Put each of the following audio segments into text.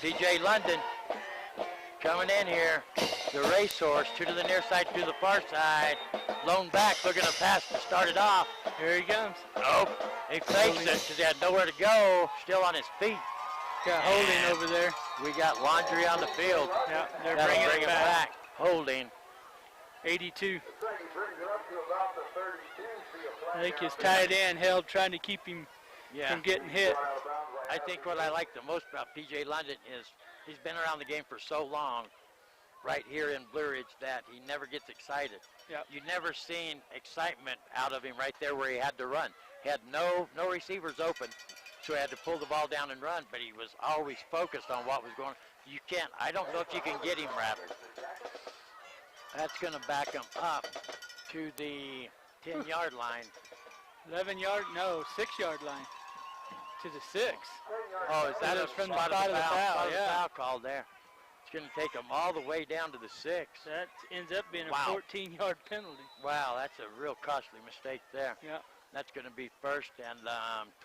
P.J. London coming in here. The racehorse, two to the near side, to the far side. Lone back, looking to pass to start it off. Here he comes. Nope. He fakes it because he had nowhere to go. Still on his feet. Got holding over there. We got laundry on the field. Yeah, they're That'll bringing bring it it back. Holding. 82. I think his tight end held, trying to keep him from getting hit. I think what I like the most about P.J. London is he's been around the game for so long right here in Blue Ridge that he never gets excited. Yep. You never seen excitement out of him right there where he had to run. He had no receivers open, so he had to pull the ball down and run, but he was always focused on what was going on. You can't, I don't know if you can get him rattled. That's going to back him up to the 10-yard line. 11-yard, no, 6-yard line to the 6. Oh, is that from the spot spot of the foul? yeah. Foul call there. It's going to take him all the way down to the 6. That ends up being a Wow. 14-yard penalty. Wow, that's a real costly mistake there. Yeah. That's going to be first and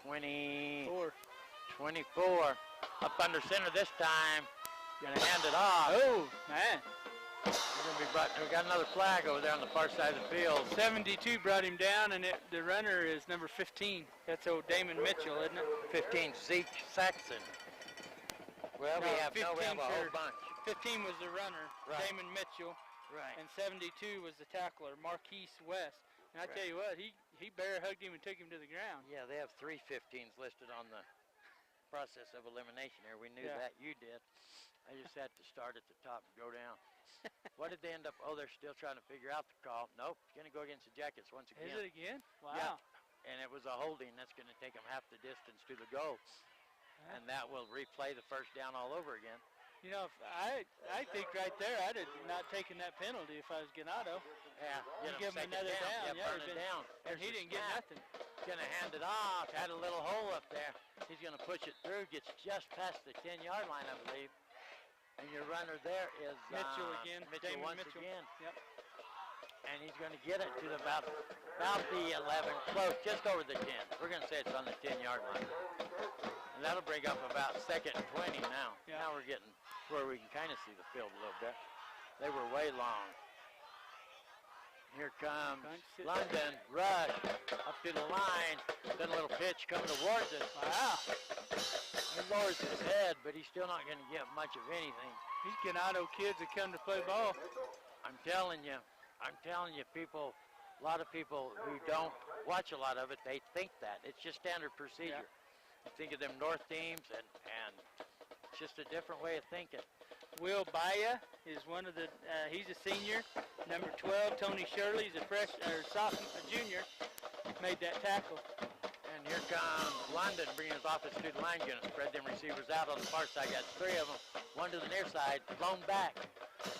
24. 4. Up under center this time. Going to hand it off. Oh, man. We got another flag over there on the far side of the field. 72 brought him down, and the runner is number 15. That's old Damon Mitchell, isn't it? 15, Zeke Saxon. Well, we have a whole bunch. 15 was the runner, Right. Damon Mitchell, Right. and 72 was the tackler, Marquise West. And I tell you what, he bear hugged him and took him to the ground. Yeah, they have 3 15s listed on the process of elimination here. We knew that. You did. I just had to start at the top and go down. What did they end up? Oh, they're still trying to figure out the call. Nope, it's going to go against the Jackets once again. Is it again? Wow. Yeah. And it was a holding. That's going to take them half the distance to the goal. And that will replay the first down all over again. You know, I think right there I'd have not taken that penalty if I was Ganado. Yeah, give him another down. Yeah, burn it down. And he didn't get nothing. Going to hand it off. Had a little hole up there. He's going to push it through. Gets just past the 10-yard line, I believe. And your runner there is Mitchell again. Mitchell once again. Yep. And he's going to get it to about the 11, close, just over the 10. We're going to say it's on the 10-yard line. And that'll bring up about 2nd and 20 now. Yeah. Now we're getting where we can kind of see the field a little bit. They were way long. Here comes London, rush, up to the line. Then a little pitch coming towards us. Wow. He lowers his head, but he's still not going to get much of anything. These Ganado kids that come to play ball. I'm telling you, people, a lot of people who don't watch a lot of it, they think that. It's just standard procedure. Yeah. You think of them North teams, and it's just a different way of thinking. Will Baya is one of the, he's a senior. Number 12, Tony Shirley's a junior, made that tackle. And here comes London, bringing his offense to the line, going to spread them receivers out on the far side. Got 3 of them, one to the near side, blown back.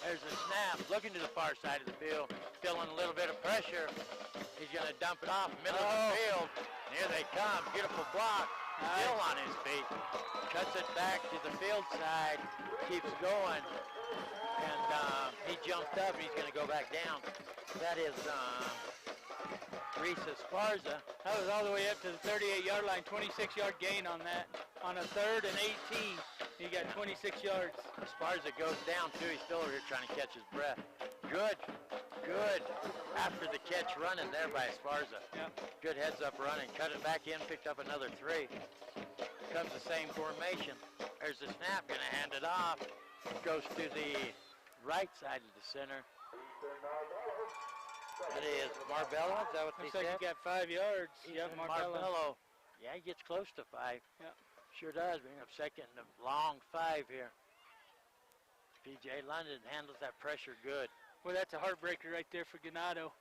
There's a snap, looking to the far side of the field, feeling a little bit of pressure. He's going to dump it off, middle of the field. And here they come, beautiful block, still on his feet. Cuts it back to the field side, keeps going. And he jumped up, and he's going to go back down. That is Reese Esparza. That was all the way up to the 38-yard line, 26-yard gain on that. On a 3rd and 18, he got 26 yards. Esparza goes down, too. He's still over here trying to catch his breath. Good. After the catch running there by Esparza. Yep. Good heads-up running. Cut it back in, picked up another 3. Comes the same formation. There's the snap, going to hand it off. Goes to the right side of the center. That is Marbella, is that what they said? Looks like he got 5 yards. Yep, Marbella. Yeah, he gets close to 5. Yep. Sure does. Bring up 2nd and a long 5 here. P.J. London handles that pressure good. Well, that's a heartbreaker right there for Ganado.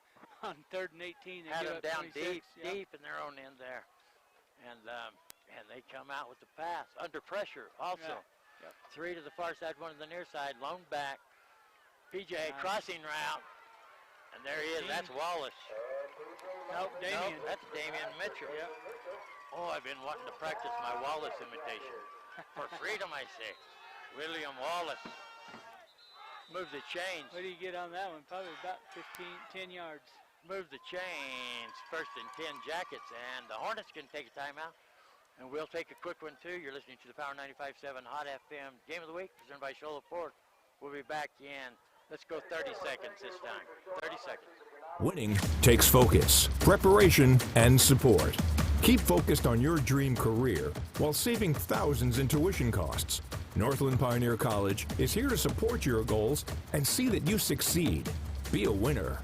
On 3rd and 18, they had give them down 26. deep in their own end there. And they come out with the pass. Under pressure also. Yep. 3 to the far side, 1 to the near side. Lone back. P.J. crossing route. And there he is. That's Wallace. Nope, Damian. That's Damian Mitchell. Yep. Oh, I've been wanting to practice my Wallace imitation. For freedom, I say. William Wallace. Move the chains. What do you get on that one? Probably about 10 yards. Move the chains. 1st and 10 Jackets. And the Hornets can take a timeout. And we'll take a quick one, too. You're listening to the Power 95.7 Hot FM Game of the Week, presented by Shola Ford. We'll be back in, let's go 30 seconds this time. 30 seconds. Winning takes focus, preparation, and support. Keep focused on your dream career while saving thousands in tuition costs. Northland Pioneer College is here to support your goals and see that you succeed. Be a winner.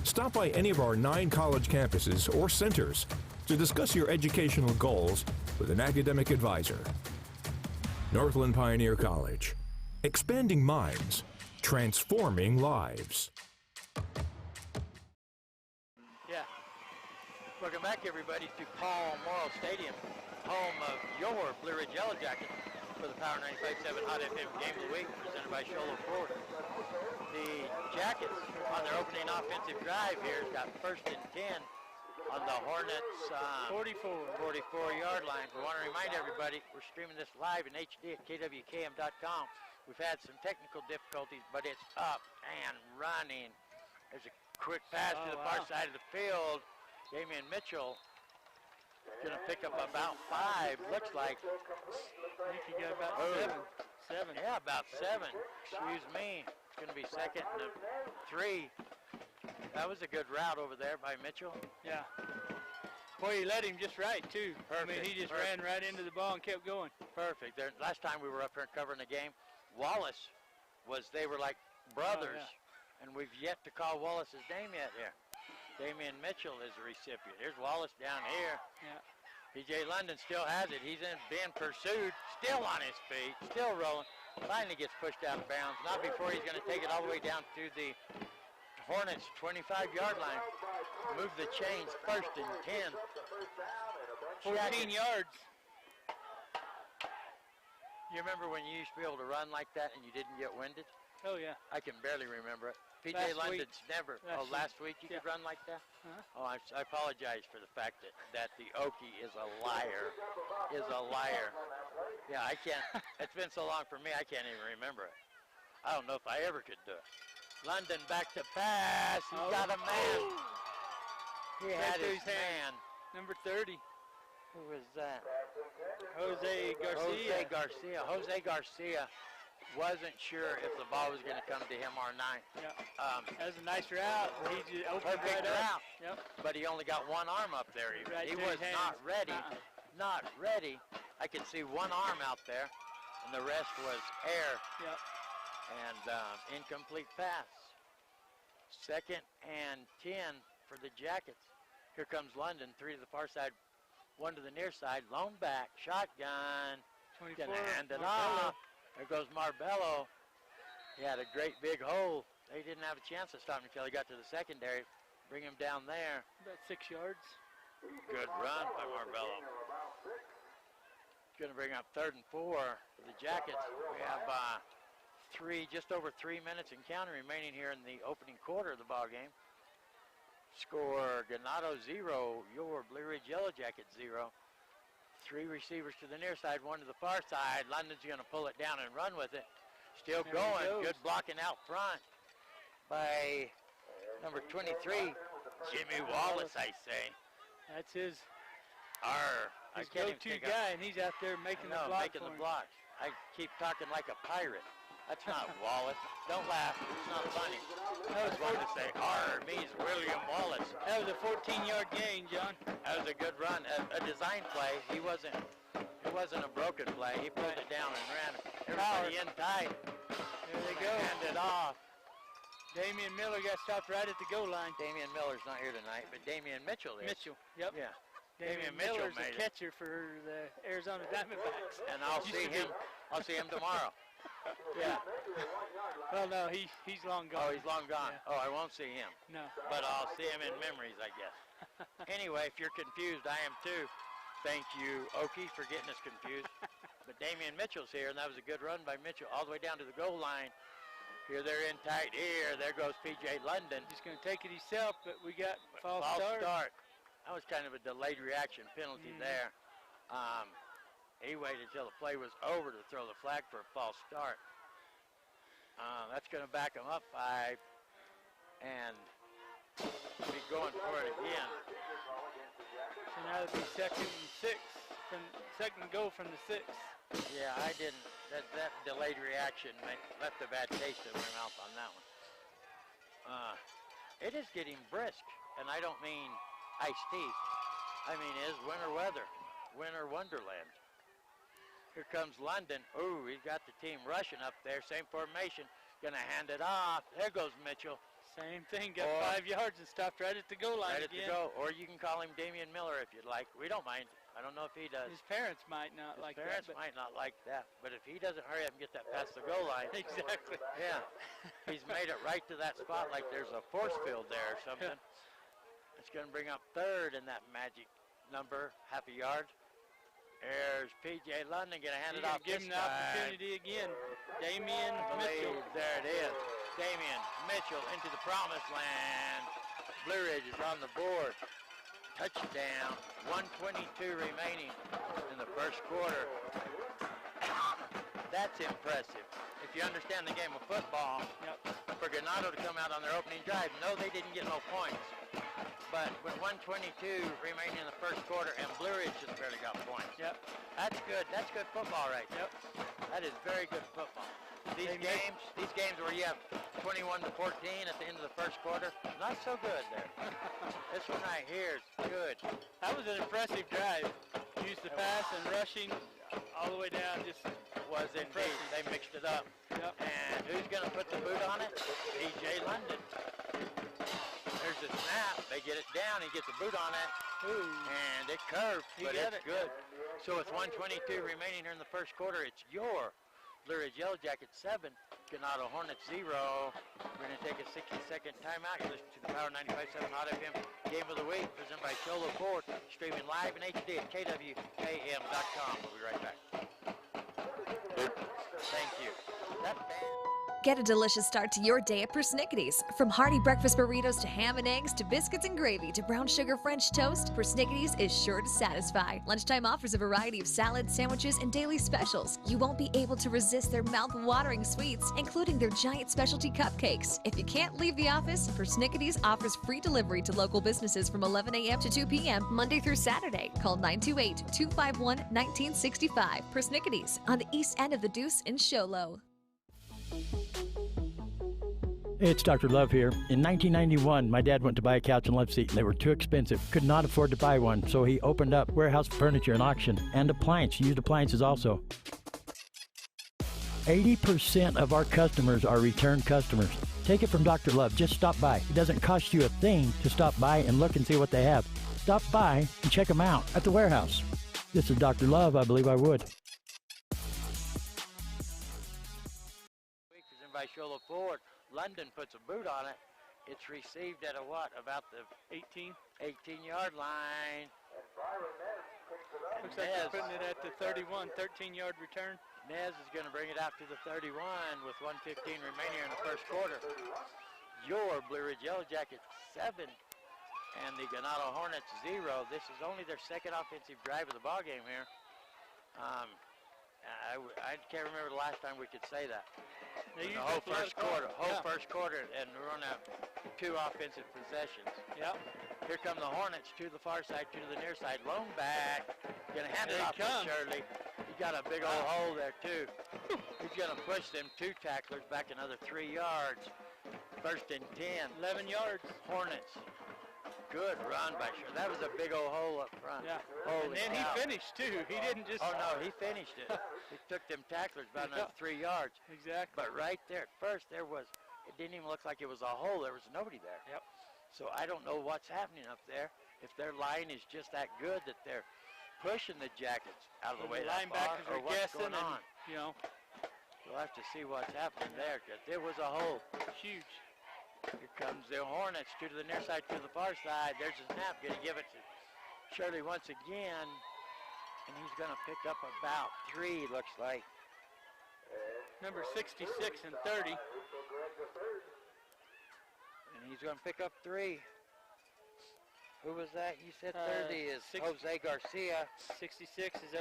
Stop by any of our 9 college campuses or centers to discuss your educational goals with an academic advisor. Northland Pioneer College. Expanding minds, transforming lives. Yeah. Welcome back, everybody, to Paul Morrow Stadium, home of your Blue Ridge Yellow Jackets for the Power 95.7 Hot FM Game of the Week, presented by Shola Ford. The Jackets, on their opening offensive drive here, got 1st and 10 on the Hornets 44-yard line. We want to remind everybody, we're streaming this live in HD at kwkm.com. We've had some technical difficulties, but it's up and running. There's a quick pass to the far side of the field. Damian Mitchell going to pick up about 5, looks like. I think he got about 7. Yeah, about 7. Excuse me. It's going to be 2nd and 3. That was a good route over there by Mitchell. Yeah. Boy, he led him just right, too. Perfect. I mean, he just ran right into the ball and kept going. Perfect. Last time we were up here covering the game, Wallace they were like brothers, and we've yet to call Wallace's name yet here. Damian Mitchell is the recipient. Here's Wallace down here. Yeah. P.J. London still has it. He's being pursued, still on his feet, still rolling. Finally gets pushed out of bounds. Not before he's going to take it all the way down to the Hornets 25-yard line. Move the chains, 1st and 10. 14 yards. You remember when you used to be able to run like that and you didn't get winded? Oh, yeah. I can barely remember it. P.J. Last London's week. never. Last week you could run like that? Uh-huh. Oh, I apologize for the fact that the Okie is a liar. Yeah, I can't. It's been so long for me, I can't even remember it. I don't know if I ever could do it. London back to pass. He's got a man. He had his man. Number 30. Who was that? Jose Garcia. Jose Garcia wasn't sure if the ball was going to come to him or not. Yeah. That was a nice route. He just opened Perfect right route. up. Yep. But he only got one arm up there. He was not ready. Not ready. I could see one arm out there, and the rest was air. Yep. And incomplete pass. 2nd and 10 for the Jackets. Here comes London, 3 to the far side, 1 to the near side. Lone back, shotgun. 24. Gonna hand it off. There goes Marbello. He had a great big hole. They didn't have a chance to stop him until he got to the secondary. Bring him down there. About 6 yards. Good run by Marbello. Going to bring up 3rd and 4 for the Jackets. We have just over 3 minutes and counting remaining here in the opening quarter of the ball game. Score Ganado 0, your Blue Ridge Yellow Jackets 0. 3 receivers to the near side, 1 to the far side. London's going to pull it down and run with it. Still going. Good blocking out front by number 23, Jimmy Wallace, I say. That's his go-to guy, and he's out there making the block. Making the blocks. I keep talking like a pirate. That's not Wallace. Don't laugh. It's not funny. I was going to say, me's William Wallace. That was a 14-yard gain, John. That was a good run. A design play. It wasn't a broken play. He pulled it down and ran. Everybody in tight. There they go. Hand it off. Damian Miller got stopped right at the goal line. Damian Miller's not here tonight, but Damian Mitchell is. Yep. Yeah. Damian Miller's a catcher for the Arizona Diamondbacks. And I'll see him tomorrow. Yeah. Well, no, he's long gone. Oh, he's long gone. Yeah. Oh, I won't see him. No. But I'll see him in memories, I guess. Anyway, if you're confused, I am too. Thank you, Okie, for getting us confused. But Damian Mitchell's here, and that was a good run by Mitchell all the way down to the goal line. Here they're in tight. There goes P.J. London. He's going to take it himself, but we got false start. That was kind of a delayed reaction penalty there. He waited until the play was over to throw the flag for a false start. That's going to back him up 5 and be going for it again. So now it'll be 2nd and 6, second and goal from the 6. Yeah, I didn't. That delayed reaction left a bad taste in my mouth on that one. It is getting brisk, and I don't mean iced tea. I mean it's winter weather, winter wonderland. Here comes London. Ooh, he's got the team rushing up there. Same formation. Gonna hand it off. There goes Mitchell. Same thing. Got 5 yards and stopped right at the goal line Right again. at the goal. Or you can call him Damian Miller if you'd like. We don't mind. I don't know if he does. His parents might not like that. His parents might not like that. But if he doesn't hurry up and get that past the goal line. Exactly. Yeah. He's made it right to that spot like there's a force field there or something. Yeah. It's going to bring up 3rd in that magic number, half a yard. There's P.J. London going to hand it off. Give him the opportunity again. Damian Mitchell. There it is. Damian Mitchell into the promised land. Blue Ridge is on the board. Touchdown. 1:22 remaining in the first quarter. That's impressive. If you understand the game of football, for Ganado to come out on their opening drive, no, they didn't get no points. But with 1:22 remaining in the first quarter, and Blue Ridge just barely got points. That's good. That's good football right there. That is very good football. These games where you have 21-14 at the end of the first quarter, not so good there. This one right here is good. That was an impressive drive. Used the pass and rushing all the way down. Just was indeed. They mixed it up. And who's going to put the boot on it? P.J. London. There's the snap. They get it down. He gets a boot on it. And it curved, but it's good. So with 1:22 remaining here in the first quarter, it's your Blue Ridge Yellow Jackets 7, Ganado Hornets 0. We're going to take a 60-second timeout. You're listening to the Power 95.7 Hot FM Game of the Week, presented by Cholo Ford, streaming live in HD at kwam.com. We'll be right back. Thank you. That band. Get a delicious start to your day at Persnickity's. From hearty breakfast burritos to ham and eggs to biscuits and gravy to brown sugar French toast, Persnickity's is sure to satisfy. Lunchtime offers a variety of salads, sandwiches, and daily specials. You won't be able to resist their mouth-watering sweets, including their giant specialty cupcakes. If you can't leave the office, Persnickity's offers free delivery to local businesses from 11 a.m. to 2 p.m. Monday through Saturday. Call 928-251-1965. Persnickity's on the east end of the Deuce in Sholo. Hey, it's Dr. Love here. In 1991, my dad went to buy a couch and love seat, and they were too expensive. Could not afford to buy one, so he opened up warehouse furniture and auction, and used appliances also. 80% of our customers are return customers. Take it from Dr. Love. Just stop by. It doesn't cost you a thing to stop by and look and see what they have. Stop by and check them out at the warehouse. This is Dr. Love. I believe I would. Presented by Cholo Ford. London puts a boot on it. It's received at about the 18-yard line. Looks like they're putting it at the 31, 13-yard return. Nez is going to bring it out to the 31 with 1:15 remaining in the first quarter. Your Blue Ridge Yellow Jackets 7 and the Ganado Hornets 0. This is only their second offensive drive of the ballgame here. I can't remember the last time we could say that. The whole first quarter, and we're on 2 offensive possessions. Here come the Hornets to the far side, to the near side. Lone back, gonna hand it off to Shirley. He got a big old hole there too. He's gonna push them 2 tacklers back another 3 yards. First and 10. 11 yards. Hornets. Good run by Shirley. That was a big old hole up front. And then he finished too. He didn't just. Oh no, he finished it. He took them tacklers about another 3 yards. Exactly. But right there at first, it didn't even look like it was a hole. There was nobody there. So I don't know what's happening up there. If their line is just that good that they're pushing the Jackets out of the way that far, or what's going on. We'll have to see what's happening there, because it was a hole. Huge. Here comes the Hornets to the near side, to the far side. There's a snap. Going to give it to Shirley once again. And he's going to pick up about 3, looks like. Number 66 and 30. And he's going to pick up 3. Who was that? You said 30 is Jose Garcia. 66 is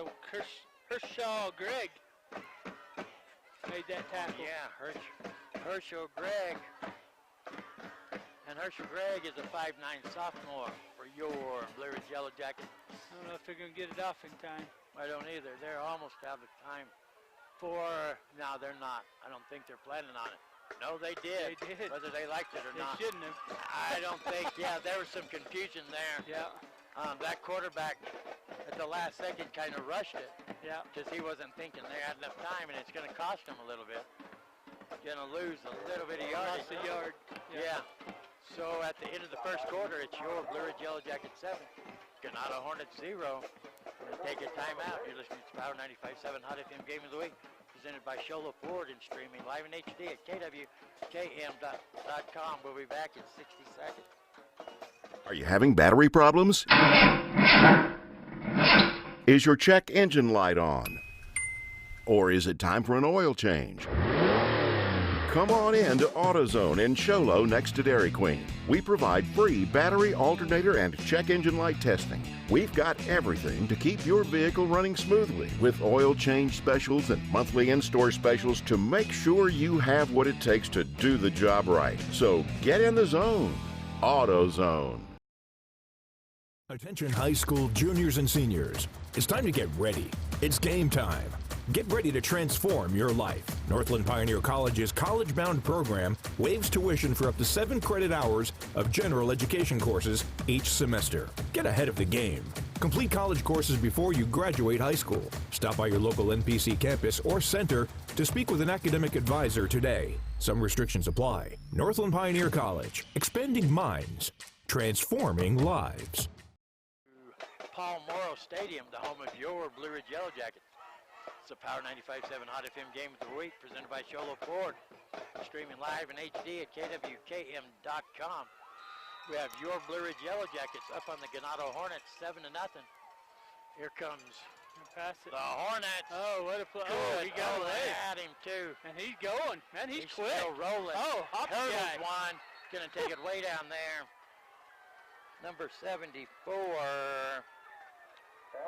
Herschel Gregg. Made that tackle. Yeah, Herschel Gregg. And Herschel Gregg is a 5'9" sophomore for your Blue Ridge Yellow Jackets. I don't know if they're going to get it off in time. I don't either. They're almost out of time no, they're not. I don't think they're planning on it. No, they did. They did. Whether they liked it or They not. shouldn't have. I don't think, yeah, there was some confusion there. Yeah. That quarterback at the last second kind of rushed it. Yeah. Because he wasn't thinking they had enough time, and it's going to cost him a little bit. Going to lose a little bit of yardage. Lost a yard. Yeah. So at the end of the first quarter, it's your Blue Ridge Yellow Jacket 7, Ganado Hornets 0. We're going to take a timeout. You're listening to Power 95.7 Hot FM Game of the Week, presented by Sholo Ford and streaming live in HD at kwkm.com. We'll be back in 60 seconds. Are you having battery problems? Is your check engine light on? Or is it time for an oil change? Come on in to AutoZone in Sholo next to Dairy Queen. We provide free battery, alternator, and check engine light testing. We've got everything to keep your vehicle running smoothly with oil change specials and monthly in-store specials to make sure you have what it takes to do the job right. So get in the zone. AutoZone. Attention high school juniors and seniors. It's time to get ready. It's game time. Get ready to transform your life. Northland Pioneer College's college-bound program waives tuition for up to 7 credit hours of general education courses each semester. Get ahead of the game. Complete college courses before you graduate high school. Stop by your local NPC campus or center to speak with an academic advisor today. Some restrictions apply. Northland Pioneer College, expanding minds, transforming lives. Paul Morrow Stadium, the home of your Blue Ridge Yellow Jackets. It's a Power 95.7 Hot FM Game of the Week presented by Sholo Ford. Streaming live in HD at kwkm.com. We have your Blue Ridge Yellow Jackets up on the Ganado Hornets 7-0. Here comes Pass it. the Hornets. Oh, what a play. Oh, he got away. At him too. And he's going. Man, he's quick. Still rolling. Oh, hop the guy. Hurdles one. Going to take it way down there. Number 74.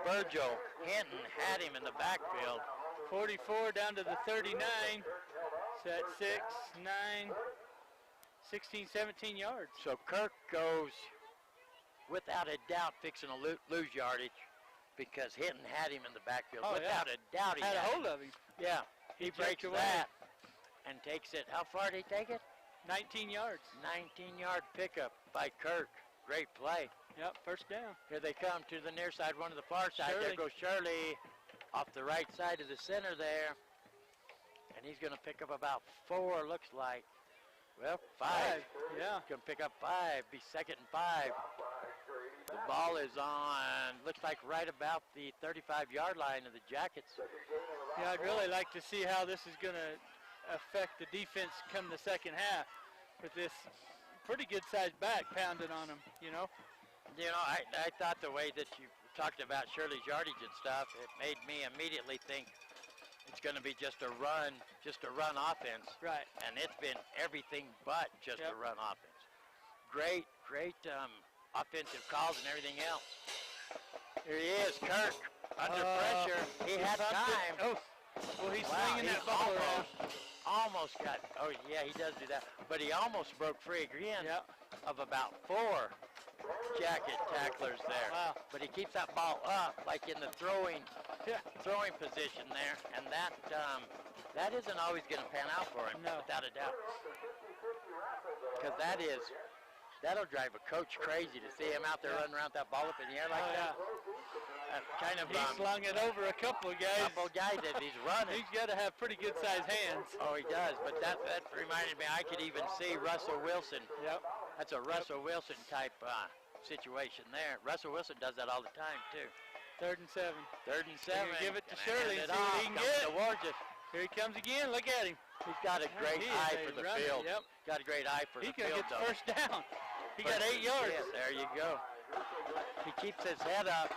Virgil Hinton had him in the backfield. 44 down to the 39. So that's 6, 9, 16, 17 yards. So Kirk goes, without a doubt, fixing to lose yardage because Hinton had him in the backfield. Oh, without a doubt, he had a hold him. of him. Yeah, he breaks away. that and takes it. How far did he take it? 19 yards. 19-yard pickup by Kirk. Great play. Yep, first down. Here they come to the near side, one to the far side. Shirley. There goes Shirley off the right side of the center there. And he's going to pick up about 4, looks like. Well, 5. Yeah. Going to pick up 5, be 2nd and 5. The ball is on, looks like right about the 35-yard line of the Jackets. Yeah, I'd really like to see how this is going to affect the defense come the second half with this pretty good-sized back pounding on them, you know. You know, I thought the way that you talked about Shirley's yardage and stuff, it made me immediately think it's going to be just a run offense. Right. And it's been everything but just a run offense. Great offensive calls and everything else. Here he is, Kirk, under pressure. He had time. Oh, well, he's swinging that ball around. Almost got, oh yeah, he does do that. But he almost broke free again of about 4 Jacket tacklers there. Wow. But he keeps that ball up, like in the throwing position there, and that isn't always going to pan out for him, without a doubt. Because that'll drive a coach crazy to see him out there running around that ball up in the air like that. Kind of, he slung it over a couple of guys. That he's running. He's got to have pretty good-sized hands. Oh, he does. But that reminded me, I could even see Russell Wilson. Yep. That's a Russell Wilson type situation there. Russell Wilson does that all the time, too. 3rd and 7. 3rd and 7. Give it to Shirley and see what he can get. Towards it. Here he comes again. Look at him. He's got a great eye for the field. Yep. Got a great eye for the field. He's going to get the first down. He got 8 yards. Yes, there you go. He keeps his head up.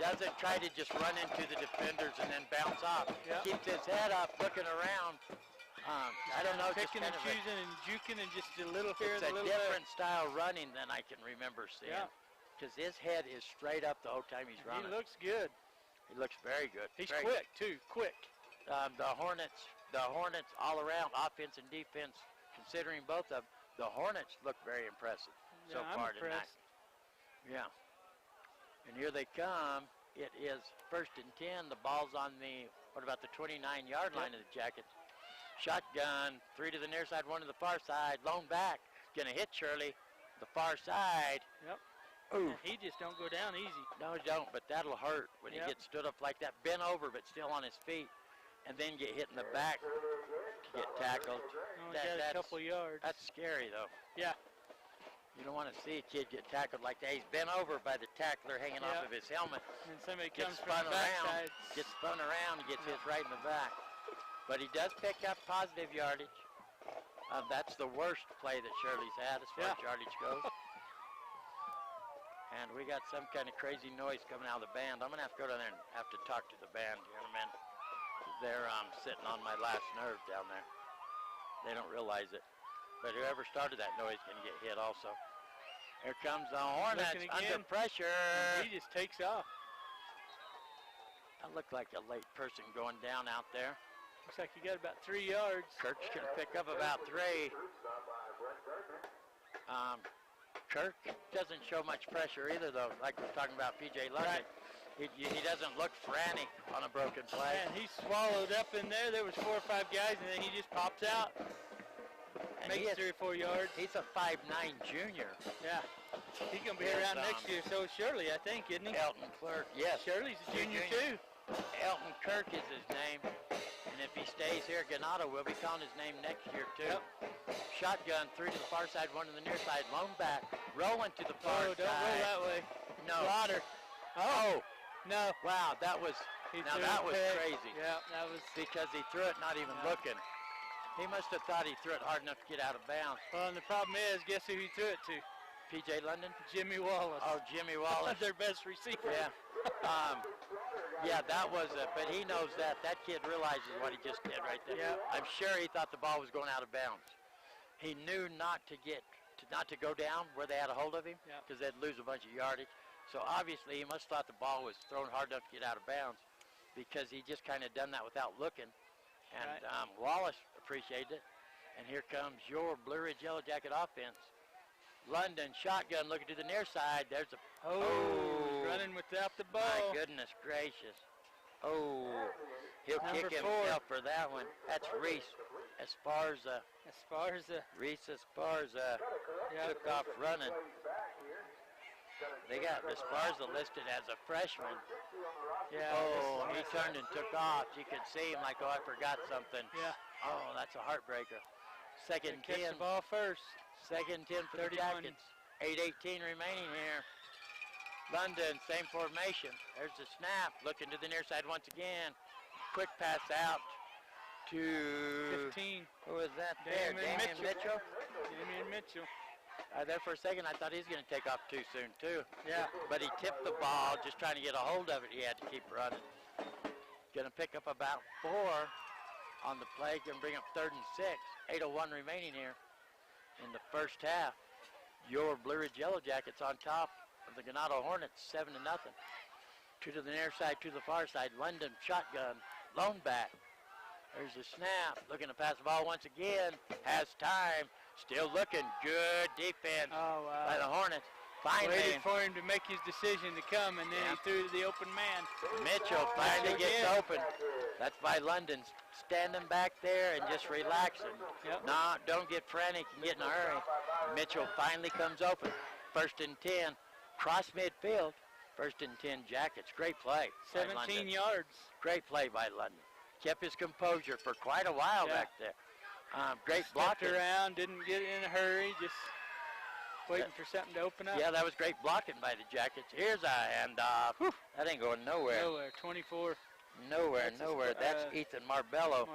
Doesn't try to just run into the defenders and then bounce off. Yep. Keeps his head up, looking around. I don't know. Picking and choosing and juking and just a little here and a little there. It's a different style running than I can remember seeing. Because his head is straight up the whole time he's running. He looks good. He looks very good. He's very quick, good. too. Quick. The Hornets all around, offense and defense, considering both of them, the Hornets look very impressive so far tonight. Yeah. And here they come. It is 1st and 10. The ball's on the, what about the 29-yard line of the Jackets? Shotgun, 3 to the near side, 1 to the far side. Lone back, gonna hit Shirley. The far side. Yep. Ooh. And he just don't go down easy. No, he don't, but that'll hurt when he gets stood up like that, bent over but still on his feet, and then get hit in the back to get tackled. Only got a couple yards. That's scary, though. Yeah. You don't want to see a kid get tackled like that. He's bent over by the tackler hanging off of his helmet. And somebody Gets comes from spun the around, backside. gets spun around, and gets hit right in the back. But he does pick up positive yardage. That's the worst play that Shirley's had as far as yardage goes. And we got some kind of crazy noise coming out of the band. I'm going to have to go down there and have to talk to the band here in a minute. They're sitting on my last nerve down there. They don't realize it. But whoever started that noise is going to get hit also. Here comes the Hornets under pressure. And he just takes off. That looked like a late person going down out there. Looks like he got about 3 yards. Kirk's going to pick up about 3. Kirk doesn't show much pressure either, though, like we're talking about P.J. London. Right. He doesn't look frantic on a broken play. And he's swallowed up in there. There was 4 or 5 guys, and then he just pops out. And makes 3 or 4 yards. He's a 5'9" junior. Yeah. He's going to be around next year. So Shirley, I think, isn't he? Elton Clerk, yes. Shirley's a junior, too. Elton Kirk is his name. And if he stays here at Ganado, we'll be calling his name next year, too. Yep. Shotgun, 3 to the far side, 1 to the near side. Lone back, rolling to the far side. Oh, don't roll that way. No. Slaughter. Oh. No. Wow, that was crazy. Yeah, that was. Because he threw it not even looking. He must have thought he threw it hard enough to get out of bounds. Well, and the problem is, guess who he threw it to? P.J. London? Jimmy Wallace. Oh, Jimmy Wallace. Their best receiver. Yeah. Yeah, that was it. But he knows that. That kid realizes what he just did right there. Yeah. I'm sure he thought the ball was going out of bounds. He knew not to go down where they had a hold of him because they'd lose a bunch of yardage. So obviously he must have thought the ball was thrown hard enough to get out of bounds because he just kind of done that without looking. And Wallace appreciated it. And here comes your Blue Ridge Yellow Jacket offense. London shotgun looking to the near side. There's a running without the ball. My goodness gracious. Oh, he'll kick himself for that one. That's Reese Esparza. Reese Esparza took off running. They got Esparza listed as a freshman. Yeah. Oh, he turned and took off. You could see him like, oh, I forgot something. Yeah. Oh, that's a heartbreaker. Second and 10. Catch the ball first. Second 10 for the Jackets. 8:18 remaining here. London, same formation. There's the snap. Looking to the near side once again. Quick pass out to 15. Who was that there? Damian Mitchell. Damian Mitchell. There for a second, I thought he was going to take off too soon, too. Yeah. But he tipped the ball, just trying to get a hold of it. He had to keep running. Going to pick up about 4 on the play. Going to bring up 3rd and 6. 8:01 remaining here in the first half. Your Blue Ridge Yellow Jackets on top of the Ganado Hornets, 7-0. 2 to the near side, 2 to the far side. London shotgun, lone back. There's a snap. Looking to pass the ball once again. Has time. Still looking. Good defense by the Hornets. Finally. Waited for him to make his decision to come, and then he threw to the open man. Mitchell finally gets open. That's by London. Standing back there and just relaxing. Yep. No, don't get frantic and get in a hurry. Mitchell finally comes open. 1st and 10. Cross midfield. 1st and 10 Jackets. Great play. 17 yards. Great play by London. Kept his composure for quite a while back there. Great blocking. Stepped around, didn't get in a hurry, just waiting for something to open up. Yeah, that was great blocking by the Jackets. Here's a handoff. That ain't going nowhere. Nowhere. 24. Nowhere. That's Ethan Marbello.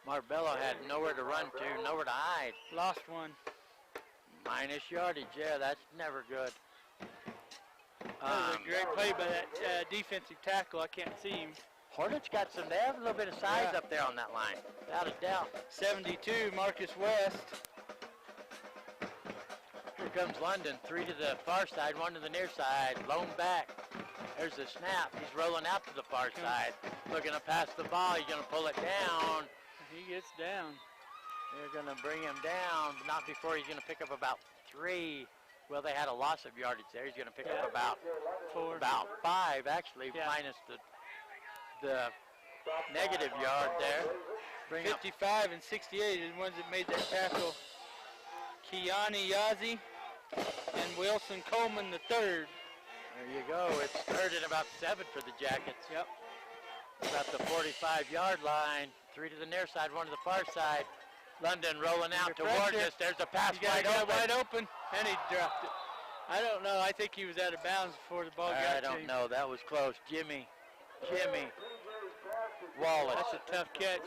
Marbello had nowhere to run to, nowhere to hide. Lost one. Minus yardage, yeah, that's never good. That was a great play by that defensive tackle. I can't see him. Hornets got they have a little bit of size up there on that line, without a doubt. 72, Marcus West. Here comes London, 3 to the far side, 1 to the near side, lone back. There's the snap. He's rolling out to the far side, looking to pass the ball. He's going to pull it down. He gets down. They're going to bring him down, but not before he's going to pick up about 3. Well, they had a loss of yardage there. He's going to pick up about 4. 5, actually, Yeah. minus the negative yard there. Bring up 55 and 68 is the ones that made that tackle. Kiani Yazi and Wilson Coleman the third. There you go. It's 3rd and about 7 for the Jackets. Yep. About the 45-yard line. 3 to the near side, 1 to the far side. London rolling out Under towards pressure. us. There's a pass He got wide it open. wide open, and he dropped it. I don't know. I think he was out of bounds before the ball got I to don't him. know. That was close. Jimmy Wallace. That's a tough catch.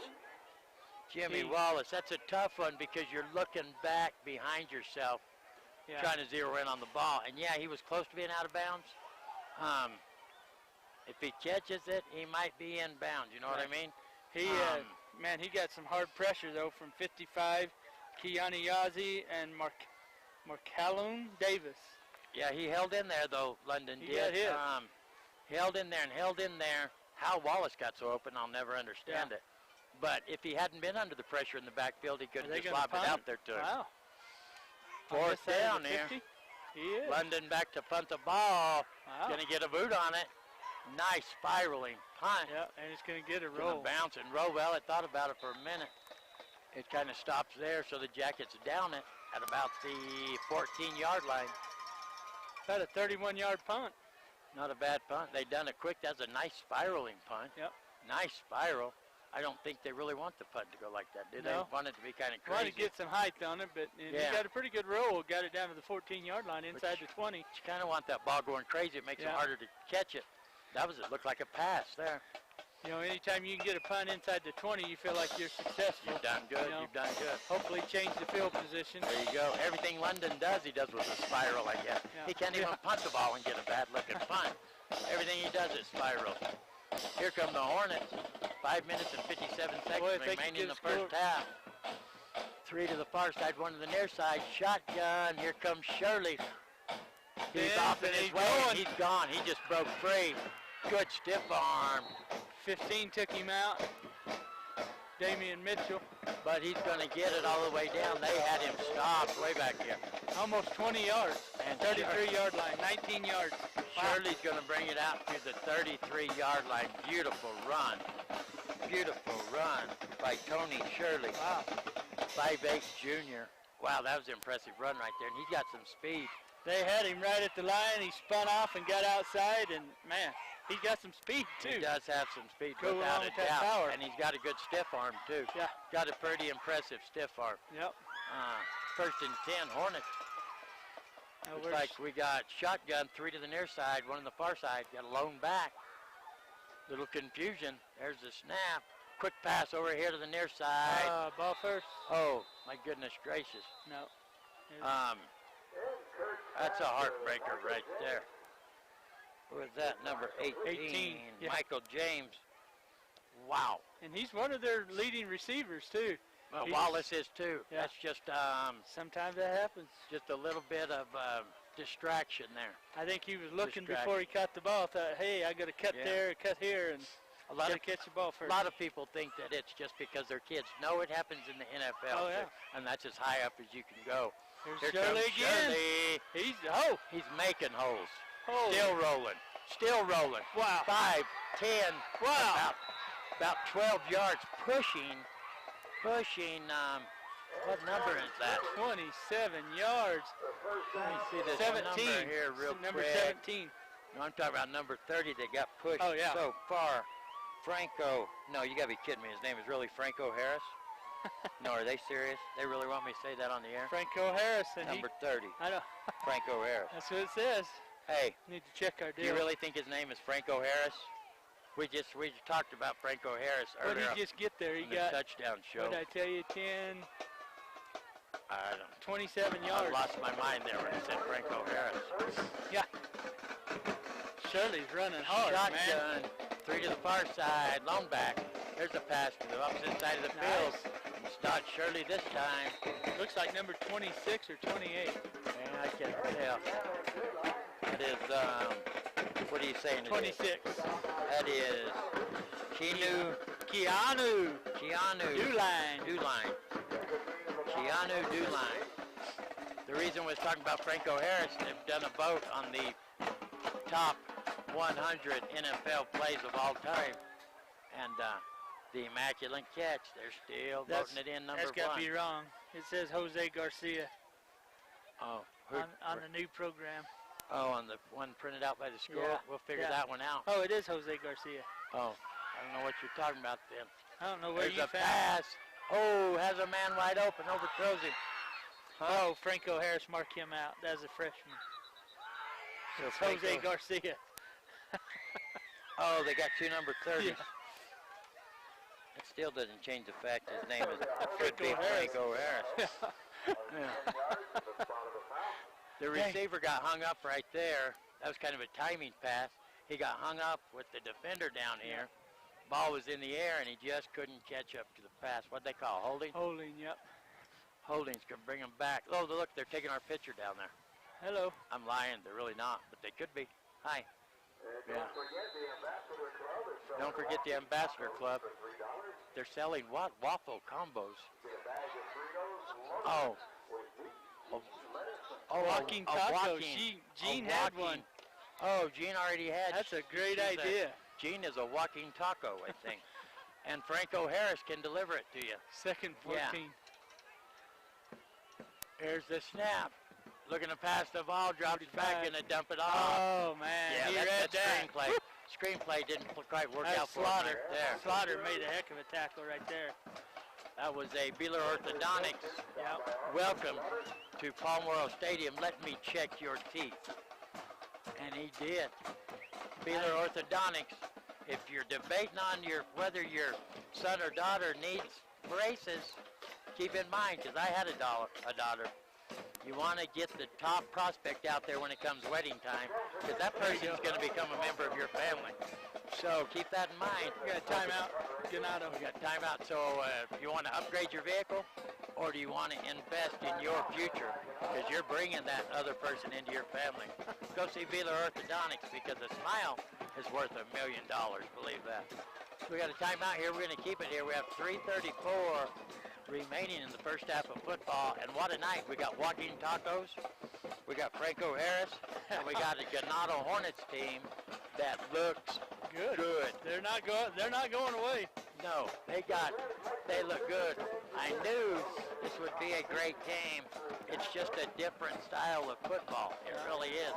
Jimmy He- Wallace. That's a tough one because you're looking back behind yourself, Yeah. trying to zero in on the ball. And yeah, he was close to being out of bounds. If he catches it, he might be in bounds. You know what I mean? He, man, he got some hard pressure though from 55, Kiani Yazi and Marcallum Davis. Yeah, he held in there though. London He did. got hit. Held in there and held in there. How Wallace got so open, I'll never understand it. But if he hadn't been under the pressure in the backfield, he could Are have they just gonna lobbed it punt? out there to him. Wow. On 4th this side of down the here. 50? He is. London back to punt the ball. Wow. Gonna get a boot on it. Nice spiraling punt. Yeah, and it's going to get a Gonna roll. bounce and roll. Well, it thought about it for a minute. It kind of stops there, so the Jackets down it at about the 14-yard line. About a 31-yard punt. Not a bad punt. They done it quick. That's a nice spiraling punt. Yep. Nice spiral. I don't think they really want the punt to go like that, do they? No. Want it to be kind of Wanted crazy. to get some height on it, but he Yeah. got a pretty good roll. Got it down to the 14-yard line inside the 20. You kind of want that ball going crazy. It makes it Yeah. harder to catch it. That was it. Looked like a pass there. You know, anytime you can get a punt inside the 20, you feel like you're successful. You've done good. You know, You've done good. Hopefully change the field position. There you go. Everything London does, he does with a spiral, I guess. Yeah. He can't even punt the ball and get a bad-looking punt. Everything he does is spiral. Here come the Hornets. 5 minutes and 57 seconds Boy, if they can remaining in get the a first half. 3 to the far side, 1 to the near side. Shotgun. Here comes Shirley. He's Spins off in and his he's way. going. He's gone. He just broke free. Good stiff arm. 15 took him out. Damian Mitchell. But he's going to get it all the way down. They had him stopped way back here. Almost 20 yards. And 33-yard line. 19 yards. Shirley's going to bring it out to the 33-yard line. Beautiful run. Beautiful run by Tony Shirley. Wow. 5'8" junior. Wow, that was an impressive run right there. And he's got some speed. They had him right at the line. He spun off and got outside, and man, he's got some speed too. He does have some speed Go without along a with that doubt. power. And he's got a good stiff arm too. Yeah. Got a pretty impressive stiff arm. Yep. 1st and 10 Hornets. Now Looks where's- like we got shotgun, 3 to the near side, 1 on the far side. Got a lone back. Little confusion. There's the snap. Quick pass over here to the near side. ball first. Oh, my goodness gracious. No. That's a heartbreaker right there. Who is that? Number 18. 18, yeah. Michael James. Wow. And he's one of their leading receivers too. Well, He's- Wallace is too. Yeah. That's just Sometimes that happens. just a little bit of distraction there. I think he was looking Distraction. before he caught the ball. Thought, hey, I got to cut Yeah. there, cut here, and A lot got of to catch the ball A first. lot of people think that it's just because they're kids. No, it happens in the NFL, Oh, yeah. too, and that's as high up as you can go. Here's Here Shirley comes again. Shirley. He's making holes. Oh, Still rolling. Still rolling. Wow. 5, 10. Wow. About 12 yards. Pushing. What number is that? 27 yards. Let me see this 17. number here real Number quick. 17. No, I'm talking about number 30 that got pushed Oh, yeah. so far. Franco. No, you got to be kidding me. His name is really Franco Harris? No, are they serious? They really want me to say that on the air? Franco Harrison. Number 30, I know. Franco Harris. That's what it says. Hey, Need to check our do deal. you really think his name is Franco Harris? We just talked about Franco Harris What did earlier he just get there? He on the got, touchdown show. what did I tell you, 10, I don't 27 I yards. lost my mind there when he said Franco Harris. Yeah. Shirley's running hard, man. Shotgun, 3 to the far side, lone back. There's a pass to the opposite side of the field. It's not Shirley this time. Looks like number 26 or 28. Man, I can't tell. That is, what are you saying? it is? 26. That is Keanu Keanu Dewline. Dewline. Keanu Dewline. The reason I was talking about Franco Harris, they've done a vote on the top 100 NFL plays of all time. And the immaculate catch, they're still voting it in number That's one. got to be wrong. It says Jose Garcia Oh, on the new program. Oh, on the one printed out by the school? Yeah, We'll figure yeah. that one out. Oh, it is Jose Garcia. Oh, I don't know what you're talking about then. I don't know where There's you a found. pass. Oh, has a man wide open, overthrows him. Oh, Franco Harris marked him out. That's a freshman. So It's Jose Franco- Garcia. Oh, they got two number 30s. Yeah. It still doesn't change the fact his name is could Franco be Harris. Franco Harris. The receiver got hung up right there. That was kind of a timing pass. He got hung up with the defender down here. Ball was in the air, and he just couldn't catch up to the pass. What'd they call holding? Holding, yep. Holding's going to bring him back. Oh, look, they're taking our picture down there. Hello. I'm lying. They're really not, but they could be. Hi. Yeah. Don't forget the Ambassador Club. They're selling what? Waffle combos. Oh. Walking tacos. Gene had one. Oh, Gene already had. That's a great she's idea. Gene is a walking taco, I think. And Franco Harris can deliver it to you. Second 14. Yeah. Here's the snap. Looking to pass the ball, drops it back, and dump it off. Oh, man. Yeah, he that's read that. screenplay. Screenplay didn't quite work That's out for him Slaughter. right there. Slaughter made a heck of a tackle right there. That was a Beeler Orthodontics. Yep. Welcome to Palmero Stadium. Let me check your teeth. And he did. Beeler Orthodontics. If you're debating on whether your son or daughter needs braces, keep in mind, because I had a daughter. You want to get the top prospect out there when it comes wedding time, because that person's going to become a member of your family. So keep that in mind. We got a timeout. Ganado. We got timeout. So you want to upgrade your vehicle, or do you want to invest in your future? Because you're bringing that other person into your family. Go see Beeler Orthodontics, because a smile is worth $1 million. Believe that. We got a timeout here. We're going to keep it here. We have 3:34 remaining in the first half of football, and what a night. We got walking tacos, we got Franco Harris, and we got a Ganado Hornets team that looks good. They're not going away. No, they look good. I knew this would be a great game. It's just a different style of football. It really is.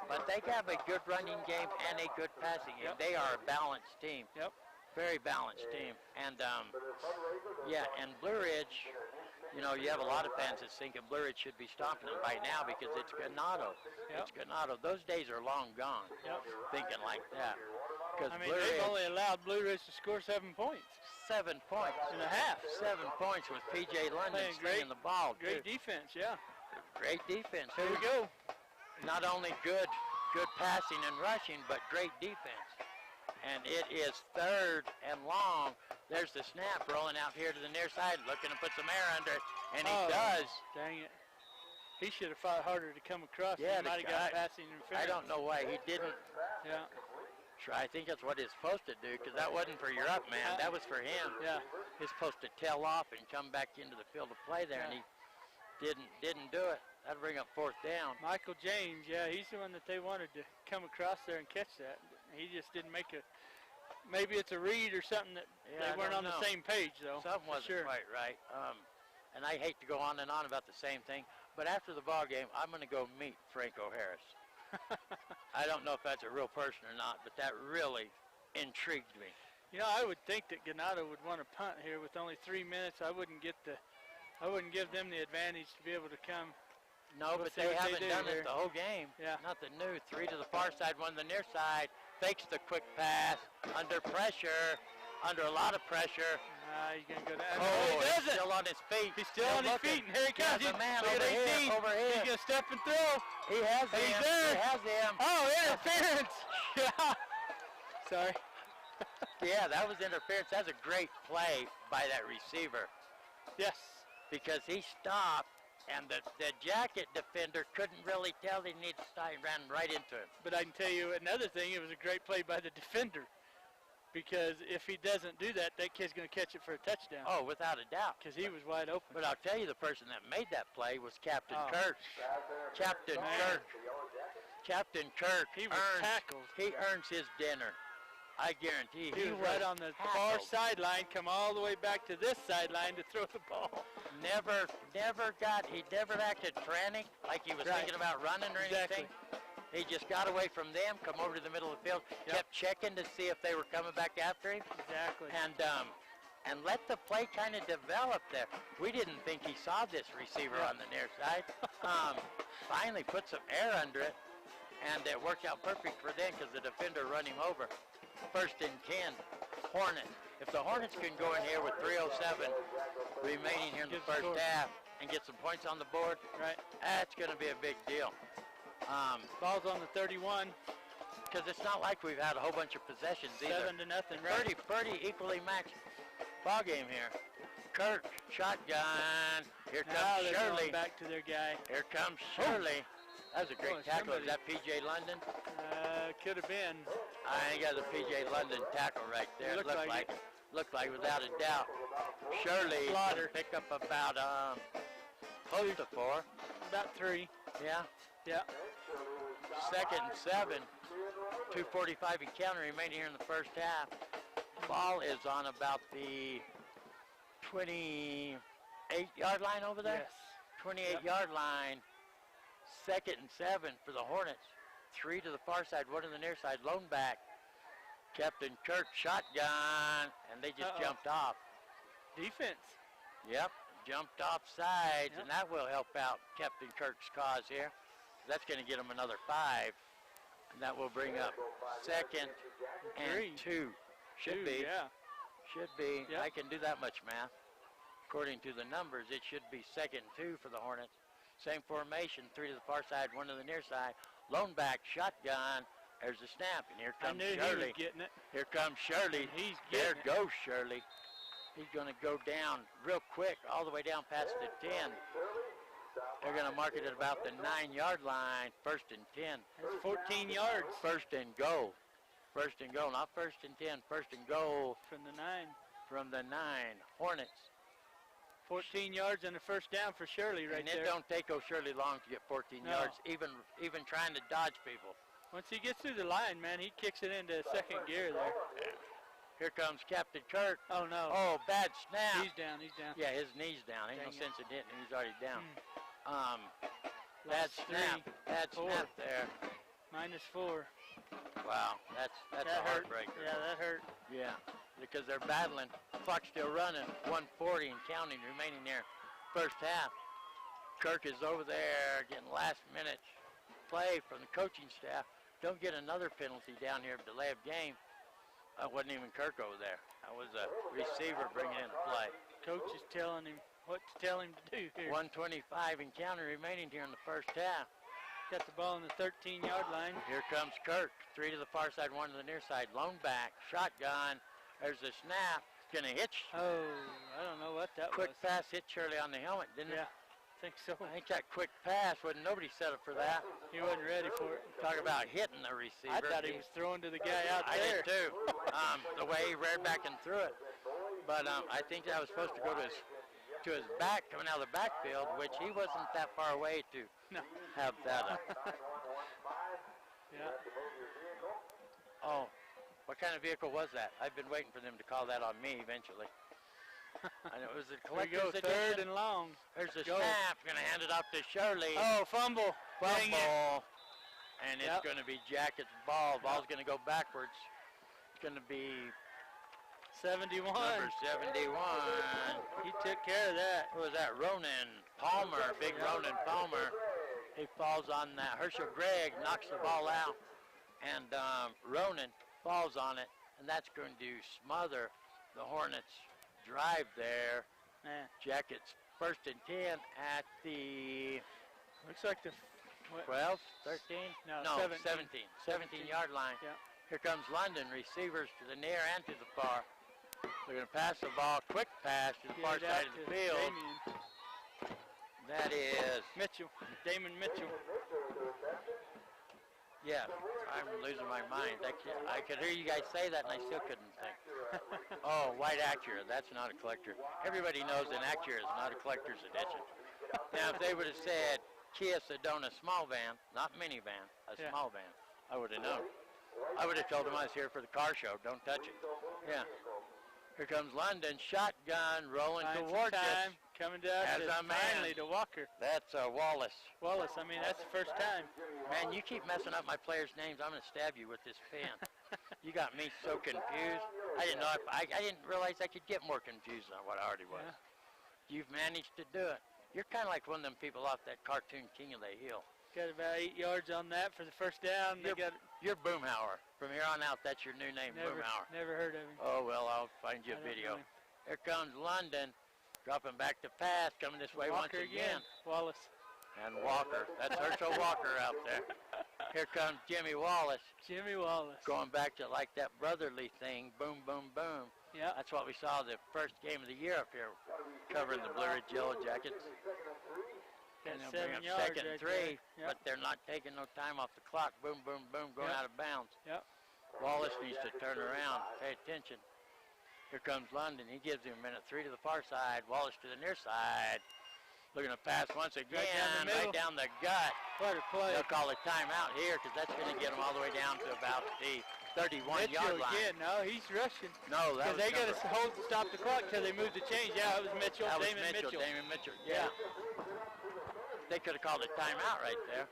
But they have a good running game and a good passing game. Yep. They are a balanced team. Yep. Very balanced team. And, and Blue Ridge, you have a lot of fans that think Blue Ridge should be stomping them by now because it's Ganado. Yep. It's Ganado. Those days are long gone, Yep. thinking like that. Because I mean, they've only allowed Blue Ridge to score 7 points. 7 points. And a half. 7 points with P.J. London Playing slinging the ball. Great too. defense, yeah. Great defense. Here we go. Not only good passing and rushing, but great defense. And it is third and long. There's the snap rolling out here to the near side, looking to put some air under it, and he does. Dang it. He should have fought harder to come across. Yeah, He might have got passing interference. I don't know why he didn't Yeah. try. I think that's what he's supposed to do, because that wasn't for your up man. That was for him. Yeah. He's supposed to tail off and come back into the field of play there, and he didn't do it. That'd bring up fourth down. Michael James, yeah, he's the one that they wanted to come across there and catch that. He just didn't make a. Maybe it's a read or something that Yeah, they I weren't on don't the know. same page, though. Something wasn't quite right. And I hate to go on and on about the same thing, but after the ball game, I'm going to go meet Franco Harris. I don't know if that's a real person or not, but that really intrigued me. You know, I would think that Ganado would want to punt here with only 3 minutes. I wouldn't give them the advantage to be able to come. No, We'll but see they what they haven't do done here. it the whole game. Yeah. Nothing new. 3 to the far side, 1 to the near side. Fakes the quick pass. Under pressure. Under a lot of pressure. He's going to go down. Oh, No, he he's doesn't. still on his feet. He's still on his looking. feet, and here he comes. There's a man Look at over here, 18. over here. He's going to step and throw. He has him. He's there. He has him. Oh, interference. Yeah. Sorry. Yeah, that was interference. That's a great play by that receiver, Yes. because he stopped, and the jacket defender couldn't really tell he needed to stop. He ran right into him. But I can tell you another thing. It was a great play by the defender, because if he doesn't do that, that kid's going to catch it for a touchdown. Oh, without a doubt. Because he was wide open. But I'll tell you, the person that made that play was Captain Oh. Kirk. Captain Man. Kirk. Captain Kirk. He was tackled. He earns his dinner. I guarantee. He was right on the far sideline, come all the way back to this sideline to throw the ball. He never acted frantic like he was thinking about running or anything. He just got away from them, come over to the middle of the field, kept checking to see if they were coming back after him. Exactly. And let the play kind of develop there. We didn't think he saw this receiver on the near side. Finally put some air under it, and it worked out perfect for them because the defender run him over. 1st and 10, Hornets. If the Hornets can go in here with 3:07 remaining here in the first half and get some points on the board, that's going to be a big deal. Ball's on the 31. Because it's not like we've had a whole bunch of possessions either. 7-0, right? Pretty equally matched ball game here. Kirk, shotgun. Here Now comes they're Shirley. going back to their guy. Here comes Shirley. That was a great tackle. Is that P.J. London? Could have been. I think that's a P.J. London tackle right there. Looked like it. Looked like without a doubt. Shirley pick up about close to 4. About 3. Yeah. Yeah. 2nd and 7. 2:45 encounter remaining here in the first half. Ball is on about the 28-yard line over there. Yes. 28-yard line. 2nd and 7 for the Hornets. 3 to the far side, 1 to the near side. Lone back. Captain Kirk shotgun, and they just jumped off. Defense. Yep, jumped off sides, and that will help out Captain Kirk's cause here. That's going to get him another 5, and that will bring up 2nd and 2. Should be. Yeah. Should be. Yep. I can do that much math. According to the numbers, it should be 2nd and 2 for the Hornets. Same formation, 3 to the far side, 1 to the near side. Lone back, shotgun. There's the snap, and here comes Shirley. Shirley. He was getting it. Here comes Shirley. He's there getting goes Shirley. He's going to go down real quick, all the way down past the 10. They're going to mark it at about the 9-yard line. 1st and 10. That's 14 yards. 1st and goal. 1st and goal, not 1st and 10. 1st and goal from the 9. From the 9. Hornets. 14 yards and a first down for Shirley right there. And it don't take Shirley long to get 14 yards, even trying to dodge people. Once he gets through the line, man, he kicks it into second gear there. Here comes Captain Kirk. Oh, no. Oh, bad snap. He's down. Yeah, his knee's down. Ain't no sense in hitting him. He's already down. Bad Lost snap. Bad snap there. -4. Wow, that's a heartbreaker. Yeah, that hurt. Yeah, because they're battling. Clock still running. 1:40 and counting remaining there. First half. Kirk is over there getting last-minute play from the coaching staff. Don't get another penalty down here of delay of game. That wasn't even Kirk over there. That was a receiver bringing in the play. Coach is telling him what to tell him to do here. 1:25 encounter remaining here in the first half. Got the ball on the 13-yard line. Here comes Kirk. 3 to the far side, 1 to the near side. Lone back, shotgun. There's the snap. It's going to hit. Oh, I don't know what that quick was. Pass hit Shirley on the helmet, didn't it? Yeah, I think so. I think that quick pass, nobody set up for that. He wasn't ready for it. Talk about hitting the receiver. I thought he was throwing to the guy out there. I did too. The way he reared back and threw it. But I think that was supposed to go to his back, coming out of the backfield, which he wasn't that far away to have that. Yeah. Oh, what kind of vehicle was that? I've been waiting for them to call that on me eventually. And it was the collector's edition. 3rd and long. There's the snap. Going to hand it off to Shirley. Oh, fumble. Fumble. And it's going to be Jacket's ball. Ball's going to go backwards. It's going to be 71. Number 71. He took care of that. Who was that? Ronan Palmer. Big Ronan Palmer. He falls on that. Herschel Gregg knocks the ball out. And Ronan falls on it. And that's going to smother the Hornets' drive there. Man. Jackets 1st and 10 at the... Looks like the... 12, 13? No, 17. 17-yard line. Yeah. Here comes London. Receivers to the near and to the far. They're going to pass the ball. Quick pass to the far side of the field. Damien. That is... Mitchell. Damon Mitchell. Yeah, I'm losing my mind. I could hear you guys say that, and I still couldn't think. Oh, white Acura. That's not a collector. Everybody knows an Acura is not a collector's edition. Now, if they would have said Kia Sedona small van, not minivan, a small van, I would have known. I would have told them I was here for the car show. Don't touch it. Yeah. Here comes London, shotgun, rolling towards us. Coming to us finally to Walker. That's Wallace. Wallace, I mean, that's the first time. Man, you keep messing up my players' names. I'm going to stab you with this pen. You got me so confused. I didn't know I didn't realize I could get more confused than what I already was. Yeah. You've managed to do it. You're kind of like one of them people off that cartoon King of the Hill. Got about 8 yards on that for the first down. You're Boomhauer. From here on out, that's your new name, Boomhauer. Never heard of him. Oh, well, I'll find you a video. Here comes London, dropping back to pass, coming this way Walker once again. Wallace. And Walker. That's Herschel Walker out there. Here comes Jimmy Wallace. Jimmy Wallace. Going back to like that brotherly thing, boom, boom, boom. Yeah. That's what we saw the first game of the year up here, covering the Blue Ridge Yellow Jackets. And they'll bring up second and 3, but they're not taking no time off the clock. Boom, boom, boom, going out of bounds. Yep. Wallace needs to turn around, pay attention. Here comes London. He gives him a minute 3 to the far side. Wallace to the near side. Looking to pass once again, right down the gut. What a play. They'll call a timeout here because that's going to get them all the way down to about the 31-yard line. Again. No, he's rushing. No, that was they got to stop the clock till they move the change. Yeah, it was Mitchell. That was Damon Mitchell. Yeah. They could have called a timeout right there.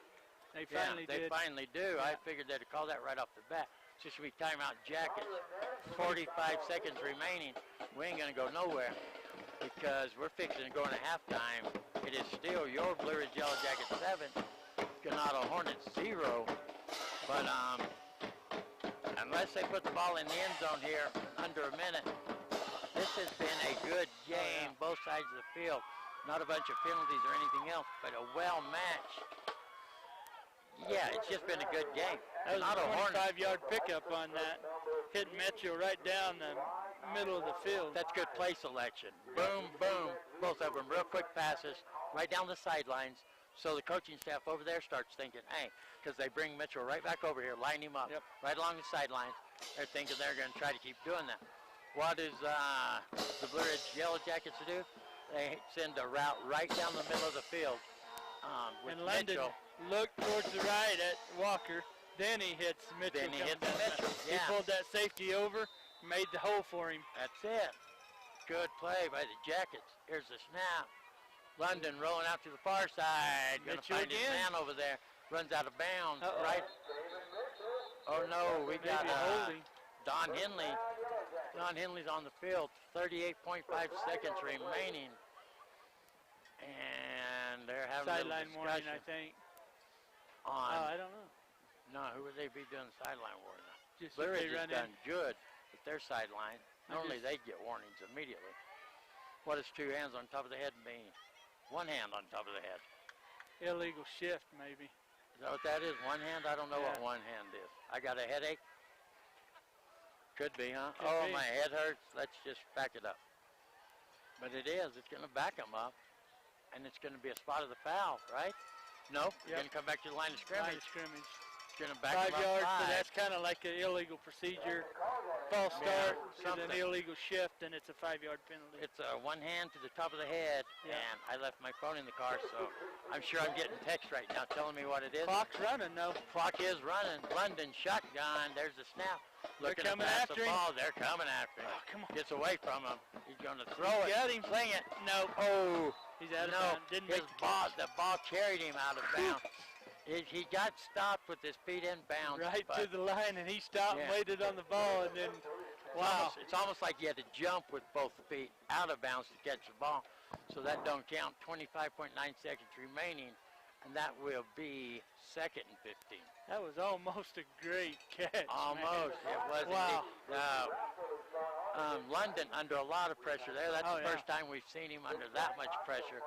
They finally did. They finally do. Yeah. I figured they'd have called that right off the bat. It's just we timeout Jackets. 45 seconds remaining. We ain't going to go nowhere because we're fixing to go into halftime. It is still your Blue Ridge Yellow Jackets 7, Ganado Hornets 0. But unless they put the ball in the end zone here under a minute, this has been a good game, both sides of the field. Not a bunch of penalties or anything else, but a well-matched. Yeah, it's just been a good game. That was a 25-yard pickup on that. Hitting Metro right down the middle of the field. That's good play selection. Boom, boom. Both of them real quick passes right down the sidelines. So the coaching staff over there starts thinking, hey, because they bring Mitchell right back over here, line him up, right along the sidelines. They're thinking they're going to try to keep doing that. What does the Blue Ridge Yellow Jackets do? They send a route right down the middle of the field with and London Mitchell. Looked towards the right at Walker. Then he hits Mitchell. He pulled that safety over, made the hole for him. That's it. Good play by the Jackets. Here's the snap. London rolling out to the far side. Going to find his man over there. Runs out of bounds. Right. Oh, no. We got Don Henley. Don Henley's on the field. 38.5 seconds remaining. And they're having sideline a warning, I think. I don't know. No, who would they be doing sideline warning? Just Blue Ridge has done good with their sideline. Normally they get warnings immediately. What does 2 hands on top of the head mean? 1 hand on top of the head. Illegal shift, maybe. Is that what that is? 1 hand? I don't know what 1 hand is. I got a headache. Could be, huh? Could be. My head hurts. Let's just back it up. But it is. It's going to back them up. And it's going to be a spot of the foul, right? Nope. You're going to come back to the line of scrimmage. It's going to back 5 yards, 5. so that's kind of like an illegal procedure. False start and an illegal shift, and it's a 5-yard penalty. It's 1 hand to the top of the head, and I left my phone in the car, so I'm sure I'm getting text right now telling me what it is. Clock's running, though. Clock is running. London shotgun. There's the snap. They're coming after him. They're coming after him. Oh, come on. Gets away from him. He's going to throw it. Got him. Sling it. No. Oh. He's out of bounds. Didn't make the ball carried him out of bounds. He got stopped with his feet in bounds. Right to the line, and he stopped and waited on the ball, and then, It's almost like he had to jump with both feet out of bounds to catch the ball. So that don't count. 25.9 seconds remaining, and that will be 2nd and 15. That was almost a great catch. Almost. Man. It was. Wow. London under a lot of pressure there. That's the first time we've seen him under that much pressure.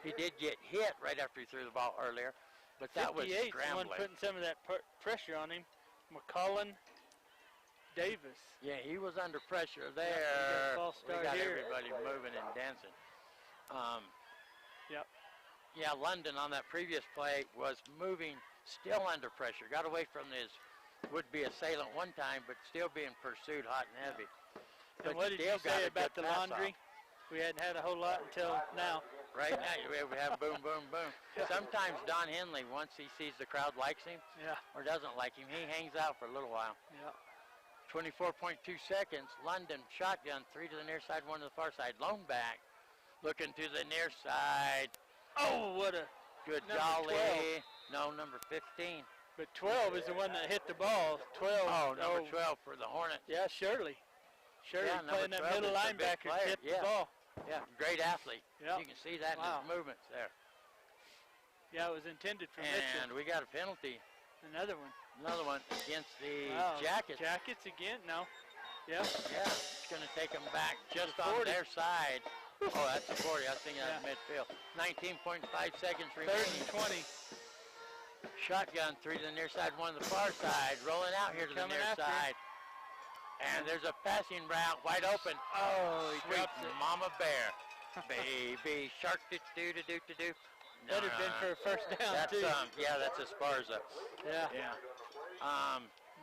He did get hit right after he threw the ball earlier, but that was scrambling. One putting some of that pressure on him. McCullen Davis. Yeah, he was under pressure there. False start we got here. everybody moving and dancing. Yeah, London on that previous play was moving, still under pressure. Got away from his would-be assailant one time, but still being pursued hot and heavy. And what did you say about the laundry? We hadn't had a whole lot until now. Right now, we have boom, boom, boom. Sometimes Don Henley, once he sees the crowd likes him or doesn't like him, he hangs out for a little while. Yeah. 24.2 seconds. London shotgun, 3 to the near side, 1 to the far side. Lone back, looking to the near side. Oh, what a good number jolly. 12. No, number 15. But 12 is the one that hit the ball. 12. Oh, number 12 for the Hornets. Yeah, Shirley. Shirley playing that middle linebacker, hit the ball. Yeah, great athlete. Yeah. You can see that in his movements there. Yeah, it was intended for Mitchell. And we got a penalty. Another one. Another one against the Jackets. Jackets again? No. Yeah. Yeah, it's going to take them back just on their side. Oh, that's the 40. I was thinking that's midfield. 19.5 seconds remaining. 3rd and 20. Shotgun, 3 to the near side, 1 to the far side. Rolling out here to the near side. And there's a passing route wide open. Oh, he sweet drops it. mama bear. Baby shark do-do-do-do-do. That had been for a first down, that's, too. Yeah, that's Esparza. Yeah. Yeah.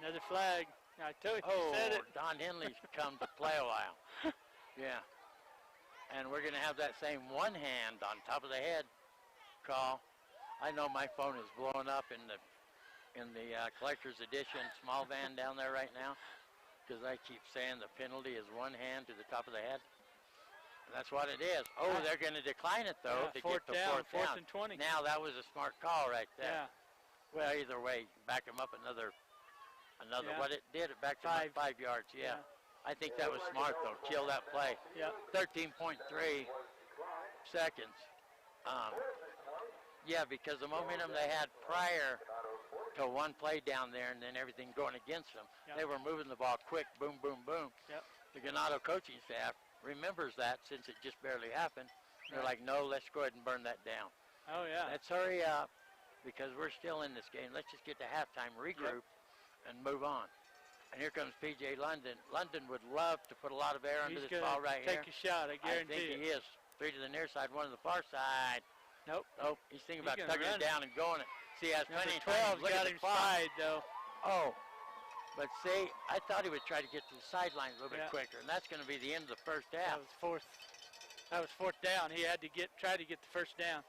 Another flag. I told you, said it. Don Henley's come to play a while. Yeah. And we're going to have that same one hand on top of the head call. I know my phone is blowing up in the collector's edition small van down there right now, because I keep saying the penalty is one hand to the top of the head. That's what it is. Oh, they're going to decline it, though, to get to fourth down. And 20. Now, that was a smart call right there. Yeah. Well, either way, back them up another. What it did, it backed them up 5 yards, yeah. I think that was smart, though. Kill that play. Yeah. 13.3 seconds. Yeah, because the momentum they had prior to one play down there and then everything going against them, they were moving the ball quick, boom, boom, boom. Yep. The Ganado coaching staff remembers that since it just barely happened. They're like, no, let's go ahead and burn that down. Oh, yeah. Let's hurry up because we're still in this game. Let's just get to halftime, regroup, and move on. And here comes P.J. London. London would love to put a lot of air under this ball right here. Take a shot, I guarantee I think he is. 3 to the near side, 1 to the far side. Nope. He's thinking about tucking it down and going it. See, he has plenty of time. 12 got him spied, though. Oh, but see, I thought he would try to get to the sidelines a little bit quicker, and that's going to be the end of the first half. That was fourth down. He had to try to get the first down.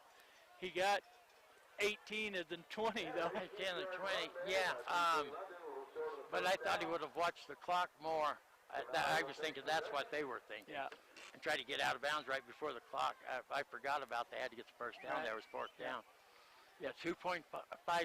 He got 18 of the 20, though. 18 of the 20, yeah. But I thought he would have watched the clock more. I was thinking that's what they were thinking. Yeah. And try to get out of bounds right before the clock. I forgot about they had to get the first down. There was fourth down. Yeah, 2.5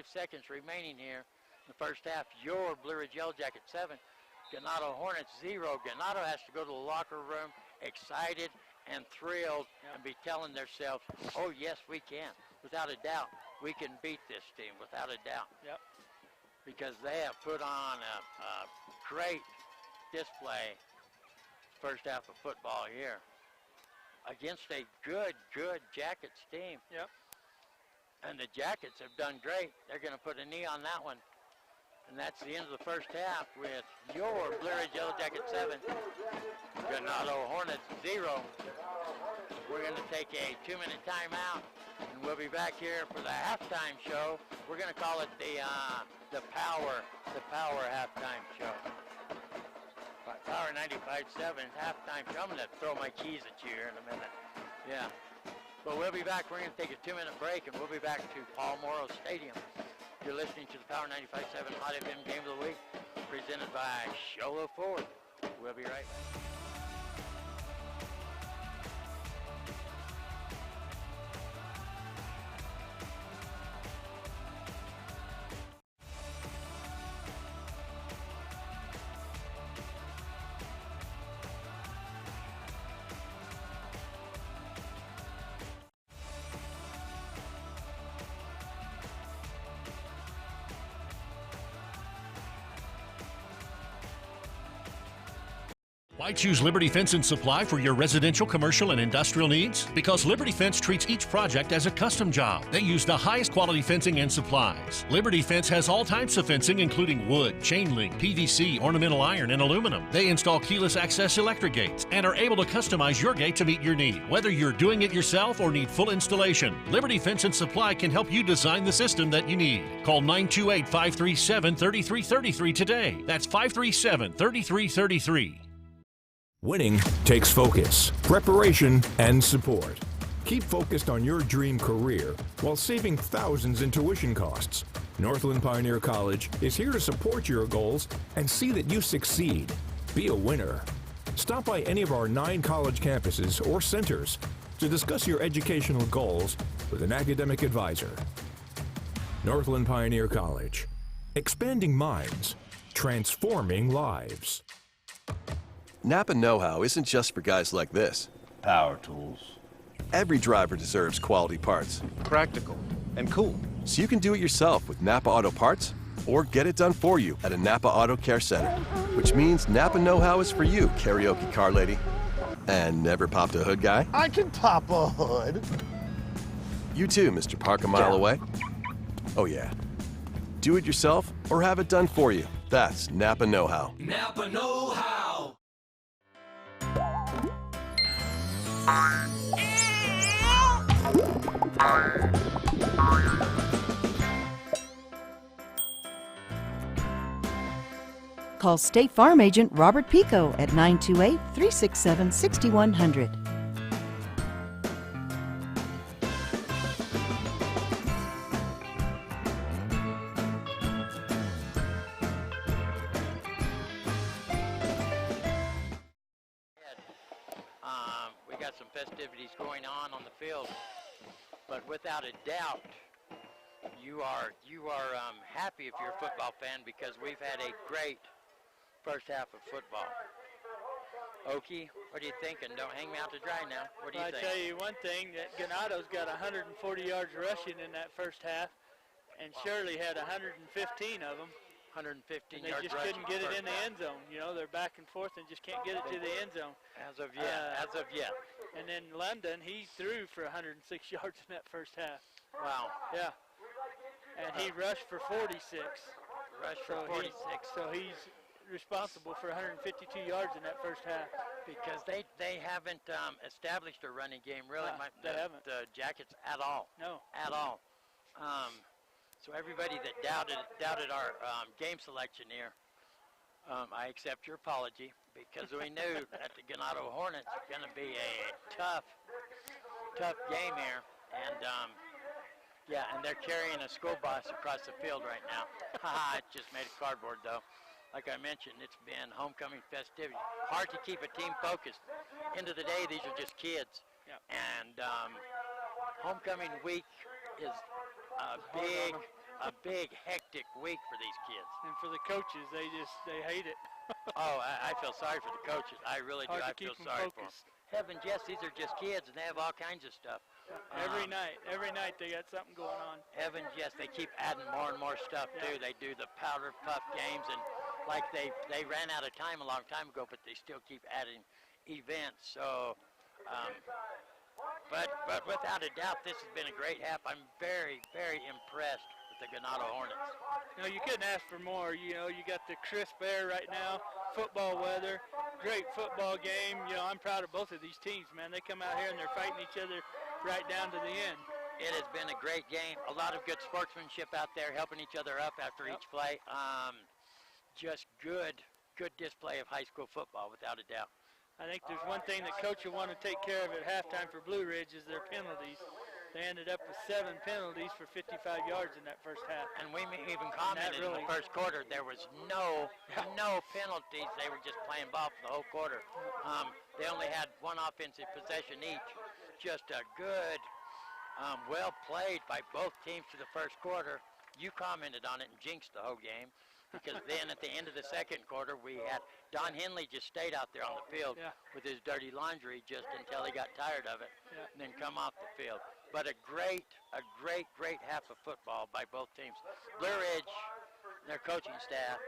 seconds remaining here in the first half. Your Blue Ridge Yellow Jacket 7, Ganado Hornets 0. Ganado has to go to the locker room excited and thrilled and be telling themselves, oh, yes, we can. Without a doubt, we can beat this team, without a doubt. Yep. Because they have put on a great display first half of football here against a good Jackets team. Yep. And the Jackets have done great. They're going to put a knee on that one. And that's the end of the first half with your Blue Ridge Yellow Jacket 7, Ganado Hornets 0. We're going to take a 2-minute timeout, and we'll be back here for the halftime show. We're going to call it the Power halftime show. Power 95.7 halftime show. I'm going to throw my keys at you here in a minute. Yeah. But we'll be back. We're going to take a 2-minute break, and we'll be back to Paul Morrow Stadium. You're listening to the Power 95.7 Hot FM Game of the Week, presented by Sholo Ford. We'll be right back. Why choose Liberty Fence and Supply for your residential, commercial, and industrial needs? Because Liberty Fence treats each project as a custom job. They use the highest quality fencing and supplies. Liberty Fence has all types of fencing, including wood, chain link, PVC, ornamental iron, and aluminum. They install keyless access electric gates and are able to customize your gate to meet your need. Whether you're doing it yourself or need full installation, Liberty Fence and Supply can help you design the system that you need. Call 928-537-3333 today. That's 537-3333. Winning takes focus, preparation, and support. Keep focused on your dream career while saving thousands in tuition costs. Northland Pioneer College is here to support your goals and see that you succeed. Be a winner. Stop by any of our 9 college campuses or centers to discuss your educational goals with an academic advisor. Northland Pioneer College. Expanding minds, transforming lives. Napa know-how isn't just for guys like this. Power tools. Every driver deserves quality parts. Practical and cool. So you can do it yourself with Napa Auto Parts or get it done for you at a Napa Auto Care Center. Which means Napa know-how is for you, karaoke car lady. And never popped a hood guy? I can pop a hood. You too, Mr. Park a mile away. Oh yeah. Do it yourself or have it done for you. That's Napa know-how. Napa know-how. Call State Farm Agent Robert Pico at 928-367-6100. We got some festivities going on the field, but without a doubt, you are happy if you're a football fan because we've had a great first half of football. Okie, what are you thinking? Don't hang me out to dry now. What do you think? I tell you one thing, that Ganado's got 140 yards rushing in that first half, and Shirley had 115 of them. 115 and they yards just couldn't get it in the end zone. You know, they're back and forth and just can't get it to the end zone. As of yet. And then London, he threw for 106 yards in that first half. Wow. Yeah. And he rushed for 46. Rushed for 46. So he's responsible for 152 yards in that first half. Because they haven't established a running game, really. They haven't. The Jackets at all. No. At all. So everybody that doubted our game selection here, I accept your apology because we knew that the Ganado Hornets were going to be a tough game here, and and they're carrying a school bus across the field right now. It just made a cardboard though. Like I mentioned, it's been homecoming festivity. Hard to keep a team focused. End of the day, these are just kids, and homecoming week is a big hectic week for these kids. And for the coaches, they hate it. I feel sorry for the coaches. I really do. I feel sorry for them. Heavens, yes, these are just kids, and they have all kinds of stuff. Every night they got something going on. Heavens, yes, they keep adding more and more stuff too. They do the powder puff games, and like they ran out of time a long time ago, but they still keep adding events. So. But without a doubt, this has been a great half. I'm very, very impressed with the Ganado Hornets. No, you couldn't ask for more. You know, you got the crisp air right now, football weather, great football game. You know, I'm proud of both of these teams, man. They come out here and they're fighting each other right down to the end. It has been a great game. A lot of good sportsmanship out there, helping each other up after each play. Just good display of high school football, without a doubt. I think there's one thing that coach will want to take care of at halftime for Blue Ridge is their penalties. They ended up with 7 penalties for 55 yards in that first half. And we even commented in the first quarter there was no penalties. They were just playing ball for the whole quarter. They only had one offensive possession each. Just a good, well played by both teams to the first quarter. You commented on it and jinxed the whole game. Because then at the end of the second quarter, we had Don Henley just stayed out there on the field with his dirty laundry just until he got tired of it, and then come off the field. But a great half of football by both teams. Blue Ridge, their coaching staff,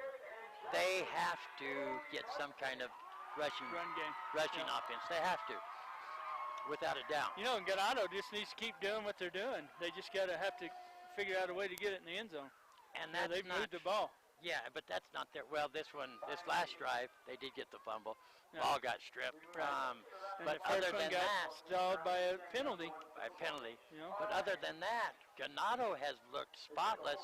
they have to get some kind of rushing game. offense. They have to, without a doubt. You know, and Ganado just needs to keep doing what they're doing. They just got to have to figure out a way to get it in the end zone. And that's they've not, moved the ball. Yeah, but that's not their. Well, this last drive, they did get the fumble. Yeah. Ball got stripped. Right. And But the first other one than got that, stalled by a penalty. You know? But other than that, Ganado has looked spotless.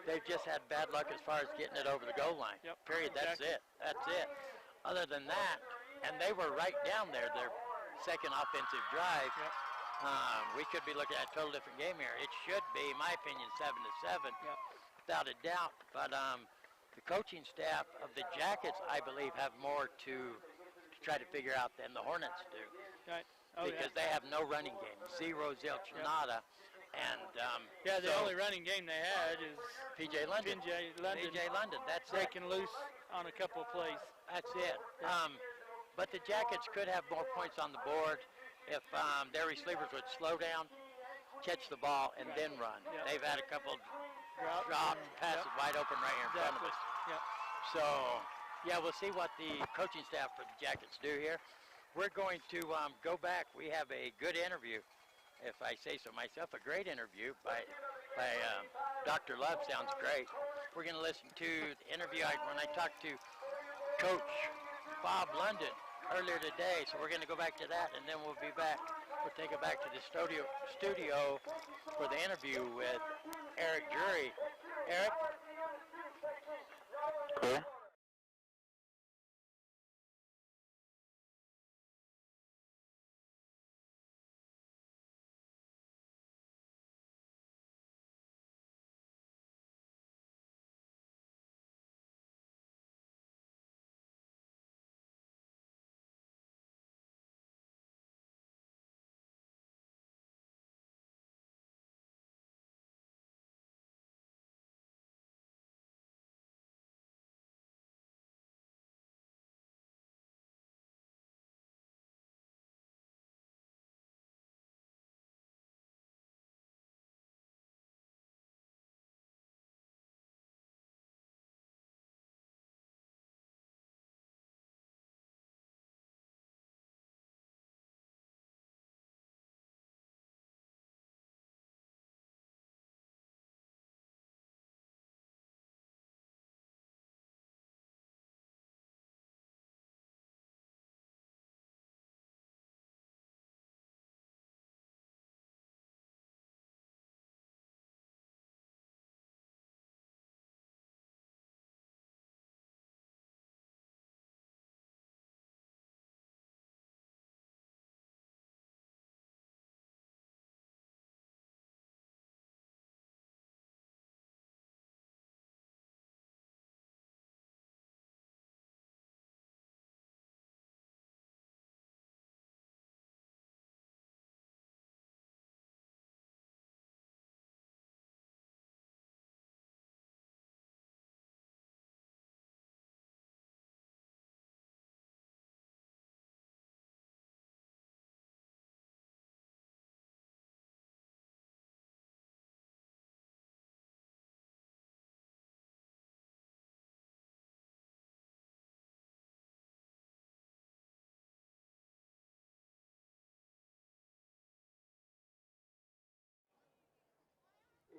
They've just had bad luck as far as getting it over the goal line. Yep. Period. Exactly. That's it. Other than that, and they were right down there, their second offensive drive. Yep. We could be looking at a total different game here. It should be, in my opinion, 7-7, Yep. without a doubt. But the coaching staff of the Jackets, I believe, have more to try to figure out than the Hornets do. Right. Oh, because they have no running game, zero, zilch, nada. And the only running game they had is P.J. London. P.J. London. That's breaking loose on a couple of plays. That's it. But the Jackets could have more points on the board if their receivers would slow down, catch the ball, and then run. Yep. They've had a couple Drop passes wide open right here in front of us. Yep. So, yeah, we'll see what the coaching staff for the Jackets do here. We're going to go back. We have a good interview, if I say so myself, a great interview by Dr. Love. Sounds great. We're going to listen to the interview when I talked to Coach Bob London earlier today. So we're going to go back to that, and then we'll be back. We'll take it back to the studio for the interview with Eric Drury. Eric? Clear.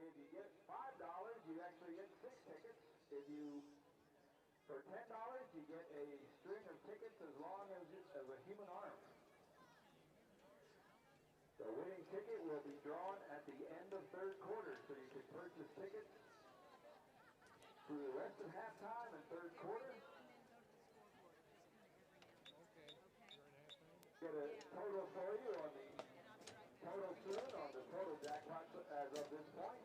If you get $5, you actually get 6 tickets. If you, for $10, you get a string of tickets as long as a human arm. The winning ticket will be drawn at the end of third quarter, so you can purchase tickets through the rest of halftime and third quarter. Get a total for you on the total soon on the total jackpot as of this point.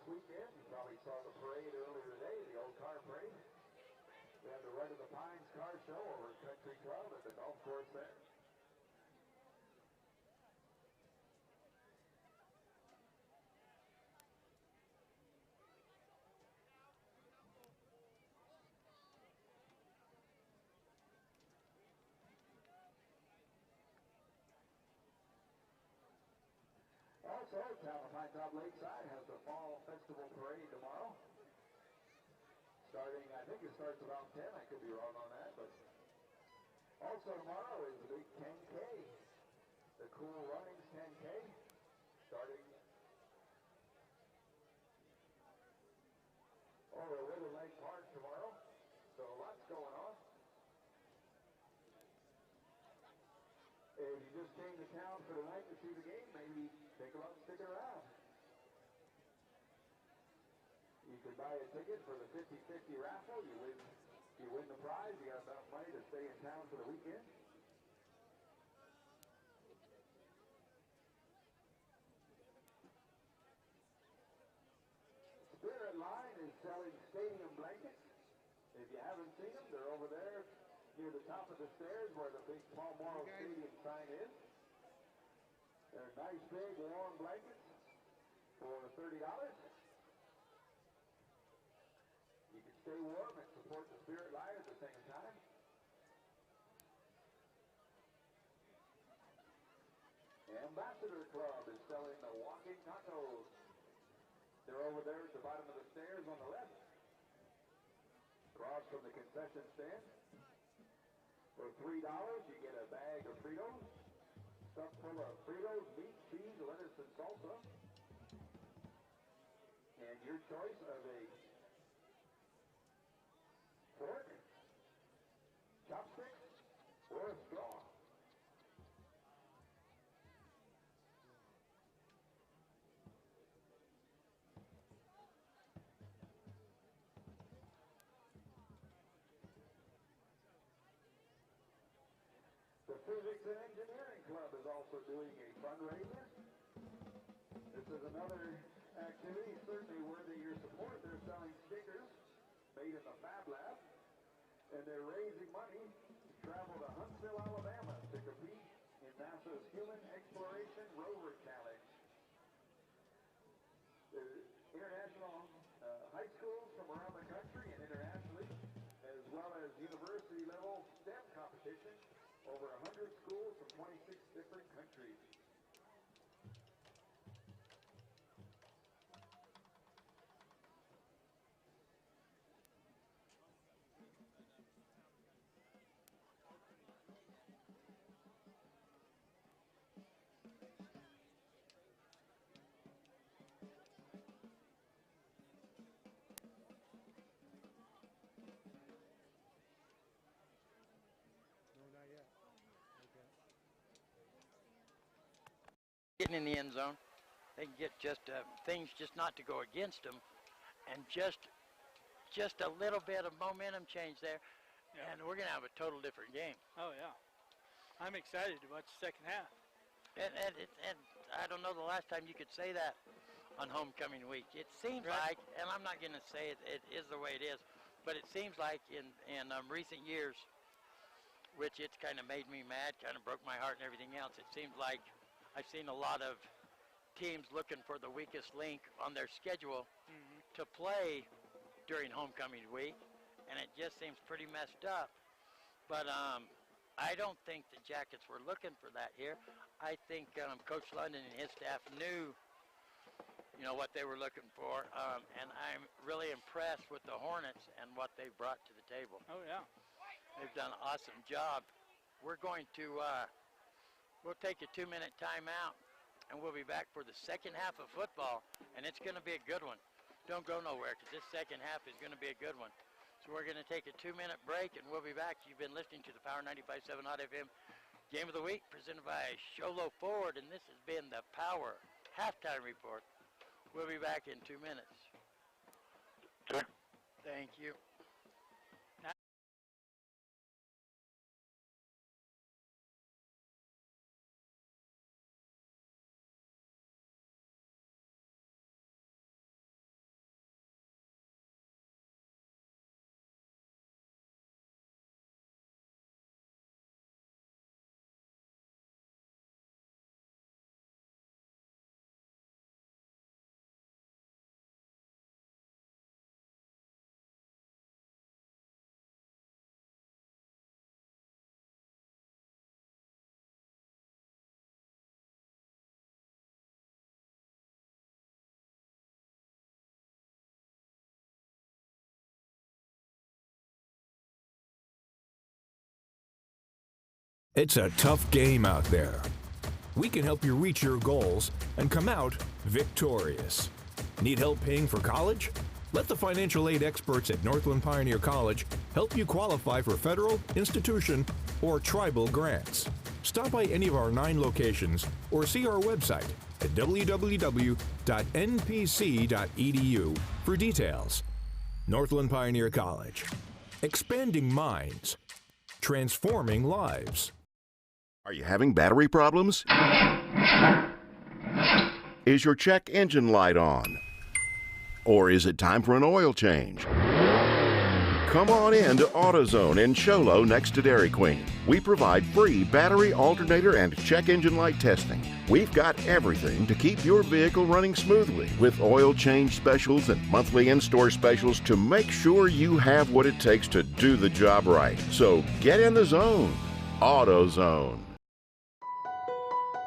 weekend. You probably saw the parade earlier today, the old car parade. We had the Run of the Pines car show over at Country Club at the golf course there. Also, Town of Pine Top Lakeside has the Fall Festival Parade tomorrow. Starting, I think it starts around 10. I could be wrong on that, but also tomorrow is the big 10K, the Cool Runnings 10K, starting over at River Lake Park tomorrow. So lots going on. If you just came to town for the night to see the game, maybe take a look, stick around. You can buy a ticket for the 50-50 raffle. You win the prize. You got enough money to stay in town for the weekend. Spirit Line is selling stadium blankets. If you haven't seen them, they're over there near the top of the stairs where the big Palmoro Stadium sign is. They're nice, big, warm blankets for $30. You can stay warm and support the Spirit Line at the same time. Ambassador Club is selling the walking tacos. They're over there at the bottom of the stairs on the left, across from the concession stand. For $3, you get a bag of Fritos, stuffed full of Fritos, meat, cheese, lettuce, and salsa. And your choice of a fork, chopsticks, or a straw. The Physics and Engineering Club is also doing a fundraiser. This is another activity certainly worthy your support. They're selling stickers made in the Fab Lab, and they're raising money to travel to Huntsville, Alabama to compete in NASA's Human Exploration Rover Challenge. The international high schools from around the country and internationally, as well as university-level STEM competition. Over 100 schools from 26 different countries. Getting in the end zone, they can get just things just not to go against them, and just a little bit of momentum change there, and we're going to have a total different game. Oh, yeah. I'm excited to watch the second half. And I don't know the last time you could say that on homecoming week. It seems like, and I'm not going to say it is the way it is, but it seems like in recent years, which it's kind of made me mad, kind of broke my heart and everything else, it seems like I've seen a lot of teams looking for the weakest link on their schedule to play during homecoming week, and it just seems pretty messed up. But I don't think the Jackets were looking for that here. I think Coach London and his staff knew, what they were looking for, and I'm really impressed with the Hornets and what they've brought to the table. Oh, yeah. They've done an awesome job. We're going to we'll take a 2-minute timeout, and we'll be back for the second half of football, and it's going to be a good one. Don't go nowhere, because this second half is going to be a good one. So we're going to take a 2-minute break, and we'll be back. You've been listening to the Power 95.7 Hot FM Game of the Week, presented by Sholo Ford, and this has been the Power Halftime Report. We'll be back in 2 minutes. Sure. Thank you. It's a tough game out there. We can help you reach your goals and come out victorious. Need help paying for college? Let the financial aid experts at Northland Pioneer College help you qualify for federal, institution, or tribal grants. Stop by any of our 9 locations or see our website at www.npc.edu for details. Northland Pioneer College. Expanding minds. Transforming lives. Are you having battery problems? Is your check engine light on? Or is it time for an oil change? Come on in to AutoZone in Sholo next to Dairy Queen. We provide free battery, alternator, and check engine light testing. We've got everything to keep your vehicle running smoothly with oil change specials and monthly in-store specials to make sure you have what it takes to do the job right. So get in the zone. AutoZone.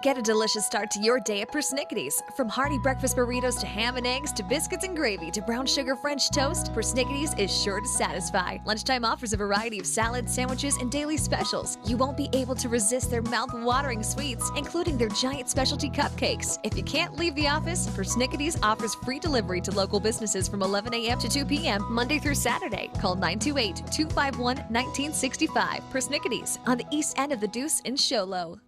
Get a delicious start to your day at Persnickity's. From hearty breakfast burritos to ham and eggs to biscuits and gravy to brown sugar French toast, Persnickity's is sure to satisfy. Lunchtime offers a variety of salads, sandwiches, and daily specials. You won't be able to resist their mouth-watering sweets, including their giant specialty cupcakes. If you can't leave the office, Persnickity's offers free delivery to local businesses from 11 a.m. to 2 p.m. Monday through Saturday. Call 928-251-1965. Persnickity's on the east end of the Deuce in Sholo.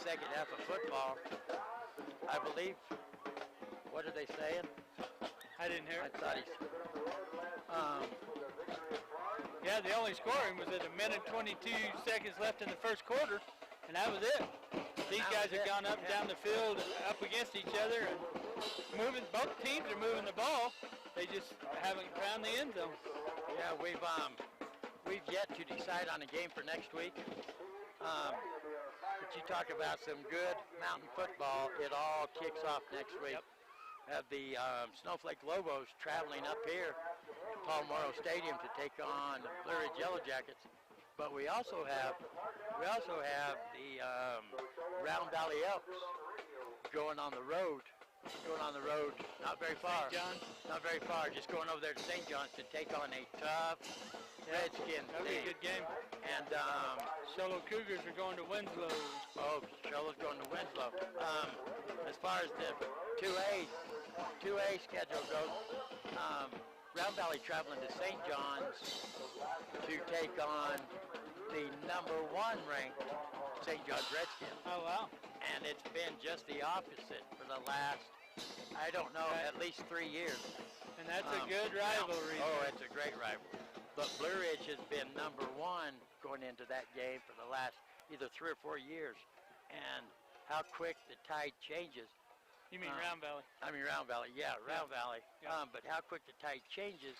Second half of football, I believe. What are they saying? I didn't hear I it. thought he's. Yeah, the only scoring was at 1:22 left in the first quarter, and that was it. These guys have gone up and down the field, up against each other, and moving. Both teams are moving the ball. They just haven't found the end zone. Yeah, we've yet to decide on a game for next week. But you talk about some good mountain football, it all kicks off next week. Yep. Have the Snowflake Lobos traveling up here to Paul Morrow Stadium to take on the Blue Ridge Yellow Jackets. But we also have the Round Valley Elks going on the road. Not very far. St. John's. Not very far. Just going over there to St. John's to take on a tough Redskins That'll be a team. good game. And Sholo Cougars are going to Winslow. oh, Sholo's going to Winslow. As far as the 2A schedule goes, Round Valley traveling to St. John's to take on the #1 ranked St. John's Redskins. Oh, wow. And it's been just the opposite for the last, I don't know, at least 3 years. And that's a good rivalry. Oh, it's a great rivalry. But Blue Ridge has been #1 going into that game for the last either 3 or 4 years. And how quick the tide changes. You mean Round Valley? I mean Round Valley, yeah, Round Valley. Yeah. But how quick the tide changes.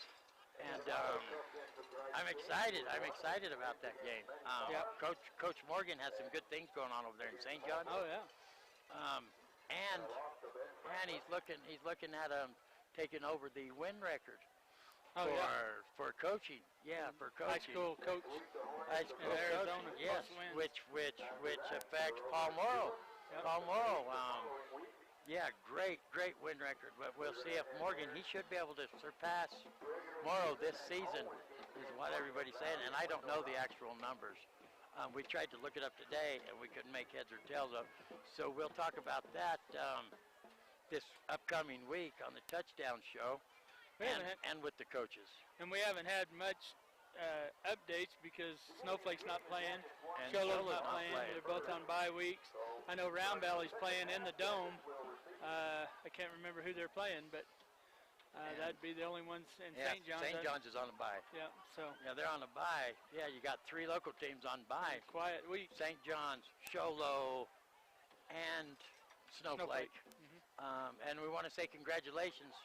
And I'm excited about that game. Coach Morgan has some good things going on over there in St. John's. Oh, yeah. And he's looking at taking over the win record for coaching. Yeah, for coaching. High school coach. High school in Arizona. coaching. Yes, Wins. which affects Paul Morrow. Yep. Paul Morrow. Yeah, great win record. But we'll see if Morgan, he should be able to surpass Morrow this season, is what everybody's saying. And I don't know the actual numbers. We tried to look it up today, and we couldn't make heads or tails of. So we'll talk about that this upcoming week on the Touchdown Show and with the coaches. And we haven't had much updates because Snowflake's not playing, And Sholo's Sholo's not not playing. playing. They're both on bye weeks. I know Round Valley's playing in the Dome. I can't remember who they're playing, but that'd be the only ones in Yeah, St. John's. St. John's is on a bye. Yeah, so Yeah, they're on a bye. Yeah, you got 3 local teams on bye. quiet week. St. John's, Sholo, and Snowflake. And we want to say congratulations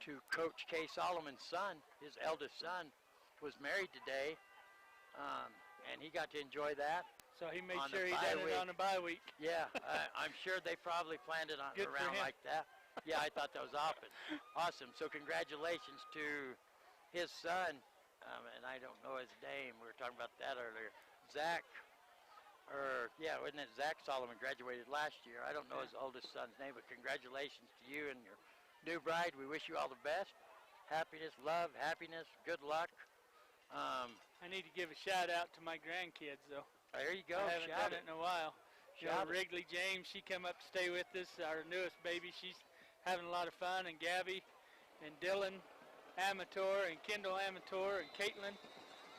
to Coach Kay Solomon's son. His eldest son was married today, and he got to enjoy that. So he made On the sure he bye done it week. on a bye week. Yeah, I'm sure they probably planned it on Good for around him. like that. Yeah, I thought that was awesome. So congratulations to his son, and I don't know his name. We were talking about that earlier. Wasn't it Zach Solomon graduated last year? I don't know his oldest son's name, but congratulations to you and your new bride. We wish you all the best. happiness, love, happiness, good luck. I need to give a shout out to my grandkids, though. There you go. I haven't done it in a while. Shout it. Wrigley James, she come up to stay with us, our newest baby. She's having a lot of fun, and Gabby and Dylan Amateur and Kendall Amateur and Caitlin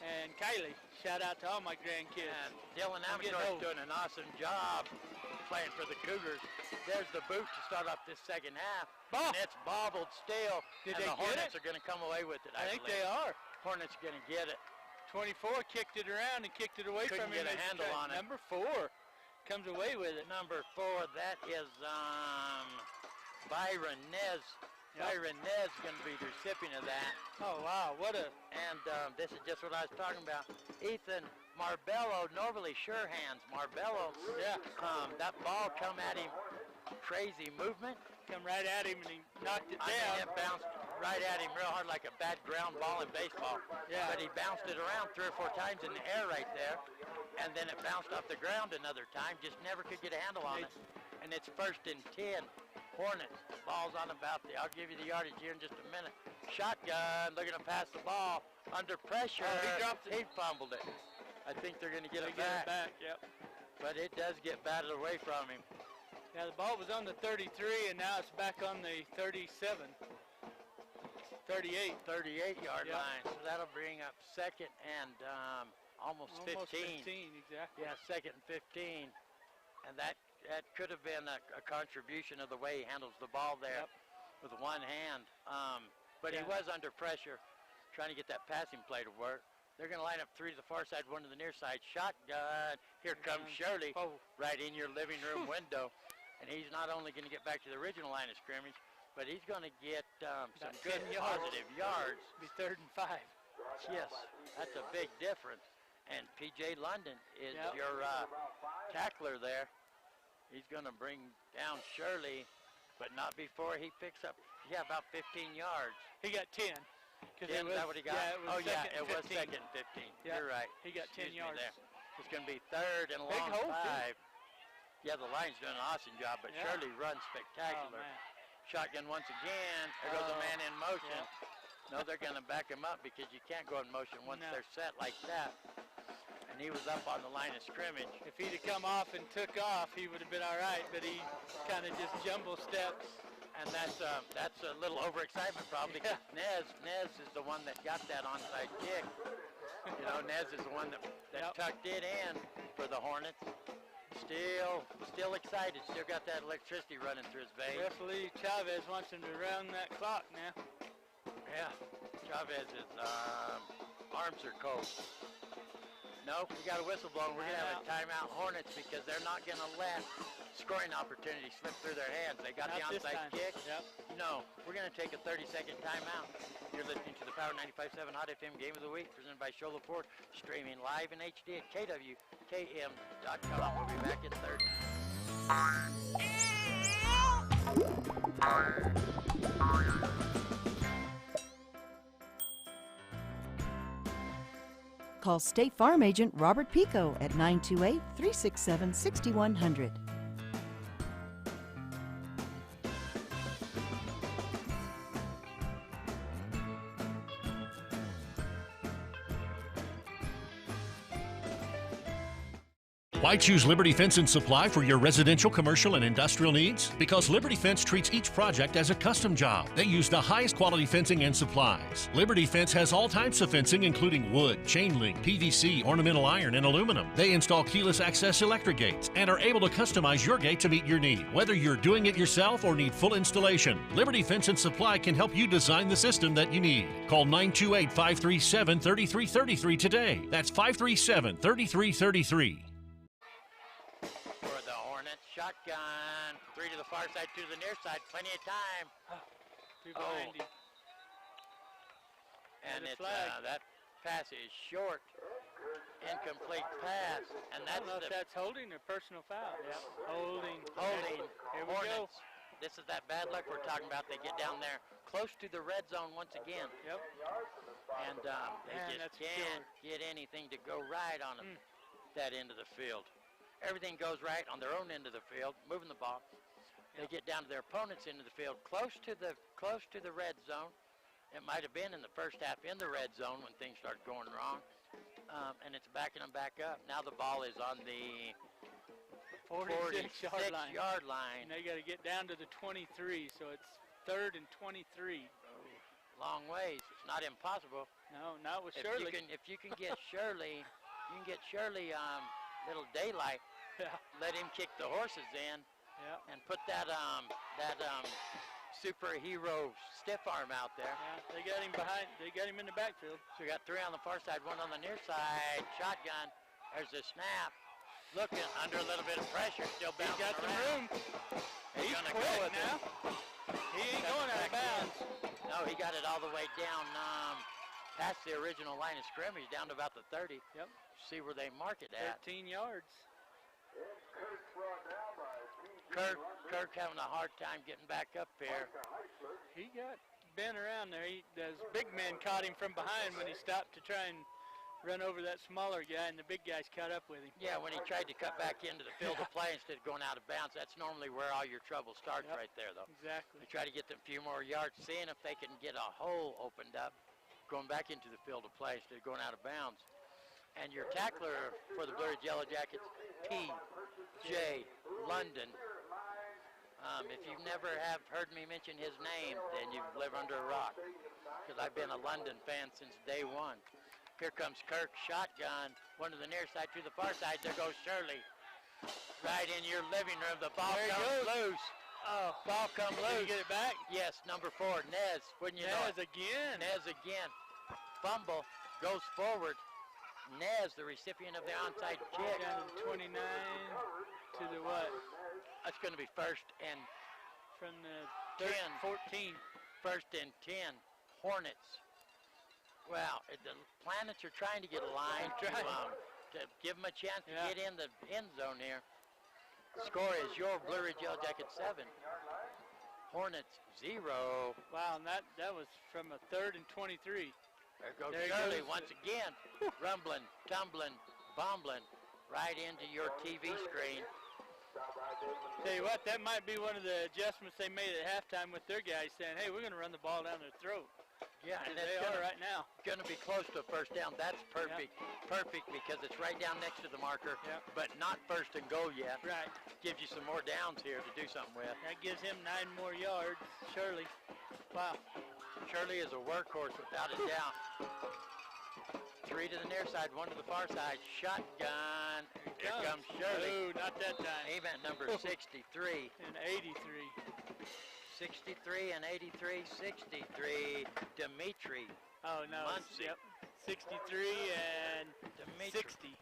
and Kylie. Shout out to all my grandkids. And Dylan Amateur is doing an awesome job playing for the Cougars. There's the boot to start off this second half. Ball. And it's bobbled still. Did and they the get Hornets it? are going to come away with it, I think believe. they are. Hornets are going to get it. 24 kicked it around and kicked it away Couldn't from him. get a handle on it. Number 4 comes away with it. Number 4, that is Byron Nez. Yep. Byron Nez is going to be the recipient of that. Oh, wow. What a... And this is just what I was talking about. Ethan Marbello, normally sure hands. Marbello, Yeah. That ball come at him, crazy movement. Come right at him and he knocked it I mean, down. it bounced right at him real hard like a bad ground ball in baseball. Yeah. But he bounced it around 3 or 4 times in the air right there. And then it bounced off the ground another time. Just never could get a handle on it. And it's 1st and 10. Hornets. Ball's on about the, I'll give you the yardage here in just a minute. Shotgun, looking to pass the ball. Under pressure. Oh, he dropped it. He fumbled it. I think they're going to get They it get back. it back, yep. But it does get batted away from him. Yeah, the ball was on the 33, and now it's back on the 37. 38. 38-yard Yep. line. So that'll bring up 2nd and almost 15. 15, exactly. Yeah, 2nd and 15. And that could have been a contribution of the way he handles the ball there with one hand. But he was under pressure trying to get that passing play to work. They're going to line up 3 to the far side, 1 to the near side. Shotgun. Here comes Shirley right in your living room window. And he's not only going to get back to the original line of scrimmage, but he's going to get some good positive yards. Be 3rd and 5. Yes, that's a big difference. And P.J. London is your tackler there. He's going to bring down Shirley, but not before he picks up, about 15 yards. He got 10. 10, is that what he got? Yeah, it was 2nd and 15. Yeah. You're right. He got 10 Excuse me yards. there. It's going to be 3rd and a Big long hole, 5. Yeah, the line's doing an awesome job, but Shirley runs spectacular. Shotgun once again. There goes a man in motion. No, they're going to back him up because you can't go in motion once they're set like that. And he was up on the line of scrimmage. If he'd have come off and took off, he would have been all right, but he kind of just jumble steps. And that's a little overexcitement probably because Nez is the one that got that onside kick. You know, Nez is the one that tucked it in for the Hornets. Still excited. Still got that electricity running through his veins. Referee Chavez wants him to run that clock now. Yeah, Chavez's arms are cold. Nope, we got a whistle blown. We're going to have a timeout Hornets because they're not going to let scoring opportunities slip through their hands. They got the onside kick. No, we're going to take a 30-second timeout. You're listening to the Power 95.7 Hot FM Game of the Week presented by Shola Ford, streaming live in HD at KWKM.com. We'll be back in 30. Call State Farm Agent Robert Pico at 928-367-6100. Why choose Liberty Fence and Supply for your residential, commercial, and industrial needs? Because Liberty Fence treats each project as a custom job. They use the highest quality fencing and supplies. Liberty Fence has all types of fencing, including wood, chain link, PVC, ornamental iron, and aluminum. They install keyless access electric gates and are able to customize your gate to meet your need. Whether you're doing it yourself or need full installation, Liberty Fence and Supply can help you design the system that you need. Call 928-537-3333 today. That's 537-3333. Shotgun, 3 to the far side, 2 to the near side, plenty of time. Two behind him. And it's, that pass is short, incomplete pass, and I don't know if that's holding or personal foul. Yeah, holding. Here we go. This is that bad luck we're talking about. They get down there close to the red zone once again. Yep. And they just can't get anything to go right on them, that end of the field. Everything goes right on their own end of the field, moving the ball. They get down to their opponent's end of the field, close to the red zone, It might have been in the first half in the red zone when things started going wrong, and it's backing them back up. Now the ball is on the 46-yard line. And they got to get down to the 23, so it's 3rd and 23. Long ways. It's not impossible. No, not with Shirley. If you can get Shirley, little daylight. Yeah. Let him kick the horses in. Yeah. And put that superhero stiff arm out there. Yeah, they got him behind. They got him in the backfield. So we got 3 on the far side, 1 on the near side. Shotgun. There's the snap. Looking under a little bit of pressure, still bouncing He's got some around. room. He's He's gonna quick go with now. He ain't going out of bounds. No, he got it all the way down past the original line of scrimmage, down to about the 30. Yep. See where they mark it at. 13 yards. Kirk having a hard time getting back up here. He got bent around there. Those big men caught him from behind when he stopped to try and run over that smaller guy, and the big guys caught up with him. Yeah, when he tried to cut back into the field of play instead of going out of bounds, that's normally where all your trouble starts right there, though. Exactly. They try to get them a few more yards, seeing if they can get a hole opened up, going back into the field of play instead of going out of bounds. And your tackler for the Blue Ridge Yellow Jackets, P.J. London. If you've never have heard me mention his name, then you live under a rock, because I've been a London fan since day one. Here comes Kirk, shotgun, 1 to the near side, to the far side. There goes Shirley. Right in your living room. The ball comes loose. Oh, ball comes loose. Did you get it back? Yes, number 4, Nez. Wouldn't you know it? Again. Nez again. Fumble, goes forward. Nez, the recipient of the onside kick. Down to 29 to the what? That's going to be 1st and from the 10. 14. 1st and 10. Hornets. Well, the Planets are trying to get a line to give them a chance to get in the end zone here. Score is your Blue Ridge Yellow Jackets 7. Hornets 0. Wow, and that was from a 3rd and 23. There goes Shirley once again, rumbling, tumbling, bumbling right into your TV screen. Tell you what, that might be one of the adjustments they made at halftime with their guys saying, hey, we're going to run the ball down their throat. Yeah, and they are right now. Going to be close to a 1st down. That's perfect. Perfect because it's right down next to the marker, but not 1st and goal yet. Right. Gives you some more downs here to do something with. That gives him 9 more yards. Shirley. Wow. Shirley is a workhorse without a doubt. 3 to the near side, 1 to the far side. Shotgun. Here comes Shirley. Oh, not that time. Aim at number 63. And 83. 63 and 83, 63, Dimitri. Oh, no. Muncie. Yep. 63 and Dimitri. 60.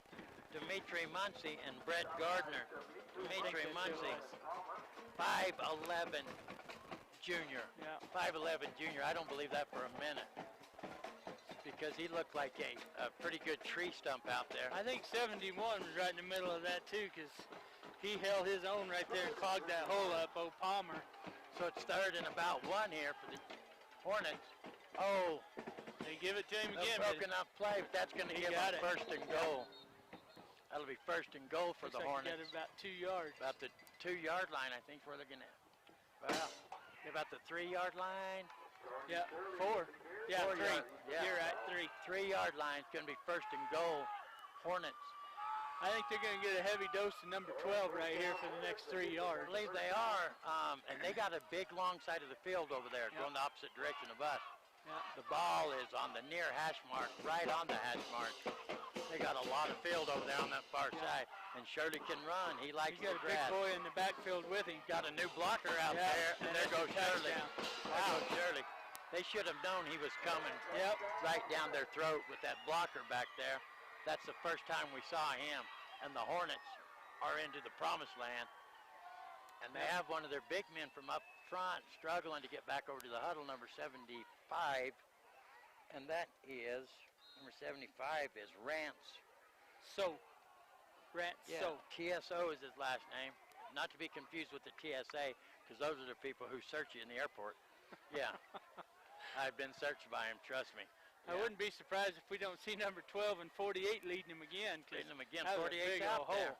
Dimitri Muncie and Brett Gardner. Dimitri Muncie, 5'11", junior. Yeah. 5'11", junior. I don't believe that for a minute, because he looked like a pretty good tree stump out there. I think 71 was right in the middle of that, too, because he held his own right there and clogged that hole up, Palmer. So it's 3rd and about 1 here for the Hornets. Oh, they give it to him again. Broken up play, but that's going to give him 1st and goal. That'll be 1st and goal for the Hornets. Got about 2 yards. About the 2-yard line, I think, where they're going to. Well, about the 3-yard line. Yeah, 4. Yeah, 4 3. Yard, yeah. You're right, 3. 3-yard line is going to be 1st and goal. Hornets. I think they're going to get a heavy dose of number 12 right here for the next 3 yards. I believe they are, and they got a big long side of the field over there, going the opposite direction of us. The ball is on the near hash mark, right on the hash mark. They got a lot of field over there on that far side, and Shirley can run. He likes He's got a big boy in the backfield with him. Got a new blocker out there, and there goes Shirley. There goes Shirley. They should have known he was coming right down their throat with that blocker back there. That's the first time we saw him, and the Hornets are into the promised land. And they have one of their big men from up front struggling to get back over to the huddle, number 75. And that is, number 75 is Rance. Rance. TSO is his last name. Not to be confused with the TSA, because those are the people who search you in the airport. Yeah. I've been searched by him, trust me. I wouldn't be surprised if we don't see number 12 and 48 leading him again. 48 out there.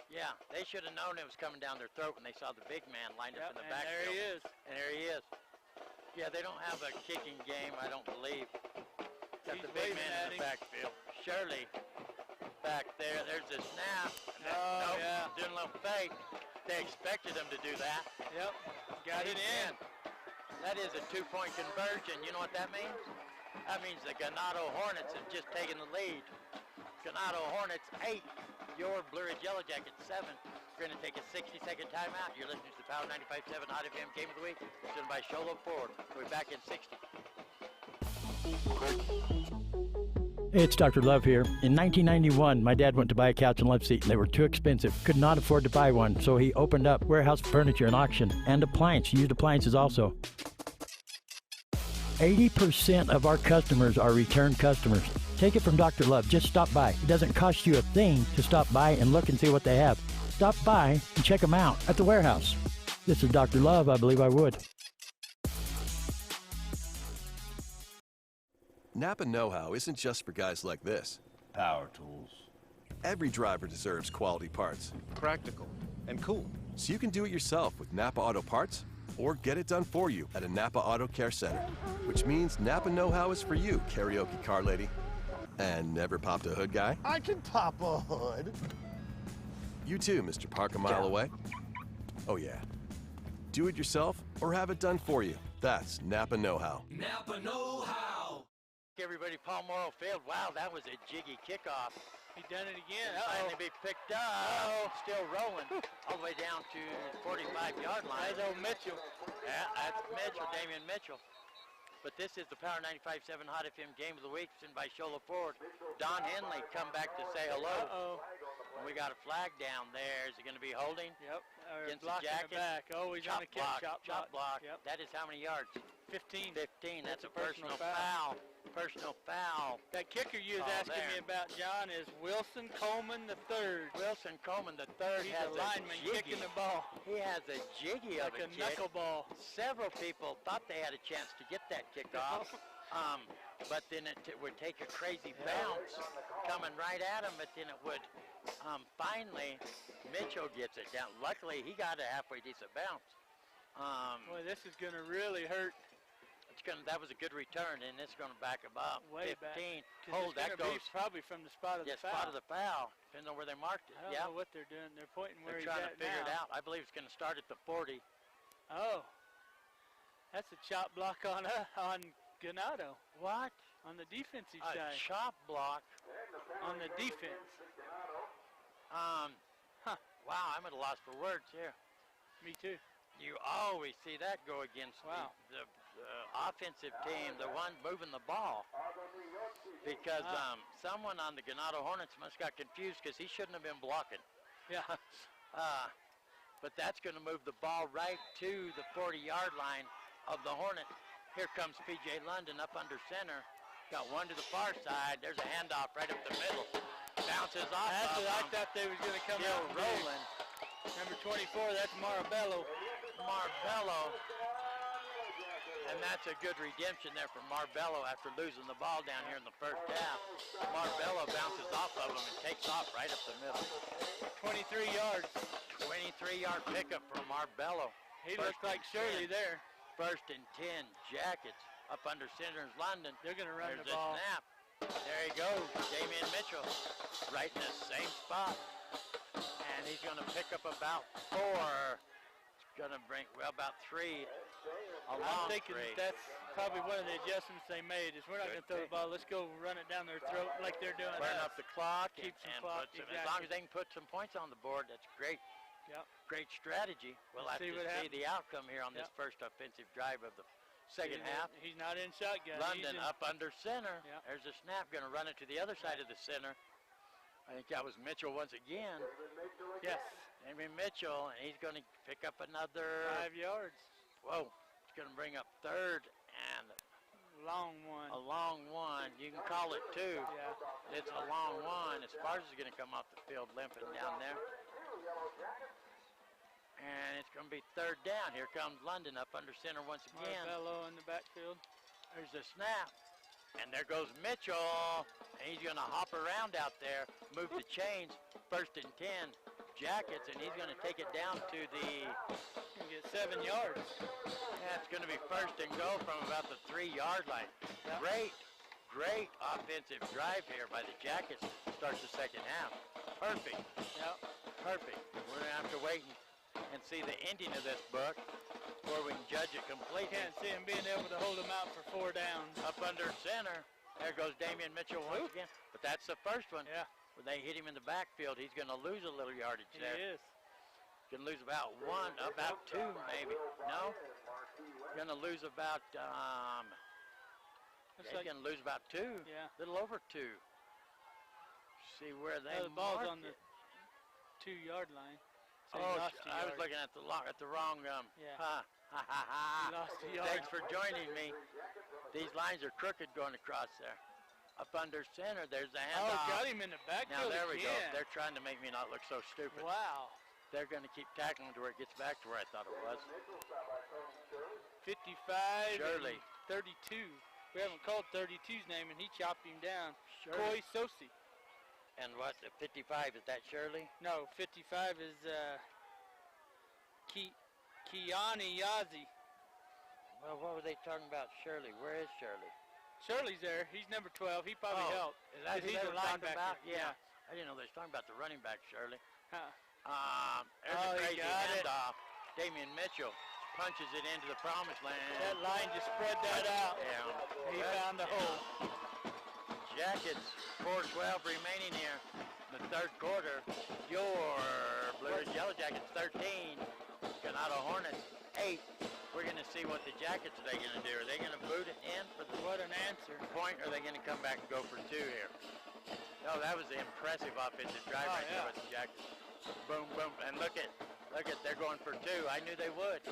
Yeah, they should have known it was coming down their throat when they saw the big man lined up in the backfield. There he is. And there he is. Yeah, they don't have a kicking game, I don't believe. Got He's the big waving man at in the him. backfield. Shirley back there. There's a snap. Oh, yeah. Doing a little fake. They expected him to do that. Yep. Got it in. That is a 2-point conversion. You know what that means? That means the Ganado Hornets have just taken the lead. Ganado Hornets 8. Your Blue Ridge Yellow Jackets 7. We're going to take a 60-second timeout. You're listening to the Power 95.7 Hot FM Game of the Week, presented by Sholo Ford. We'll be back in 60. Hey, it's Dr. Love here. In 1991, my dad went to buy a couch and love seat, and they were too expensive. Could not afford to buy one, so he opened up warehouse furniture and auction, and used appliances also. 80% of our customers are return customers. Take it from Dr. Love. Just stop by. It doesn't cost you a thing to stop by and look and see what they have. Stop by and check them out at the warehouse. This is Dr. Love. I believe I would. Napa know-how isn't just for guys like this. Power tools. Every driver deserves quality parts. Practical and cool. So you can do it yourself with Napa Auto Parts, or get it done for you at a Napa Auto Care Center. Which means Napa know-how is for you, karaoke car lady. And never popped a hood guy? I can pop a hood. You too, Mr. Park a mile away. Oh yeah. Do it yourself or have it done for you. That's Napa know-how. Napa know-how. Everybody, Paul Morrow Field. Wow, that was a jiggy kickoff. He done it again. Finally be picked up. Still rolling all the way down to the 45-yard line. That's old Mitchell. Yeah, that's Mitchell, Damian Mitchell. But this is the Power 95.7 Hot FM Game of the Week, sent by Sholo Ford. Don Henley come back to say hello. And we got a flag down there. Is he going to be holding? Yep. Against blocking the jacket? back. Oh, he's on a kick. Chop block. Yep. That is how many yards? 15. 15. That's a personal foul. Personal foul. That kicker you was asking me about, John, is Wilson Coleman III. Wilson Coleman III He's has a lineman kicking the ball. He has a jiggy like of a knuckleball. Several people thought they had a chance to get that kickoff, but then it would take a crazy bounce coming right at him, but then it would finally, Mitchell gets it down. Luckily, he got a halfway decent bounce. Boy, this is going to really hurt. That was a good return, and it's going to back him up. Way 15. back. Hold, that goes probably from the spot of the foul. Spot of the foul. Depends on where they marked it. I don't know what they're doing. They're pointing where he's at now. They're trying to figure it out. I believe it's going to start at the 40. Oh, that's a chop block on Ganado. What? On the defensive a side. Chop block on the defense. Wow, I'm at a loss for words here. Me too. You always see that go against the offensive team, the one moving the ball. Because someone on the Ganado Hornets must got confused because he shouldn't have been blocking. Yeah. But that's going to move the ball right to the 40-yard line of the Hornet. Here comes P.J. London up under center. Got one to the far side. There's a handoff right up the middle. Bounces off. I thought they was going to come out rolling. Number 24, that's Marbello. And that's a good redemption there for Marbello after losing the ball down here in the first half. Marbello bounces off of him and takes off right up the middle. 23 yards. 23-yard pickup from Marbello. He looked like Shirley there. 1st and 10, Jackets up under center's London. They're going to run There's the ball. A snap. There he goes, Damian Mitchell, right in the same spot. And he's going to pick up about 4. It's going to bring, about 3. I'm thinking that's probably one of the adjustments they made is we're not going to throw the ball. Let's go run it down their throat like they're doing. Burn up the clock. Keep some and clock. Exactly. As long as they can put some points on the board, that's great. Yep. Great strategy. We'll have to see the outcome here on this first offensive drive of the second half. He's not in shotgun. London up under center. Yep. There's a snap. Going to run it to the other side of the center. I think that was Mitchell once again. Yes. Damian Mitchell, and he's going to pick up another 5 yards. Whoa. It's going to bring up 3rd and long one. A long one. You can call it 2. Yeah. It's a long one. As far as it's going to come off the field limping down there. And it's going to be 3rd down. Here comes London up under center once again. Marbello in the backfield. There's a snap. And there goes Mitchell. And he's going to hop around out there, move the chains. 1st and 10. Jackets, and he's going to take it down to the... Gonna get 7 yards. Yeah, it's going to be first and goal from about the 3-yard line. Yep. Great offensive drive here by the Jackets. Starts the second half. Perfect. Yep. Perfect. We're going to have to wait and see the ending of this book before we can judge it completely. Can't see him being able to hold him out for 4 downs. Up under center. There goes Damian Mitchell once again. But that's the first one. Yeah. When they hit him in the backfield, he's going to lose a little yardage there. He is. Going to lose about 2 maybe. No? Going to lose about, he's going to lose about 2. Yeah. A little over 2. See where they the ball's marked on the it. 2-yard line. So Oh, he lost a I was yard. looking at the wrong, Yeah. He lost a yard. Thanks for joining me. These lines are crooked going across there. Up under center, there's the handoff. Oh, got him in the backfield. Now there we go. again. They're trying to make me not look so stupid. Wow. They're going to keep tackling to where it gets back to where I thought it was. 55 Shirley. and 32. We haven't called 32's name, and he chopped him down. Shirley. Coy Sosi. And what, the 55, is that Shirley? No, 55 is Kiani Yazi. Well, what were they talking about, Shirley? Where is Shirley? Shirley's there. He's number 12. He probably helped. Is that 'cause who he's they a were talking linebacker. about? Yeah. I didn't know they were talking about the running back, Shirley. Huh. There's Oh, a he crazy got it. handoff. Damian Mitchell punches it into the promised land. That line just spread that out. Yeah. He found the hole. Jackets, 4:12 remaining here in the third quarter. Your Blue Ridge Yellow Jackets 13, Ganado Hornets 8. We're going to see what the Jackets are going to do. Are they going to boot it in for the What an answer. point, or are they going to come back and go for 2 here? No, that was an impressive offensive drive right there with the Jackets. Boom, boom, and look at, they're going for 2. I knew they would.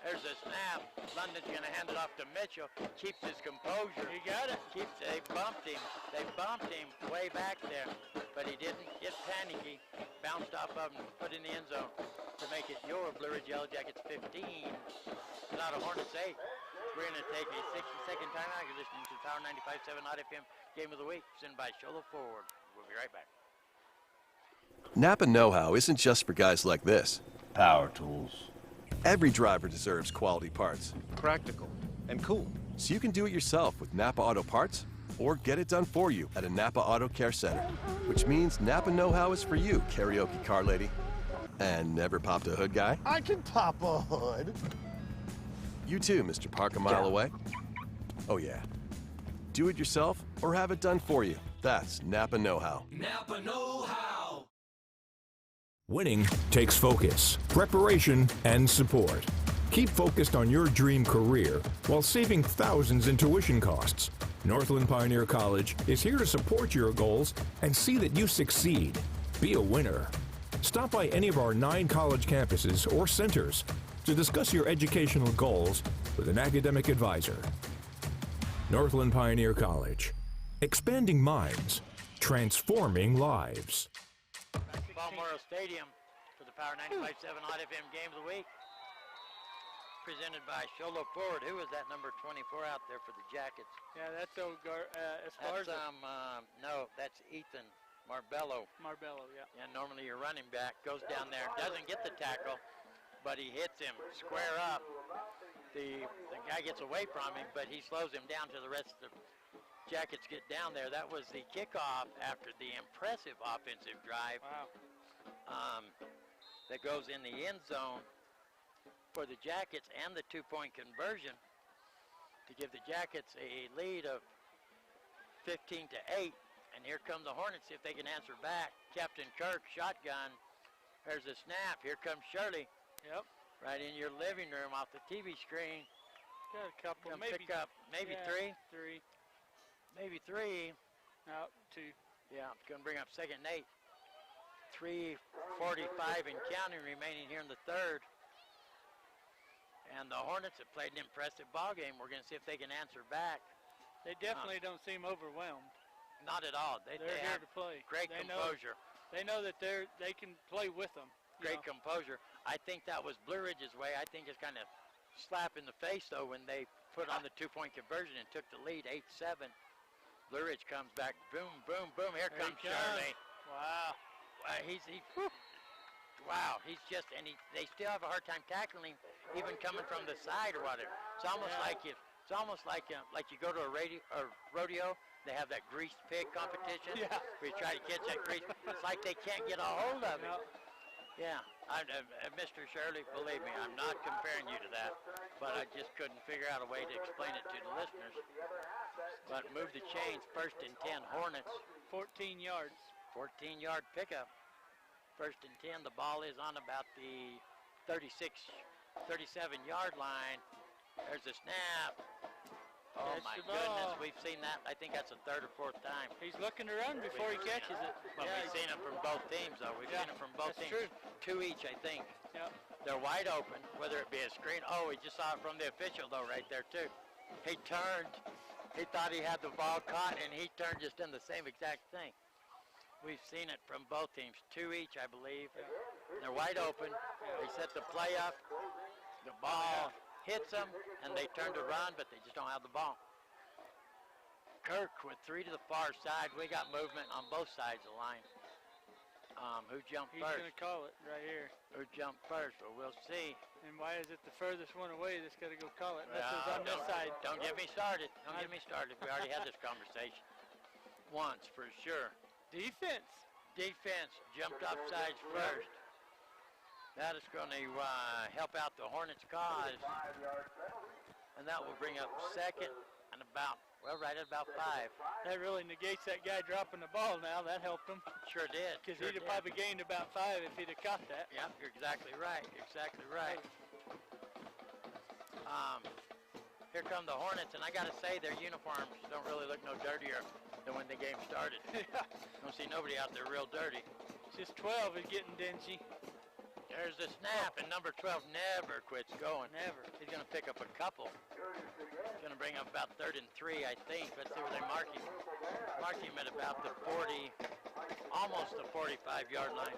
There's a snap. London's going to hand it off to Mitchell. Keeps his composure. He got it. They bumped him. They bumped him way back there, but he didn't get panicky. Bounced off of him, put in the end zone to make it your Blue Ridge Yellow Jackets 15, Ganado Hornets 8. We're going to take a 60-second timeout. You're listening to Power 95.7 Hot FM Game of the Week, presented by Sholo Ford. We'll be right back. Napa know-how isn't just for guys like this. Power tools. Every driver deserves quality parts. Practical and cool. So you can do it yourself with Napa Auto Parts or get it done for you at a Napa Auto Care Center. Which means Napa know-how is for you, karaoke car lady. And never popped a hood guy? I can pop a hood. You too, Mr. Park a mile away. Oh yeah. Do it yourself or have it done for you. That's Napa know-how. Napa know-how. Winning takes focus, preparation, and support. Keep focused on your dream career while saving thousands in tuition costs. Northland Pioneer College is here to support your goals and see that you succeed. Be a winner. Stop by any of our 9 college campuses or centers to discuss your educational goals with an academic advisor. Northland Pioneer College. Expanding minds, transforming lives. Balmoral Stadium for the Power 95.7 Hot FM Game of the Week. Presented by Sholo Ford. Who is that number 24 out there for the Jackets? Yeah, that's Esparza. No, that's Ethan Marbello. Marbello, yeah. Yeah, normally your running back goes down there, doesn't get the tackle, but he hits him square up. The guy gets away from him, but he slows him down till the rest of the Jackets get down there. That was the kickoff after the impressive offensive drive. Wow. That goes in the end zone for the Jackets and the 2-point conversion to give the Jackets a lead of 15-8. And here come the Hornets, see if they can answer back. Captain Kirk, shotgun. There's a snap. Here comes Shirley. Yep. Right in your living room off the TV screen. Got a couple. Come maybe pick up. Maybe yeah, 3. 3. Maybe 3. No, 2. Yeah, it's going to bring up 2nd and 8. 3:45 and counting remaining here in the third. And the Hornets have played an impressive ball game. We're going to see if they can answer back. They definitely don't seem overwhelmed. Not at all. They're here have to play. Great composure. They know that they can play with them. Great composure. I think that was Blue Ridge's way. I think it's kind of slap in the face, though, when they put on the 2-point conversion and took the lead 8-7. Blue Ridge comes back. Boom, boom, boom. Here comes Shirley. Wow. He wow, he's just, and they still have a hard time tackling him, even coming from the side or whatever. It's almost like you go to a rodeo, they have that grease pig competition. Yeah. Where you try to catch that grease. It's like they can't get a hold of it. Yeah, Mr. Shirley, believe me, I'm not comparing you to that, but I just couldn't figure out a way to explain it to the listeners. But move the chains, 1st and 10, Hornets. 14 yards. 14-yard pickup. 1st and 10, the ball is on about the 37-yard line. There's a snap. Oh Catch my the ball. goodness, we've seen that. I think that's the 3rd or 4th time. He's looking to run before he catches it. But we've seen it from both teams, though. We've seen it from both that's teams. True. 2 each, I think. Yep. They're wide open, whether it be a screen. Oh, we just saw it from the official, though, right there, too. He turned. He thought he had the ball caught, and he turned just in the same exact thing. We've seen it from both teams. 2 each, I believe. They're wide open. They set the play up. The ball hits them, and they turn to run, but they just don't have the ball. Kirk with 3 to the far side. We got movement on both sides of the line. Who jumped He's first? going to call it right here. Who jumped first? Well, we'll see. And why is it the furthest one away that's got to go call it? This is on this side. Don't get me started. Don't get me started. We already had this conversation once for sure. Defense jumped offsides first. That is going to help out the Hornets' cause. And that will bring up 2nd and right at about 5. That really negates that guy dropping the ball now. That helped him. Sure did. Because he'd have probably gained about 5 if he'd have caught that. Yep, you're exactly right. Here come the Hornets, and I got to say their uniforms don't really look no dirtier than when the game started. Don't see nobody out there real dirty. Just 12 is getting dingy. There's the snap, and number 12 never quits going. Never. He's going to pick up a couple. He's going to bring up about 3rd and 3, I think. Let's see where they mark him. Mark him at about the 40, almost the 45-yard line.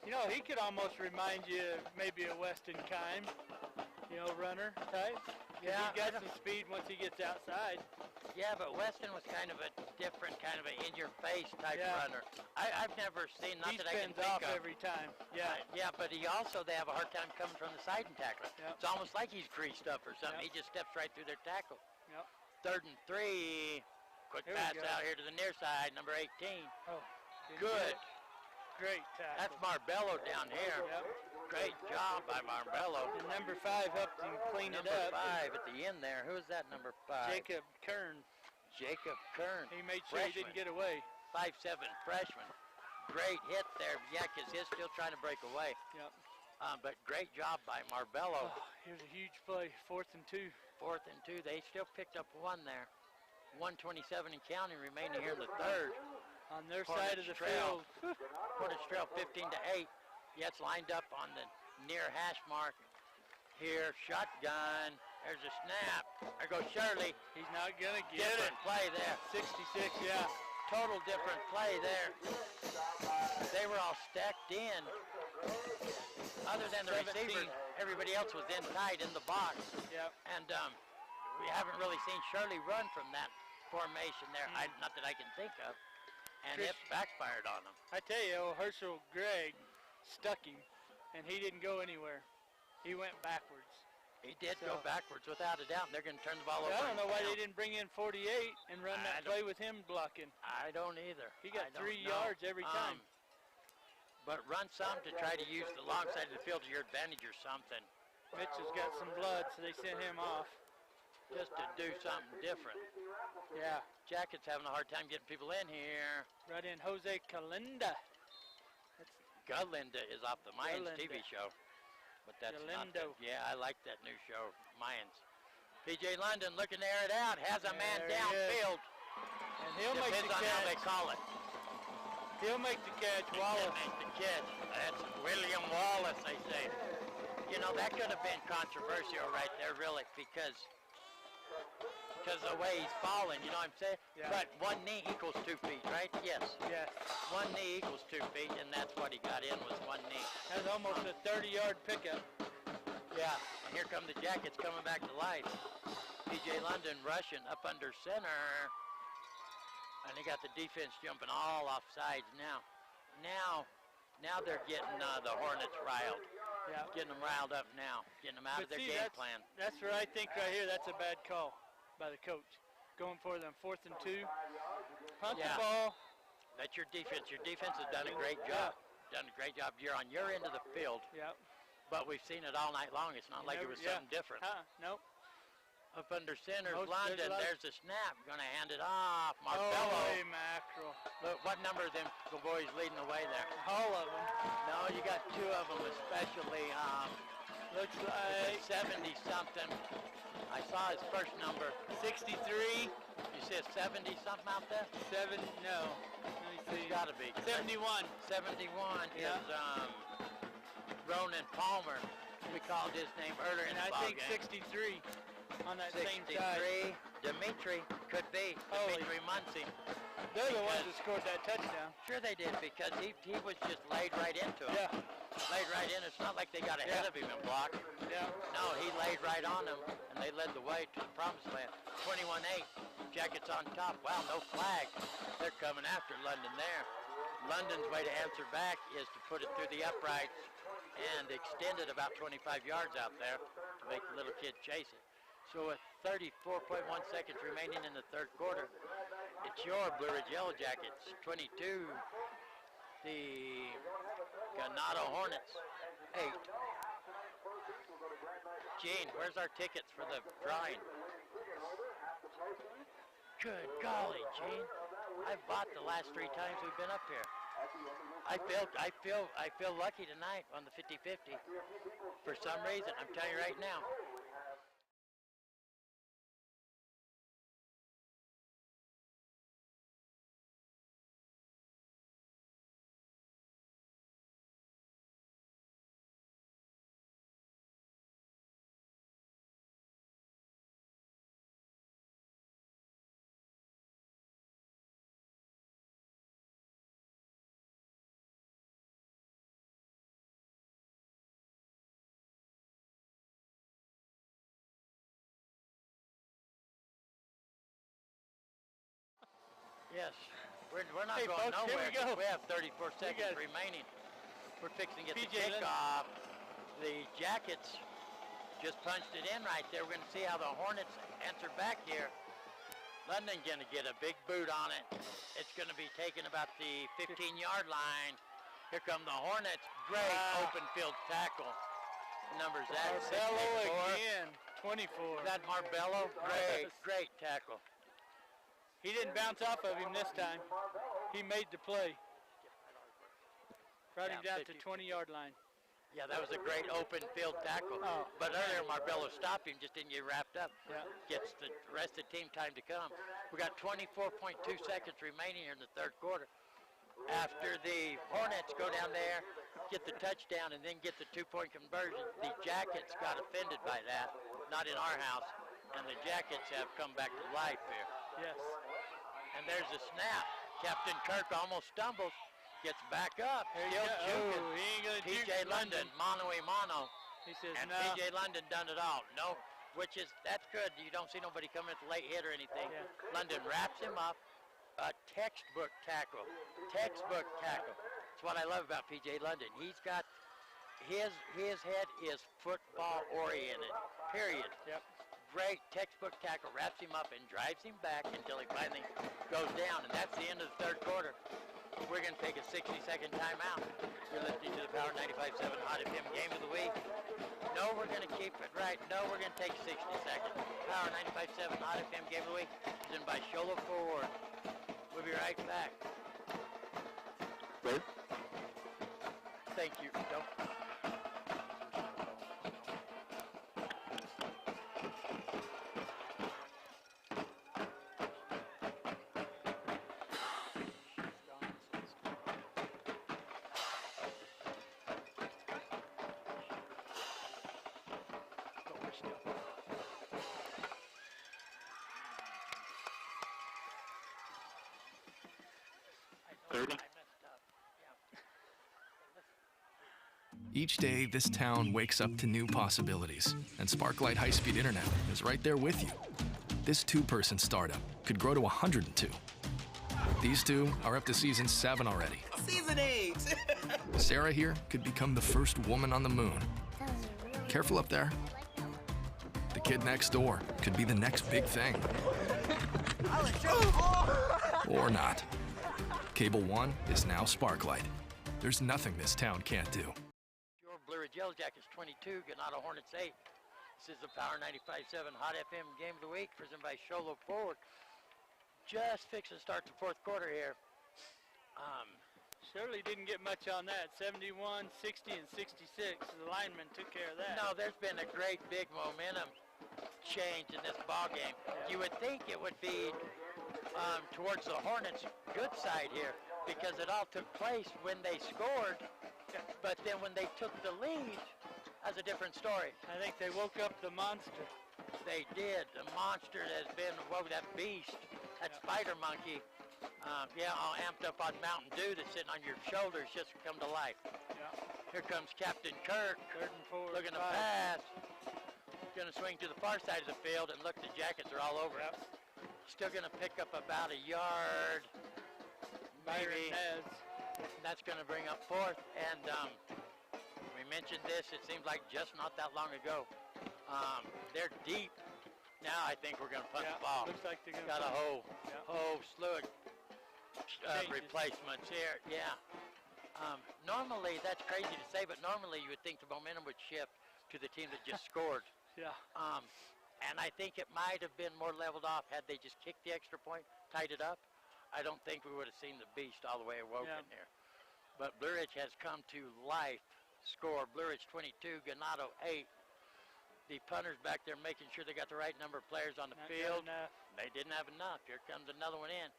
You know, he could almost remind you of maybe a Weston Kime, runner type. Yeah. He got some speed once he gets outside. Yeah, but Weston was kind of a different, kind of an in-your-face type runner. I've never seen, not that I can think off of. every time. Yeah. Yeah, but they have a hard time coming from the side and tackling. Yep. It's almost like he's greased up or something. Yep. He just steps right through their tackle. Yep. 3rd and 3. Quick pass out here to the near side, number 18. Oh, good. Great tackle. That's Marbello down here. Yep. Great job by Marbello. And number 5 helped him clean it up. Number 5 at the end there. Who is that, number 5? Jacob Kern. He made sure he didn't get away. 5'7", freshman. Great hit there. Yeah, because he's still trying to break away. Yep. But great job by Marbello. Oh, here's a huge play. 4th and 2. 4th and 2. They still picked up 1 there. 1:27 and counting remaining here in the 3rd. On their side of the field. Hornets trail 15 to 8. Yeah, it's lined up on the near hash mark. Here, shotgun. There's a snap. There goes Shirley. He's not going to get different play there. 66, yeah. Total different play there. They were all stacked in. Other than the 17. receivers, everybody else was in tight in the box. Yep. And we haven't really seen Shirley run from that formation there. Not that I can think of. And it backfired on him. I tell you, Herschel Gregg stuck him, and he didn't go anywhere. He went backwards. He did go backwards, without a doubt. They're going to turn the ball over. I don't know why they didn't bring in 48 and run that play with him blocking. I don't either. He got 3 yards every time. But run some to try to use the long side of the field to your advantage or something. Mitchell's got some blood, so they sent him off. Just to do something different. Yeah. Jackets having a hard time getting people in here. Right in Jose Galinda. Galinda is off the Mayans TV show. But that's Galindo. Yeah, I like that new show, Mayans. P.J. London looking to air it out, has a man downfield. And he'll make the catch. Depends on how they call it. He'll make the catch, Wallace. He'll make the catch. That's William Wallace, they say. You know, that could have been controversial right there, really, because of the way he's falling, you know what I'm saying? Yeah. But 1 knee equals 2 feet, right? Yes. Yes. 1 knee equals 2 feet, and that's what he got in was 1 knee. That's almost a 30-yard pickup. Yeah, and here come the Jackets coming back to life. P.J. London rushing up under center. And they got the defense jumping all off sides now. Now, Now they're getting the Hornets riled. Yeah. Getting them riled up now. Getting them out of their game plan. That's where I think right here that's a bad call by the coach. Going for them 4th and 2. Punt the ball. That's your defense. Your defense has done a great job. Done a great job. You're on your end of the field. Yep. But we've seen it all night long. It's not like it was something different. Nope. Up under center, Oh, London. There's a snap. Going to hand it off. Marbello. Holy mackerel. Look, what number of them boys leading the way there? All of them. No, you got 2 of them especially. Looks like 70-something. I saw his first number. 63. You see a 70-something out there? 7, no. Let me see. It's got to be. 71. 71 is Ronan Palmer. We called his name earlier in the And I ball think game. 63 on that 63, same side. Dimitri, could be. Holy. Dimitri Muncie. They're the ones that scored that touchdown. Sure they did, because he was just laid right into him. Yeah. Laid right in. It's not like they got ahead of him and blocked. Yeah. No, he laid right on them, and they led the way to the promised land. 21-8. Jackets on top. Wow, no flag. They're coming after London there. London's way to answer back is to put it through the uprights and extend it about 25 yards out there to make the little kid chase it. So with 34.1 seconds remaining in the third quarter, it's your Blue Ridge Yellow Jackets 22, the Ganado Hornets 8. Gene, where's our tickets for the drawing? Good golly, Gene. I've bought the last 3 times we've been up here. I feel lucky tonight on the 50-50. For some reason, I'm telling you right now. Yes, we're not Hey, going folks, here nowhere. we go. We have 34 seconds remaining. We're fixing to get the PJ kickoff. The Jackets just punched it in right there. We're going to see how the Hornets answer back here. London going to get a big boot on it. It's going to be taken about the 15-yard line. Here come the Hornets. Great open field tackle. Numbers that? Marbello again. 24. Is that Marbello? Great tackle. He didn't bounce off of him this time. He made the play. Brought him down to 20-yard line. Yeah, that was a great open field tackle. Oh. But earlier Marbello stopped him, just didn't get wrapped up. Yeah. Gets the rest of the team time to come. We got 24.2 seconds remaining here in the third quarter. After the Hornets go down there, get the touchdown, and then get the 2-point conversion, the Jackets got offended by that. Not in our house. And the Jackets have come back to life here. Yes. And there's a snap. Captain Kirk almost stumbles, gets back up. Still juking. He ain't gonna juke PJ London, mano-a-mano. He says, And no. PJ London done it all. No, that's good. You don't see nobody coming at the late hit or anything. Yeah. London wraps him up. A textbook tackle. Textbook tackle. That's what I love about PJ London. He's got his head is football oriented. Period. Yep. Great textbook tackle, wraps him up and drives him back until he finally goes down, and that's the end of the third quarter. We're going to take a 60-second timeout. You're listening to the Power 95.7 Hot FM Game of the Week. No, we're going to keep it right. No, we're going to take 60 seconds. Power 95.7 Hot FM Game of the Week is in by Shola Ford. We'll be right back. Thank you. Don't. Each day, this town wakes up to new possibilities, and Sparklight High-Speed Internet is right there with you. This 2-person startup could grow to 102. These two are up to Season 7 already. Season 8! Sarah here could become the first woman on the moon. Careful up there. The kid next door could be the next big thing. Or not. Cable One is now Sparklight. There's nothing this town can't do. Your Blue Ridge Yellow Jackets 22, Ganado Hornets 8. This is the Power 95.7 Hot FM Game of the Week, presented by Sholo Ford. Just fixing to start the fourth quarter here. Shirley didn't get much on that. 71, 60, and 66. The lineman took care of that. No, there's been a great big momentum change in this ball game. You would think it would be towards the Hornets' good side here, because it all took place when they scored, but then when they took the lead, that's a different story. I think they woke up the monster. They did. The monster has been, that beast, that spider monkey, all amped up on Mountain Dew that's sitting on your shoulders just come to life. Yeah. Here comes Captain Kirk, looking to pass. Going to swing to the far side of the field, and look, the Jackets are all over it. Still going to pick up about a yard, maybe. That's going to bring up fourth, and we mentioned this, it seems like just not that long ago. They're deep. Now I think we're going to punt the ball. Looks like they're going to got a whole slew of replacements here. Yeah. Normally, that's crazy to say, but normally you would think the momentum would shift to the team that just scored. Yeah. And I think it might have been more leveled off had they just kicked the extra point, tied it up. I don't think we would have seen the beast all the way awoken here. But Blue Ridge has come to life. Score, Blue Ridge 22, Ganado 8. The punters back there making sure they got the right number of players on the field. They didn't have enough. Here comes another one in.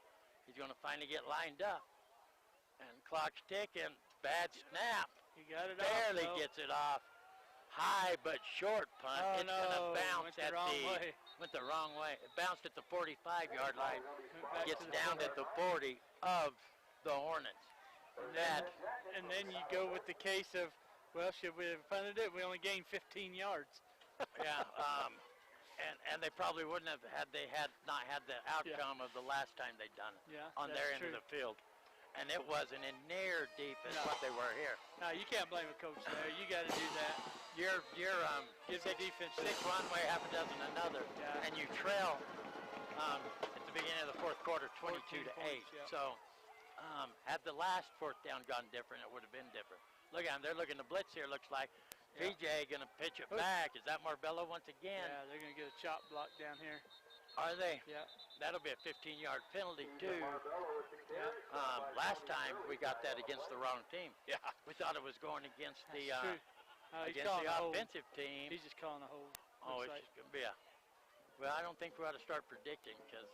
He's going to finally get lined up. And clock's ticking. Bad snap. He got it Barely off, gets it off. High but short punt. It's going to bounce at went the wrong way. It bounced at the 45-yard line. Gets down at the 40 of the Hornets. And then you go with the case of, well, should we have punted it? We only gained 15 yards. Yeah, and they probably wouldn't have had they had not had the outcome of the last time they'd done it on their end of the field. And it wasn't in near deep as what they were here. No, you can't blame a coach there. You got to do that. You're give the defense six one way, half a dozen another, and you trail at the beginning of the fourth quarter, 22 to 8. So had the last fourth down gone different, it would have been different. Look at them. They're looking to blitz here. Looks like PJ going to pitch it back. Is that Marbella once again? Yeah, they're going to get a chop block down here. Are they? Yeah. That'll be a 15-yard penalty, too. Last time we got that against the wrong team. Yeah. We thought it was going against the offensive team. He's just calling a hold. It's just going to be a... Well, I don't think we ought to start predicting because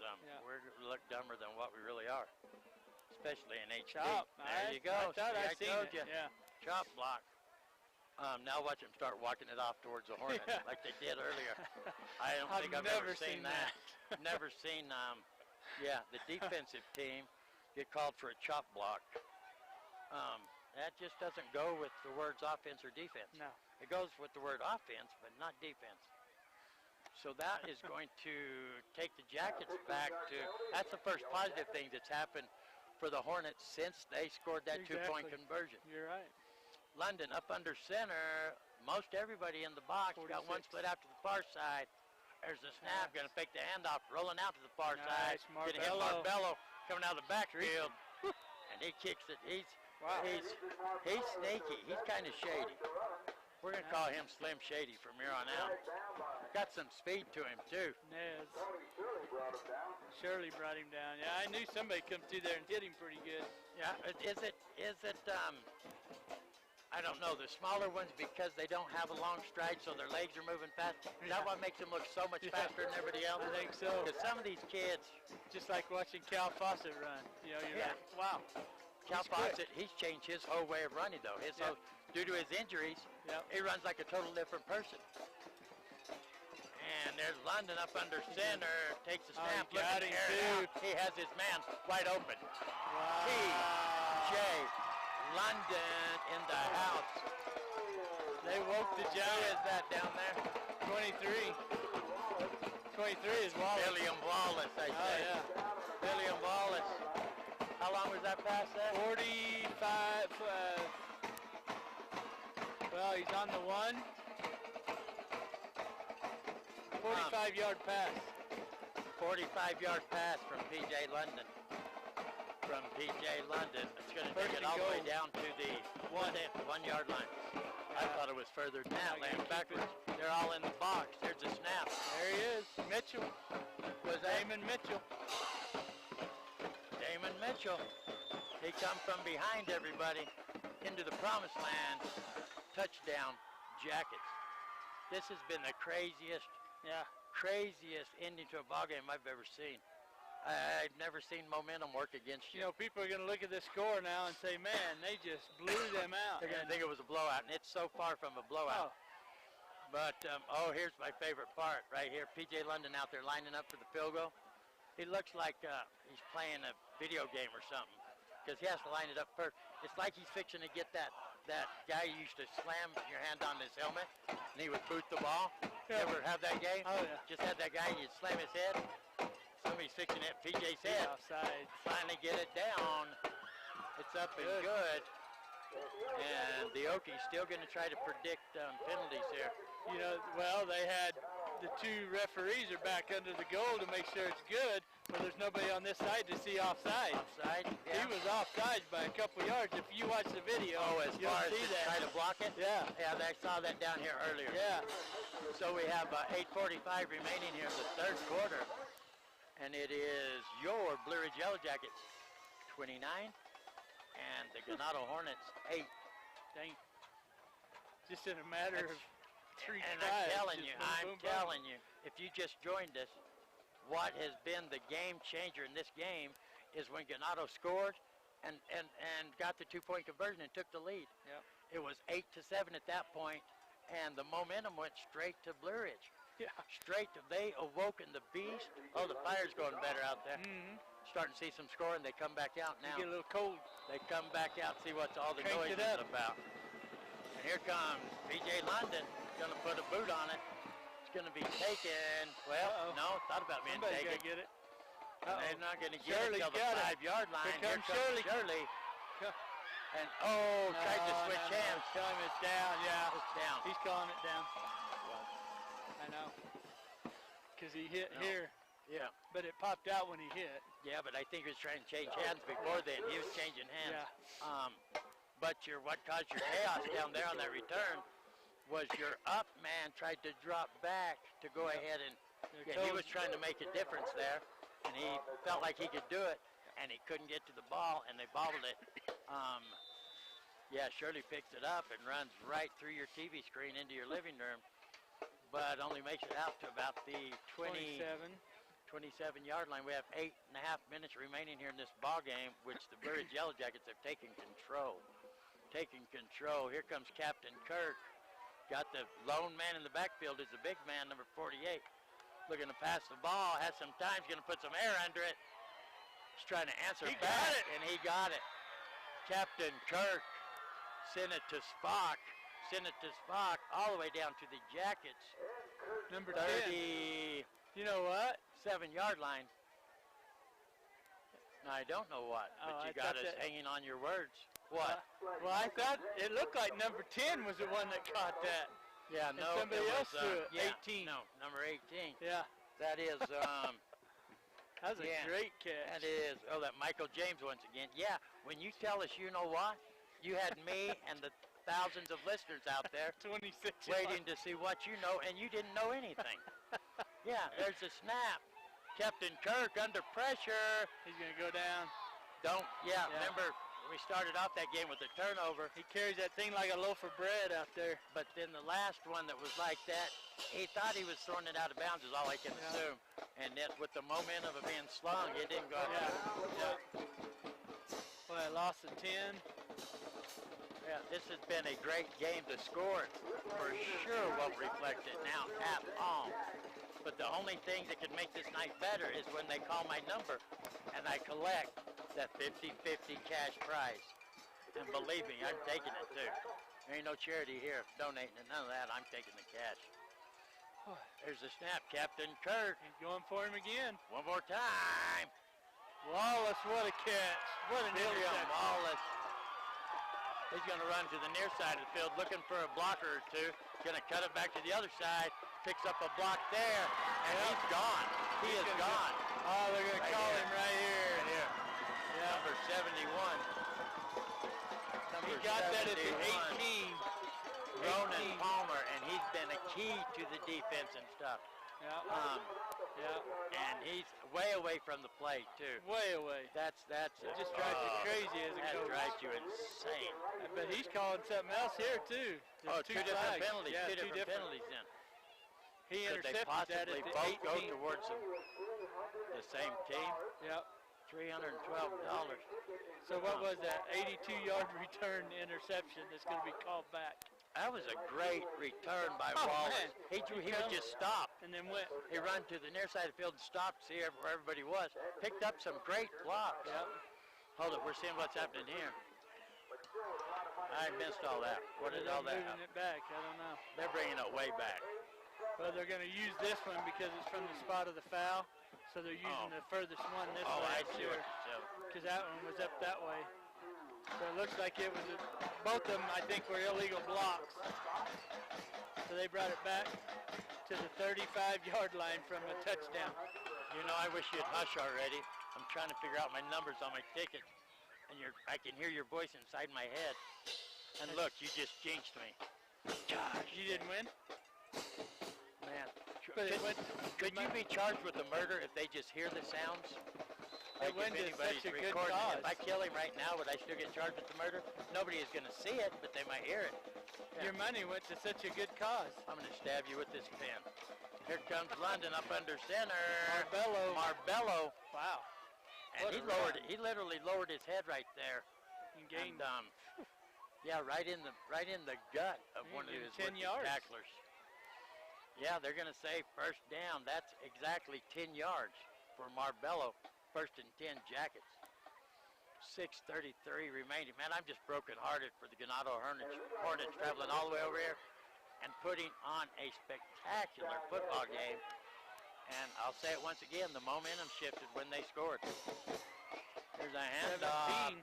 we're look dumber than what we really are, especially in HD. Chop. There you go. I told you. Yeah. Chop block. Now watch them start walking it off towards the Hornets like they did earlier. I don't think I've ever seen that. Never seen, the defensive team get called for a chop block. That just doesn't go with the words offense or defense. No. It goes with the word offense, but not defense. So that is going to take the Jackets back to, that's the first positive thing that's happened for the Hornets since they scored that two-point conversion. You're right. London up under center. Most everybody in the box. 46. Got one split out to the far side. There's the snap. Going to fake the handoff. Rolling out to the far side. Getting hit Marbello coming out of the backfield. And he kicks it. He's sneaky. He's kind of shady. We're going to call him Slim Shady from here on out. Got some speed to him, too. Nez. Shirley brought him down. Yeah, I knew somebody come through there and hit him pretty good. Yeah, is it I don't know, the smaller ones because they don't have a long stride, so their legs are moving fast. Is that what makes them look so much faster than everybody else? I think so. Because some of these kids, just like watching Cal Fawcett run. You know, you're like, wow. Cal Fawcett, he's changed his whole way of running, though. Due to his injuries, he runs like a total different person. And there's London up under center, takes a snap, looking there. He has his man wide open. Wow. T.J. London in the house. They woke the Giants. Who is that down there? 23. 23 is Wallace. William Wallace, I say. Oh, yeah. William Wallace. How long was that pass there? 45, Oh, he's on the one. 45-yard pass. 45-yard pass from P.J. London. It's going to take it all the way down to the 1-yard line. I thought it was further than that, laying backwards. They're all in the box. There's a snap. There he is. Mitchell. Was Damon Mitchell. Damon Mitchell. He come from behind everybody into the promised land. Touchdown, Jackets. This has been the craziest ending to a ball game I've ever seen. I've never seen momentum work against you. You know, people are going to look at this score now and say, man, they just blew them out. They're going to think it was a blowout, and it's so far from a blowout. But, here's my favorite part right here. P.J. London out there lining up for the field goal. He looks like he's playing a video game or something because he has to line it up first. It's like he's fixing to get that guy you used to slam your hand on his helmet, and he would boot the ball. Yeah. Ever have that game? Oh, yeah. Just had that guy, and you'd slam his head. Somebody's fixing it. PJ's head. Offside. Finally get it down. It's up and good. And the Okies still going to try to predict penalties here. You know, well, they had the two referees are back under the goal to make sure it's good, but there's nobody on this side to see offside. Offside? Yeah. He was offside by a couple yards. If you watch the video, as far as to try to block it? Yeah. Yeah, I saw that down here earlier. Yeah. So we have 8:45 remaining here in the third quarter. And it is your Blue Ridge Yellow Jackets 29 and the Ganado Hornets 8. Dang. Just in a matter of 3 And tries. I'm telling you, if you just joined us, what has been the game changer in this game is when Ganado scored and got the 2-point conversion and took the lead. Yep. It was 8-7 at that point, and the momentum went straight to Blue Ridge. Yeah. Straight to, they awoken the beast. Oh, the fire's going better out there. Mm-hmm. Starting to see some scoring. They come back out now. You get a little cold. They come back out, see what's all the noise is about. And here comes P.J. London. Going to put a boot on it. It's going to be taken. Well, no, thought about being Somebody's taken. Got to get it. They're not going to get it till the got 5-yard line. Here comes Shirley. And, tried to switch hands. Tell him it's down, yeah. It's down. He's calling it down. I know. Because he hit here. Yeah. But it popped out when he hit. Yeah, but I think he was trying to change hands before then. He was changing hands. Yeah. But what caused your chaos down there on that return was your up man tried to drop back to go ahead and he was trying to make a difference there, and he felt like he could do it, and he couldn't get to the ball, and they bobbled it. Shirley picks it up and runs right through your TV screen into your living room, but only makes it out to about the 27-yard line. We have 8.5 minutes remaining here in this ball game, which the Blue Ridge Yellow Jackets have taken control. Here comes Captain Kirk. Got the lone man in the backfield is the big man, number 48. Looking to pass the ball, has some time, he's going to put some air under it. He's trying to answer back, and he got it. Captain Kirk sent it to Spock, all the way down to the Jackets. Number 30, 10. You know what? 7-yard line. No, I don't know what, but you got us hanging on your words. What? Well, I thought it looked like number 10 was the one that caught that. Yeah, and no. somebody else threw it. 18. No, number 18. Yeah. That is, that was a great catch. That is, that Michael James once again. Yeah, when you tell us you know what, you had me and the thousands of listeners out there 26 waiting to see what you know, and you didn't know anything. Yeah, there's a snap. Captain Kirk under pressure. He's going to go down. Remember, we started off that game with a turnover. He carries that thing like a loaf of bread out there. But then the last one that was like that, he thought he was throwing it out of bounds is all I can assume. And then with the momentum of being slung, it didn't go down. Well, I lost the 10. Yeah, this has been a great game. The score for sure won't reflect it now at all. But the only thing that can make this night better is when they call my number and I collect that 50-50 cash prize. And believe me, I'm taking it too. There ain't no charity here donating and none of that. I'm taking the cash. There's the snap, Captain Kirk. He's going for him again. One more time. Wallace, what a catch. What an William interception. Wallace. He's going to run to the near side of the field looking for a blocker or two. Going to cut it back to the other side. Picks up a block there, and he's gone. He is gone. Oh, they're going to call him right here. Right here. Yeah. Number 71. He got that at the 18. Ronan Palmer, and he's been a key to the defense and stuff. And he's way away from the plate too. Way away. That's it just drives you crazy as a coach. That drives you insane. But he's calling something else here too. There's two different penalties. Yeah, two different penalties in. He Could they intercepted possibly that at the both 18. go towards the same team? Yep. $312. So what was that? 82-yard return interception that's going to be called back. That was a great return by Wallace. He would just stop. And then went. He run to the near side of the field and stopped to see where everybody was. Picked up some great blocks. Yep. Hold it, we're seeing what's happening here. I missed all that. What did all that happen? Moving it back, I don't know. They're bringing it way back. Well, they're going to use this one because it's from the spot of the foul. So they're using the furthest one this way. Oh, I see what you're saying. Because that one was up that way. So it looks like it was, both of them I think were illegal blocks. So they brought it back to the 35-yard line from a touchdown. You know, I wish you'd hush already. I'm trying to figure out my numbers on my ticket. And I can hear your voice inside my head. And look, you just jinxed me. Gosh, you didn't win? Man, could you be charged with a murder if they just hear the sounds? It went to such a good cause. If I kill him right now, would I still get charged with the murder? Nobody is going to see it, but they might hear it. Yeah. Your money went to such a good cause. I'm going to stab you with this pen. Here comes London up under center. Marbello. Wow. And he literally lowered his head right there. And gained. Yeah, right in the gut of one of his 10 yards. tacklers. Yeah, they're going to say first down. That's exactly 10 yards for Marbello. First and 10 Jackets. 6:33 remaining. Man, I'm just broken-hearted for the Ganado Hornets traveling all the way over here and putting on a spectacular football game. And I'll say it once again, the momentum shifted when they scored. There's a handoff.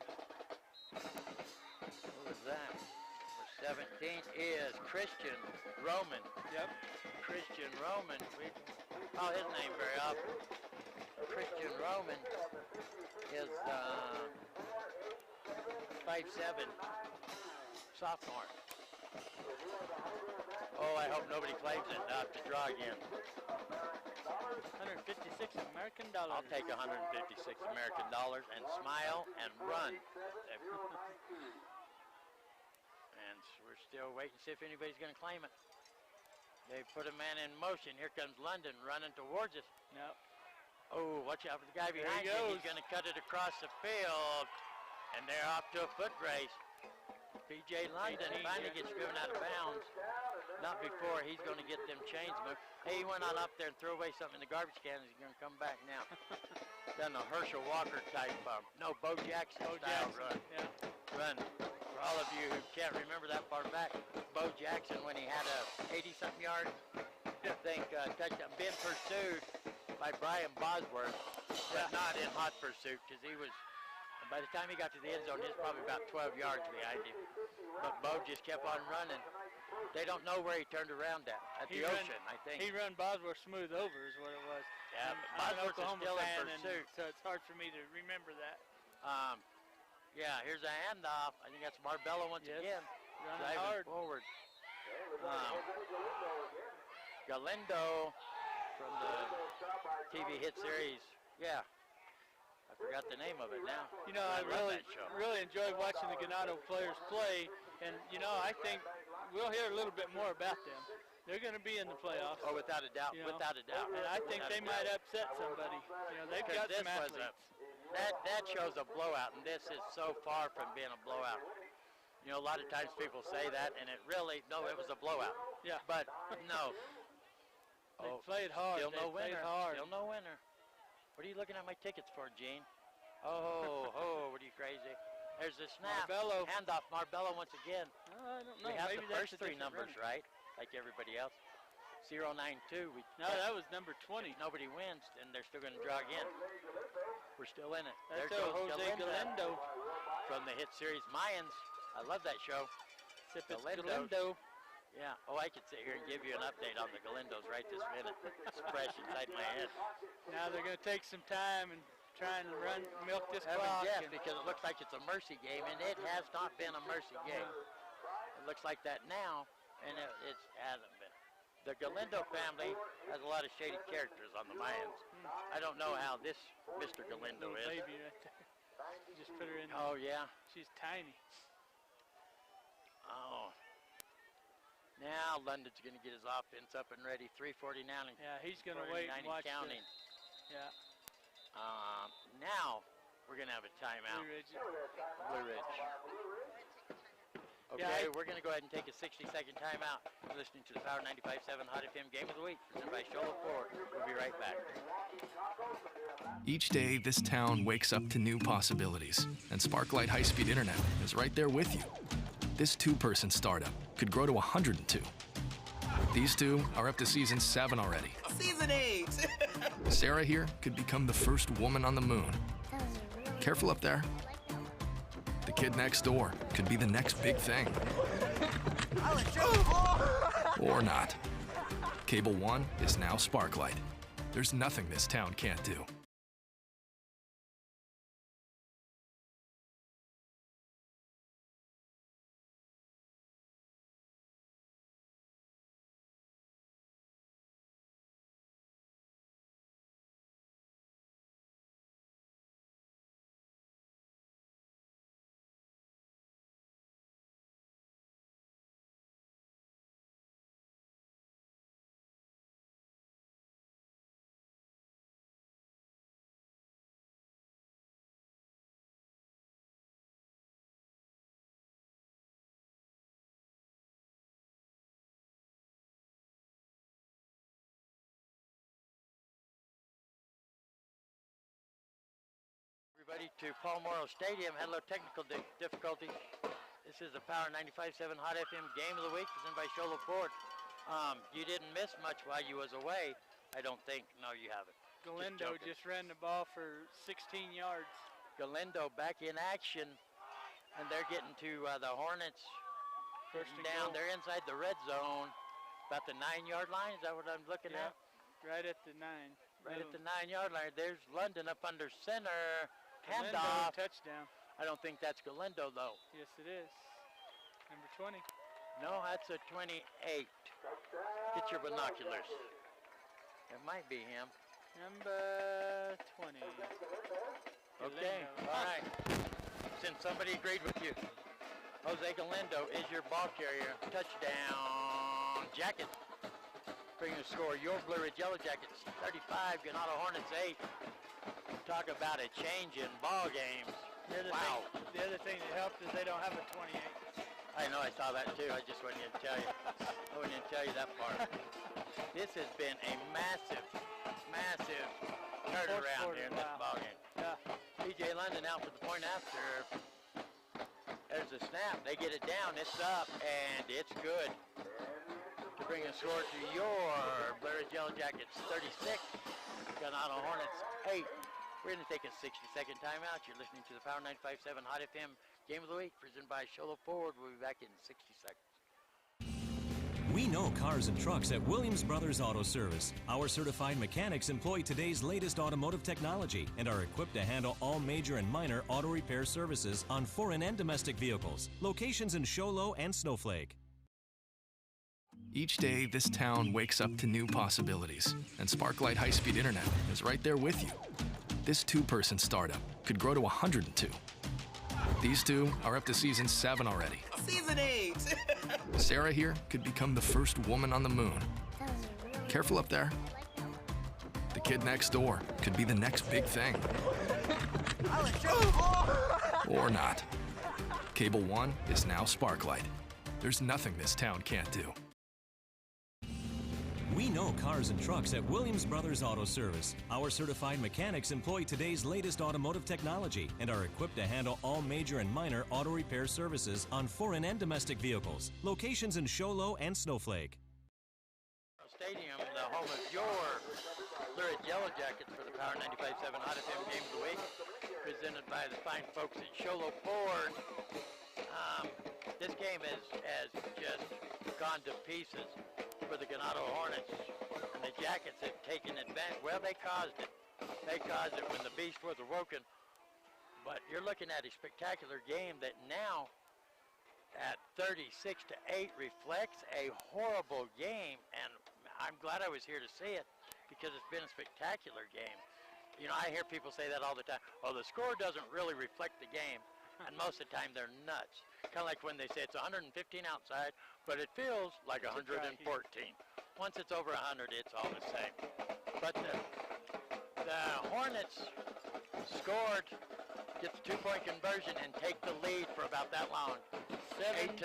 Who was that? Number 17 is Christian Roman. Yep. Christian Roman. We call his name very often. Christian Roman is 5'7" sophomore. Oh, I hope nobody claims it. I'll have to draw again. 156 American dollars. I'll take 156 American dollars and smile and run. And we're still waiting to see if anybody's going to claim it. They put a man in motion. Here comes London running towards us. Yep. Oh, watch out for the guy behind you. He's going to cut it across the field. And they're off to a foot race. P.J. London finally gets driven out of bounds. Not before he's going to get them chains moved. Hey, he went on up there and threw away something in the garbage can. He's going to come back now. Done a Herschel Walker type, Bo Jackson style run. Yeah. Run. For all of you who can't remember that far back, Bo Jackson, when he had a 80-something yard, touchdown, been pursued by Brian Bosworth, but not in hot pursuit, because he was, by the time he got to the end zone, he was probably about 12 yards behind him. But Bo just kept on running. They don't know where he turned around at the ocean, I think. He run Bosworth smooth over is what it was. Yeah, but Bosworth is still in pursuit. So it's hard for me to remember that. Yeah, here's a handoff. I think that's Marbello once again. Running hard. Forward. Galindo from the TV hit series. Yeah. I forgot the name of it now. You know, I really enjoyed watching the Ganado players play, and you know, I think we'll hear a little bit more about them. They're going to be in the playoffs. Oh, without a doubt, without a doubt. And I think they might upset somebody. You know, they've got some athletes. That shows a blowout, and this is so far from being a blowout. You know, a lot of times people say that, and it was a blowout. Yeah. But no. They played hard. Still no winner. Hard. Still no winner. What are you looking at my tickets for, Gene? Oh, what are you crazy? There's the snap. Marbello. Handoff, Marbello once again. I don't know. We have Maybe the first three numbers right, like everybody else. 092. No, that was number 20. Nobody wins, and they're still going to draw again. We're still in it. That's Jose Galindo. From the hit series Mayans. I love that show. Except it's Galindo's. Galindo. Yeah. Oh, I could sit here and give you an update on the Galindos right this minute. It's fresh inside my head. Now they're going to take some time and try and milk this Heaven clock. yes, because it looks like it's a mercy game, and it has not been a mercy game. It looks like that now, and it hasn't been. The Galindo family has a lot of shady characters on the Mayans. I don't know how this Mr. Galindo Little is. baby right there. Just put her in there. Oh, yeah. She's tiny. Oh. Now London's going to get his offense up and ready. 3:40 now. Yeah, he's going to wait and watch counting. Yeah. Now we're going to have a timeout. Blue Ridge. Okay, Yeah, we're going to go ahead and take a 60-second timeout. You're listening to the Power 95.7 Hot FM Game of the Week, presented by Shola Ford. We'll be right back. Each day, this town wakes up to new possibilities, and Sparklight High-Speed Internet is right there with you. This two-person startup could grow to 102. These two are up to season 7 already. Season 8! Sarah here could become the first woman on the moon. Careful up there. The kid next door could be the next big thing. Or not. Cable One is now Sparklight. There's nothing this town can't do. Everybody to Paul Morrow Stadium. Had a little technical difficulties. This is the Power 95.7 Hot FM Game of the Week, presented by Shola Ford. You didn't miss much while you was away, I don't think. No, you haven't. Galindo just ran the ball for 16 yards. Galindo back in action, and they're getting to the Hornets. First and down. goal. They're inside the red zone, about the 9-yard line. Is that what I'm looking at? Right at the 9. Right at the 9-yard line. There's London up under center. Galindo, Handoff. touchdown. I don't think that's Galindo, though. Yes, it is. Number 20. No, that's a 28. Get your binoculars. It might be him. Number 20. Okay, Galindo. all right. Since somebody agreed with you, Jose Galindo is your ball carrier. Touchdown, Jacket. Bringing the score, your Blue Ridge Yellow Jackets 35, Ganado Hornets 8. Talk about a change in ball games. Wow. The other thing that helped is they don't have a 28. I know, I saw that too. I just wasn't going to tell you. I wasn't going to tell you that part. This has been a massive turnaround here in this ball game. Yeah. PJ London out for the point after. There's a snap. They get it down. It's up, and it's good. To bring a score to your Blue Ridge Yellow Jackets 36, Ganado Hornets 8. We're going to take a 60-second timeout. You're listening to the Power 95.7 Hot FM Game of the Week, presented by Shola Ford. We'll be back in 60 seconds. We know cars and trucks at Williams Brothers Auto Service. Our certified mechanics employ today's latest automotive technology and are equipped to handle all major and minor auto repair services on foreign and domestic vehicles. Locations in Sholo and Snowflake. Each day, this town wakes up to new possibilities, and Sparklight High-Speed Internet is right there with you. This two-person startup could grow to 102. These two are up to season 7 already. Season 8! Sarah here could become the first woman on the moon. Careful up there. The kid next door could be the next big thing. Or not. Cable One is now Sparklight. There's nothing this town can't do. We know cars and trucks at Williams Brothers Auto Service. Our certified mechanics employ today's latest automotive technology and are equipped to handle all major and minor auto repair services on foreign and domestic vehicles. Locations in Sholo and Snowflake. Stadium, the home of your Blue Ridge Yellow Jackets for the Power 95.7 Hot FM Game of the Week, presented by the fine folks at Sholo Ford. This game has just gone to pieces for the Ganado Hornets. And the Jackets have taken advantage. Well, they caused it. They caused it when the beast was awoken. But you're looking at a spectacular game that now, at 36-8, reflects a horrible game. And I'm glad I was here to see it because it's been a spectacular game. You know, I hear people say that all the time. Oh, the score doesn't really reflect the game. And most of the time they're nuts. Kind of like when they say it's 115 outside, but it feels like 114. Once it's over 100, it's all the same. But the Hornets scored, get the two-point conversion, and take the lead for about that long. 7:24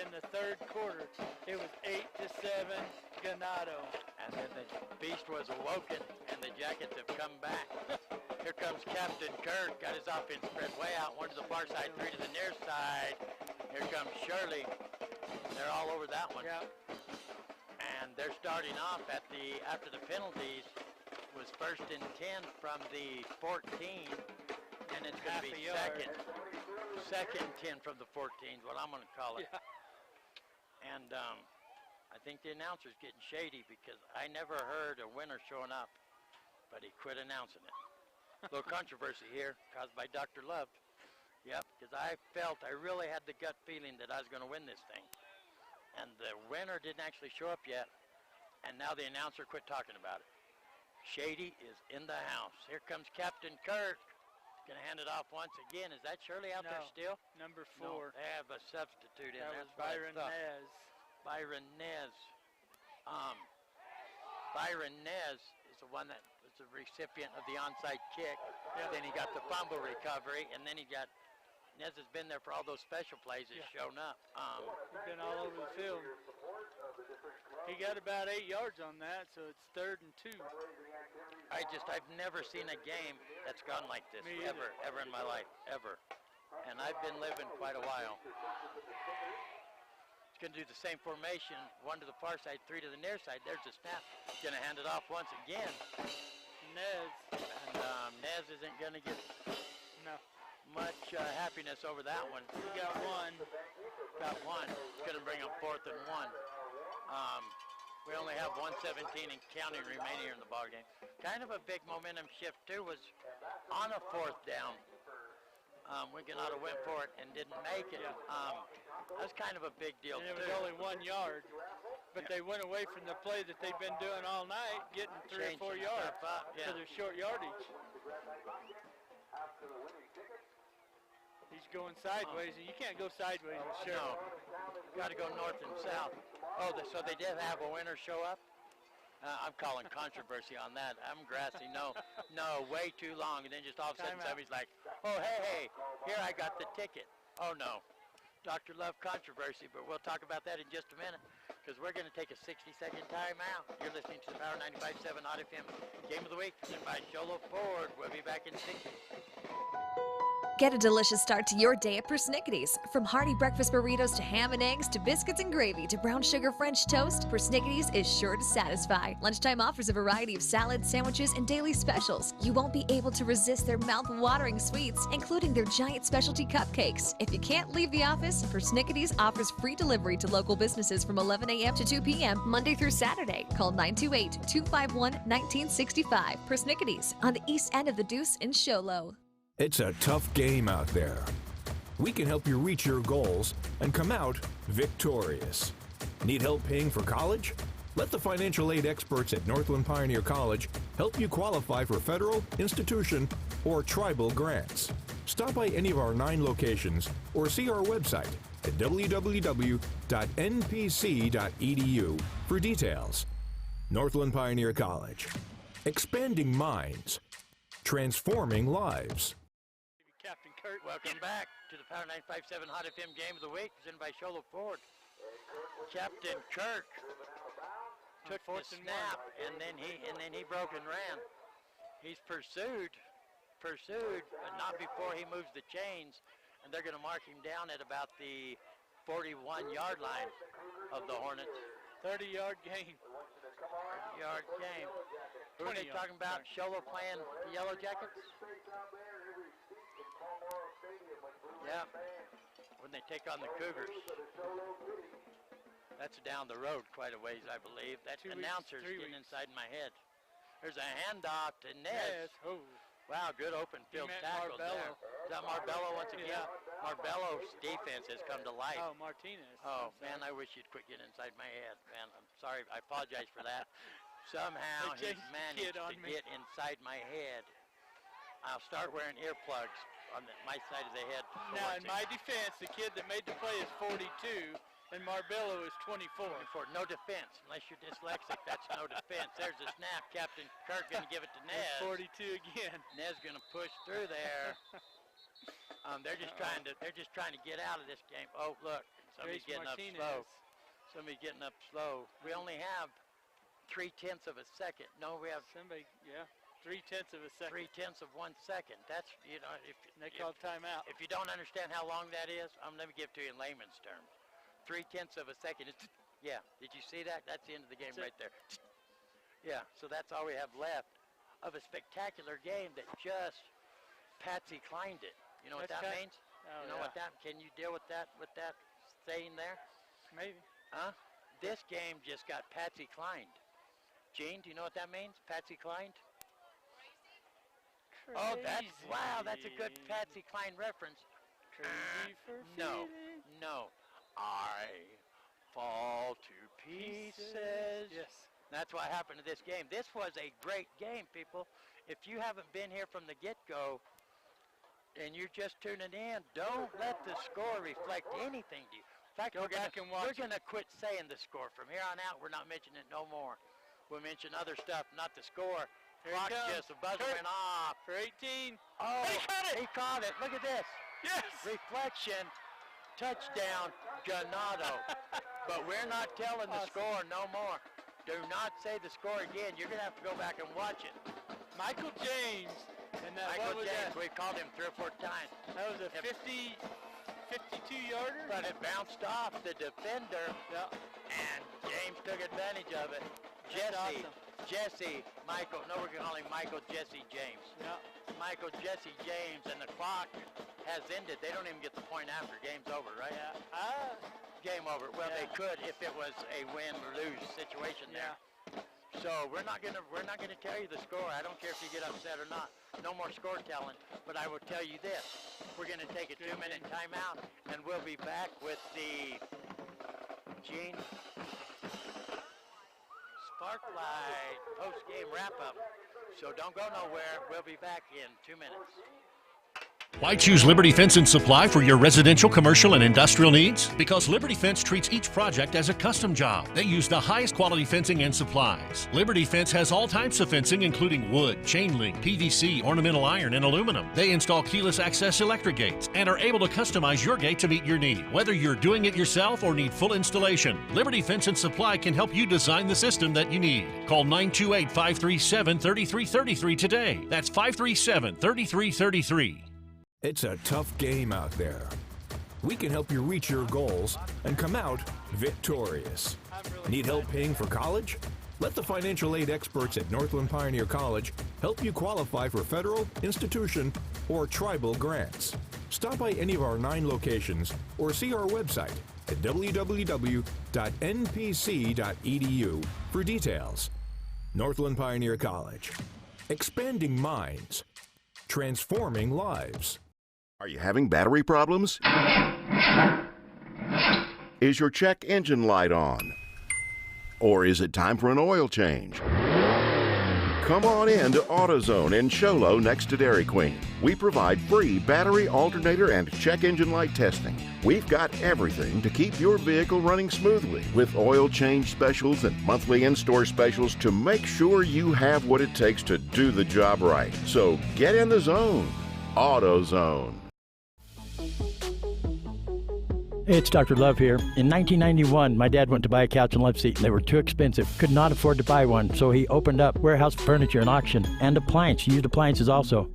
in the third quarter. It was 8-7 Ganado. And then the beast was awoken, and the Jackets have come back. Here comes Captain Kirk, got his offense spread way out, one to the far side, three to the near side. Here comes Shirley. They're all over that one. Yeah. And they're starting off after the penalties was 1st and 10 from the 14, and it's going to be second 10 from the 14 is what I'm going to call it. Yeah. And I think the announcer's getting shady because I never heard a winner showing up, but he quit announcing it. A little controversy here caused by Dr. Love. Yep, because I really had the gut feeling that I was going to win this thing. And the winner didn't actually show up yet, and now the announcer quit talking about it. Shady is in the house. Here comes Captain Kirk. Going to hand it off once again. Is that Shirley out there still? Number 4. No, they have a substitute in. That That's was Byron Nez. Byron Nez. Byron Nez is the one that was the recipient of the onside kick. Yeah. Then he got the fumble recovery, and then Nez has been there for all those special plays. Has shown up. He's been all over the field. He got about 8 yards on that, so it's 3rd and 2. I've never seen a game that's gone like this ever in my life, ever. And I've been living quite a while. It's going to do the same formation, one to the far side, three to the near side. There's the snap. Going to hand it off once again. Nez. And Nez isn't going to get much happiness over that one. He got one. It's going to bring up 4th and 1. We only have 1:17 and counting remaining here in the ballgame. Kind of a big momentum shift, too, was on a 4th down. Ganado went for it and didn't make it. That was kind of a big deal, and it was only 1 yard. But they went away from the play that they've been doing all night, getting 3 or 4 yards to their short yardage. He's going sideways, and you can't go sideways with Shirley. No, got to go north and south. Oh, so they did have a winner show up? I'm calling controversy on that. I'm grassy. No, way too long. And then just all of a sudden somebody's like, oh, hey, here I got the ticket. Oh, no. Dr. Love controversy, but we'll talk about that in just a minute because we're going to take a 60-second timeout. You're listening to the Power 95.7 Hot FM Game of the Week presented by Sholo Ford. We'll be back in 60. Get a delicious start to your day at Persnickity's. From hearty breakfast burritos to ham and eggs to biscuits and gravy to brown sugar French toast, Persnickity's is sure to satisfy. Lunchtime offers a variety of salads, sandwiches, and daily specials. You won't be able to resist their mouth-watering sweets, including their giant specialty cupcakes. If you can't leave the office, Persnickity's offers free delivery to local businesses from 11 a.m. to 2 p.m. Monday through Saturday. Call 928-251-1965. Persnickity's on the east end of the Deuce in Sholo. It's a tough game out there. We can help you reach your goals and come out victorious. Need help paying for college? Let the financial aid experts at Northland Pioneer College help you qualify for federal, institution, or tribal grants. Stop by any of our 9 locations or see our website at www.npc.edu for details. Northland Pioneer College. Expanding minds. Transforming lives. Captain Kirk. Welcome back to the Power 95.7 Hot FM Game of the Week presented by Sholo Ford. Captain Kirk took the snap and then he broke and ran. He's pursued, but not before he moves the chains, and they're going to mark him down at about the 41-yard line of the Hornets. 30-yard game. 30-yard game. Who are they talking about? Sholo playing the Yellow Jackets? Yeah. when they take on the Cougars. That's down the road quite a ways, I believe. That announcer's getting inside my head. There's a handoff to Nez. Oh. Wow, good open field tackle there. Is that Marbello once again? Yeah. Marbello's defense has come to life. Oh, Martinez. Oh, man, I wish you'd quit getting inside my head. Man, I'm sorry. I apologize for that. Somehow he's managed to get inside my head. I'll start wearing earplugs on my side of the head. Now, in my defense, the kid that made the play is 42, and Marbello is 24. No defense. Unless you're dyslexic, that's no defense. There's a snap. Captain Kirk going to give it to Nez. 42 again. Nez going to push through there. They're just trying to get out of this game. Oh, look. Somebody's getting up slow. Somebody's getting up slow. We only have 0.3 of a second. No, we have 0.3 of a second. 0.3 of 1 second. That's, you know, if they call timeout. If you don't understand how long that is, let me give it to you in layman's terms. 0.3 of a second. Yeah. Did you see that? That's the end of the game right there. Yeah. So that's all we have left of a spectacular game that just Patsy Clined it. You know what that means? Oh, you know what that? Can you deal with that saying there? Maybe. Huh? This game just got Patsy Clined. Gene, do you know what that means? Patsy Clined? Crazy. Oh, that's a good Patsy Cline reference. Crazy for No. I fall to pieces. Yes. That's what happened to this game. This was a great game, people. If you haven't been here from the get-go and you're just tuning in, don't let the score reflect anything to you. In fact, we're going to quit saying the score. From here on out, we're not mentioning it no more. We'll mention other stuff, not the score. Clock just, the buzzer went off. For 18. Oh, he caught it. He caught it. Look at this. Yes. Reflection. Touchdown, Ganado. But we're not telling the score no more. Do not say the score again. You're going to have to go back and watch it. Michael James. And Michael James, we called him 3 or 4 times. That was a 52-yarder? But it bounced off the defender, and James took advantage of it. Jesse, Michael, no, we're going to call him Michael Jesse James. Yeah. Michael Jesse James, and the clock has ended. They don't even get the point after. Game's over, right? Yeah. Game over. Well, they could if it was a win-lose situation there. So we're not gonna tell you the score. I don't care if you get upset or not. No more score telling. But I will tell you this: we're gonna take a 2-minute timeout, and we'll be back with the Gene Sparklight post-game wrap-up. So don't go nowhere. We'll be back in 2 minutes. Why choose Liberty Fence and Supply for your residential, commercial, and industrial needs? Because Liberty Fence treats each project as a custom job. They use the highest quality fencing and supplies. Liberty Fence has all types of fencing, including wood, chain link, PVC, ornamental iron, and aluminum. They install keyless access electric gates and are able to customize your gate to meet your need. Whether you're doing it yourself or need full installation, Liberty Fence and Supply can help you design the system that you need. Call 928-537-3333 today. That's 537-3333. It's a tough game out there. We can help you reach your goals and come out victorious. Need help paying for college? Let the financial aid experts at Northland Pioneer College help you qualify for federal, institution, or tribal grants. Stop by any of our 9 locations or see our website at www.npc.edu for details. Northland Pioneer College. Expanding minds. Transforming lives. Are you having battery problems? Is your check engine light on? Or is it time for an oil change? Come on in to AutoZone in Sholo next to Dairy Queen. We provide free battery, alternator, and check engine light testing. We've got everything to keep your vehicle running smoothly with oil change specials and monthly in-store specials to make sure you have what it takes to do the job right. So get in the zone. AutoZone. Hey, it's Dr. Love here. In 1991, my dad went to buy a couch and love seat. They were too expensive. Could not afford to buy one, so he opened up warehouse furniture and auction and used appliances also.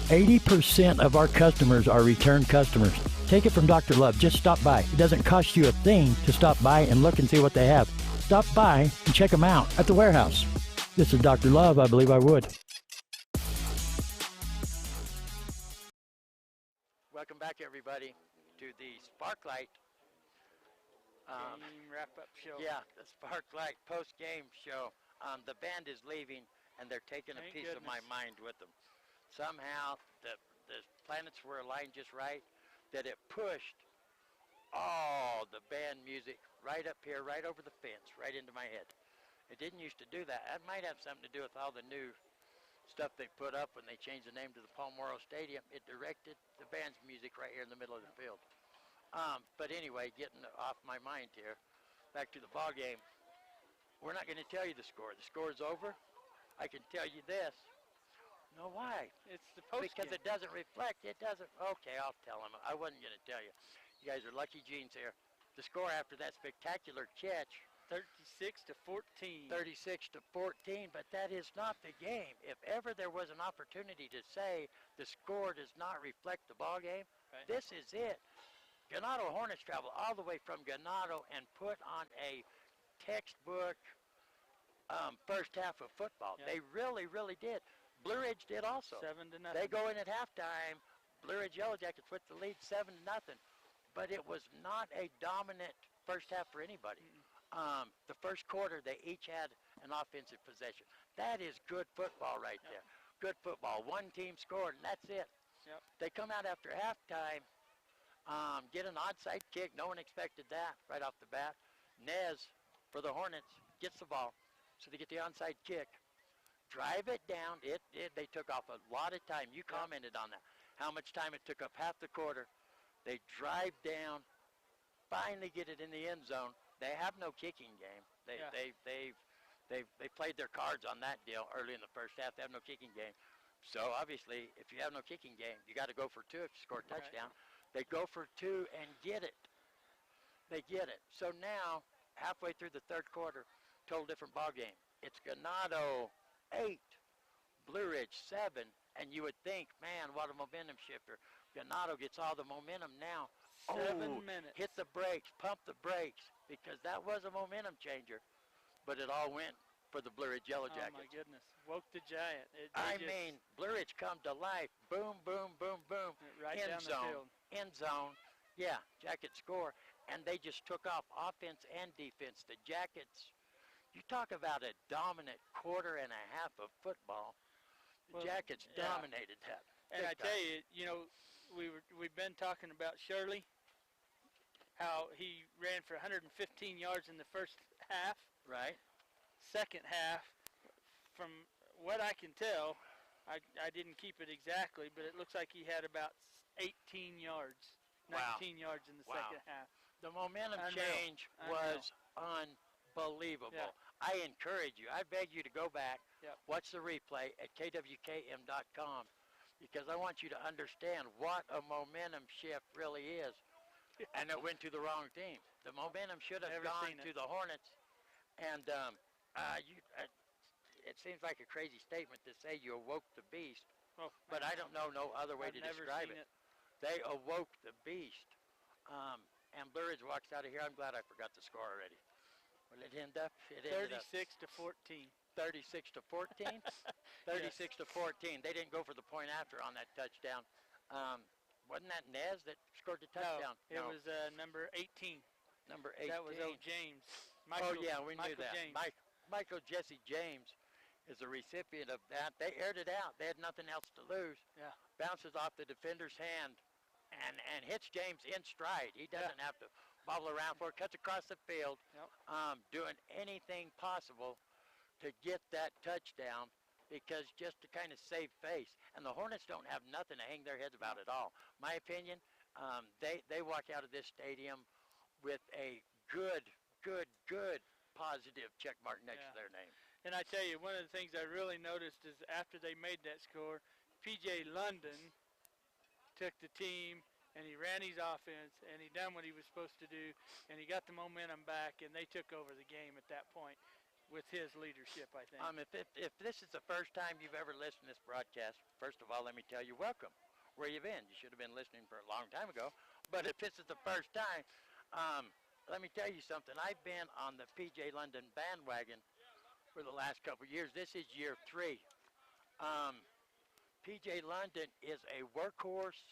80% of our customers are return customers. Take it from Dr. Love. Just stop by. It doesn't cost you a thing to stop by and look and see what they have. Stop by and check them out at the warehouse. This is Dr. Love. I believe I would. Welcome back back, everybody, to the Sparklight Game wrap-up show. Yeah, the Sparklight post-game show. The band is leaving, and they're taking a Thank piece of my goodness. mind with them. Somehow, the planets were aligned just right, that it pushed all the band music right up here, right over the fence, right into my head. It didn't used to do that. That might have something to do with all the new stuff they put up when they changed the name to the Palmoro Stadium. It directed the band's music right here in the middle of the field. But anyway, getting off my mind here, back to the ball game. We're not going to tell you the score. The score is over. I can tell you this. No, why? It's the post Because it doesn't reflect. It doesn't. Okay, I'll tell them. I wasn't going to tell you. You guys are lucky jeans here. The score after that spectacular catch, 36 to 14. 36 to 14, but that is not the game. If ever there was an opportunity to say the score does not reflect the ball game, Right. this is it. Ganado Hornets travel all the way from Ganado and put on a textbook first half of football. Yeah. They really, really did. Blue Ridge did also. 7-0. They go in at halftime. Blue Ridge Yellow Jackets with the lead 7-0. But it was not a dominant first half for anybody. The first quarter, they each had an offensive possession. That is good football right there. Good football. One team scored, and that's it. Yep. They come out after halftime, get an onside kick. No one expected that right off the bat. Nez, for the Hornets, gets the ball. So they get the onside kick. Drive it down. They took off a lot of time. You commented on that. How much time it took up half the quarter. They drive down, finally get it in the end zone. They have no kicking game. They played their cards on that deal early in the first half. They have no kicking game. So obviously, if you have no kicking game, you got to go for two if you score a touchdown. They go for two and get it. They get it. So now, halfway through the third quarter, total different ball game. It's Ganado 8, Blue Ridge 7, and you would think, man, what a momentum shifter. Ganado gets all the momentum now. 7 minutes. Hit the brakes, pump the brakes, because that was a momentum changer. But it all went for the Blue Ridge Yellow Jackets. Oh, my goodness. Woke the giant. I mean, Blue Ridge come to life. Boom, boom, boom, boom. Right end down zone. the field. End zone. Yeah, Jackets score. And they just took off offense and defense. The Jackets, you talk about a dominant quarter and a half of football. The Jackets dominated that. And I tell you, we've been talking about Shirley, how he ran for 115 yards in the first half. Right. Second half, from what I can tell, I didn't keep it exactly, but it looks like he had about 18 yards, 19 yards in the second half. The momentum Unreal. change was unbelievable. Yeah. I encourage you, I beg you to go back, Yep. watch the replay at kwkm.com, because I want you to understand what a momentum shift really is. And it went to the wrong team. The momentum should have Never gone seen to it. the Hornets. And it seems like a crazy statement to say you awoke the beast, Oh, but I don't know no other way I've to never describe seen it. They awoke the beast. And Blue Ridge walks out of here. I'm glad I forgot the score already. Will it end up? It ended up 36 to 14. 36 to 14. 36 to 14. They didn't go for the point after on that touchdown. Wasn't that Nez that scored the touchdown? No, it was number 18. Number 18. That was old James. Oh yeah, we knew Michael that. James. Michael Jesse James is the recipient of that. They aired it out. They had nothing else to lose. Yeah. Bounces off the defender's hand and hits James in stride. He doesn't have to bobble around for it. Cuts across the field, doing anything possible to get that touchdown, because just to kind of save face. And the Hornets don't have nothing to hang their heads about at all. My opinion, they walk out of this stadium with a good positive check mark next to their name. And I tell you, one of the things I really noticed is after they made that score, P.J. London took the team and he ran his offense and he done what he was supposed to do and he got the momentum back and they took over the game at that point with his leadership, I think. If this is the first time you've ever listened to this broadcast, first of all, let me tell you, welcome. Where you been? You should have been listening for a long time ago. But if this is the first time, let me tell you something. I've been on the P.J. London bandwagon for the last couple of years. This is year 3. P.J. London is a workhorse,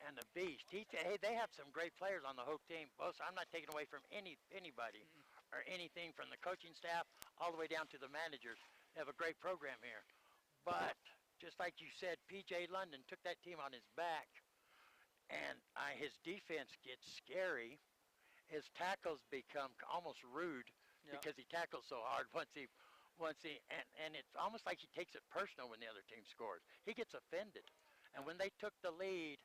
and the beast. Hey, they have some great players on the Hoke team. Well, so I'm not taking away from anybody or anything from the coaching staff all the way down to the managers. They have a great program here. But just like you said, P.J. London took that team on his back, and his defense gets scary. His tackles become almost rude because he tackles so hard and it's almost like he takes it personal when the other team scores. He gets offended. And when they took the lead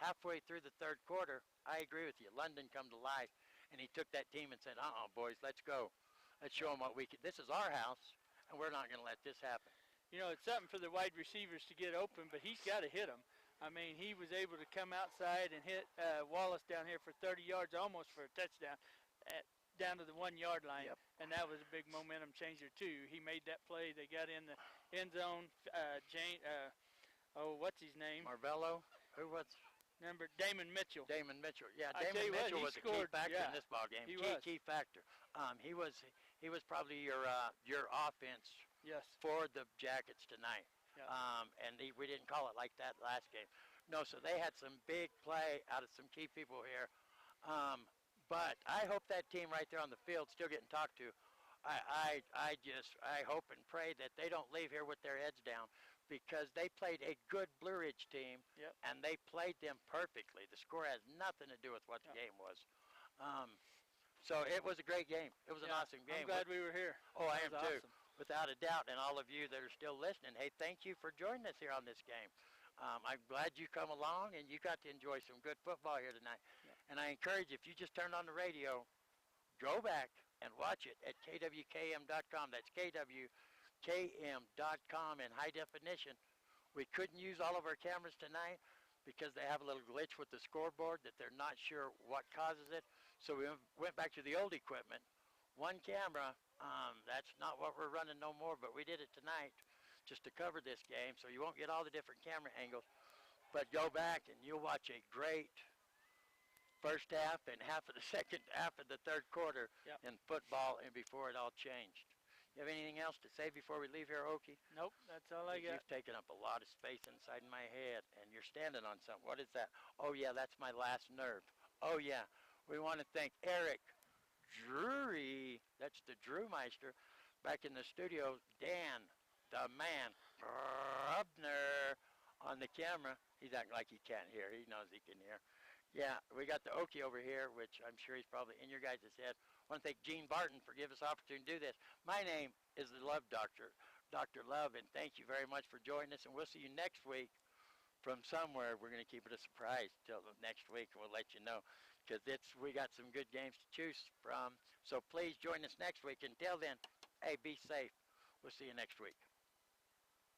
halfway through the third quarter, I agree with you. London come to life, and he took that team and said, boys, let's go. Let's show them what we can. This is our house, and we're not going to let this happen. You know, it's something for the wide receivers to get open, but he's got to hit them. I mean, he was able to come outside and hit Wallace down here for 30 yards, almost for a touchdown, down to the 1 yard line. Yep. And that was a big momentum changer, too. He made that play. They got in the end zone. What's his name? Marvello? Who was? Damon Mitchell. Damon Mitchell. Yeah, Damon Mitchell was a key factor in this ball game. Key factor. He was probably your offense for the Jackets tonight. Yeah. And we didn't call it like that last game. No, so they had some big play out of some key people here. But I hope that team right there on the field still getting talked to. I hope and pray that they don't leave here with their heads down, because they played a good Blue Ridge team, and they played them perfectly. The score has nothing to do with what the game was. So it was a great game. It was an awesome game. I'm glad we were here. Oh, I am too, awesome. without a doubt. And all of you that are still listening, hey, thank you for joining us here on this game. I'm glad you come along and you got to enjoy some good football here tonight. And I encourage you, if you just turned on the radio, go back and watch it at kwkm.com. That's kwkm.com in high definition. We couldn't use all of our cameras tonight because they have a little glitch with the scoreboard that they're not sure what causes it. So we went back to the old equipment. One camera, that's not what we're running no more, but we did it tonight just to cover this game, so you won't get all the different camera angles. But go back and you'll watch a great first half and half of the third quarter in football, and before it all changed. You have anything else to say before we leave here, Okie? Nope, that's all I got. You've taken up a lot of space inside my head, and you're standing on something. What is that? Oh, yeah, that's my last nerve. Oh, yeah. We want to thank Eric Drury, that's the Drewmeister, back in the studio. Dan, the man, Grubner, on the camera. He's acting like he can't hear. He knows he can hear. Yeah, we got the Okie over here, which I'm sure he's probably in your guys' head. I want to thank Gene Barton for giving us the opportunity to do this. My name is the Love Doctor, Dr. Love, and thank you very much for joining us, and we'll see you next week from somewhere. We're going to keep it a surprise till next week, and we'll let you know, because we got some good games to choose from. So please join us next week. Until then, hey, be safe. We'll see you next week.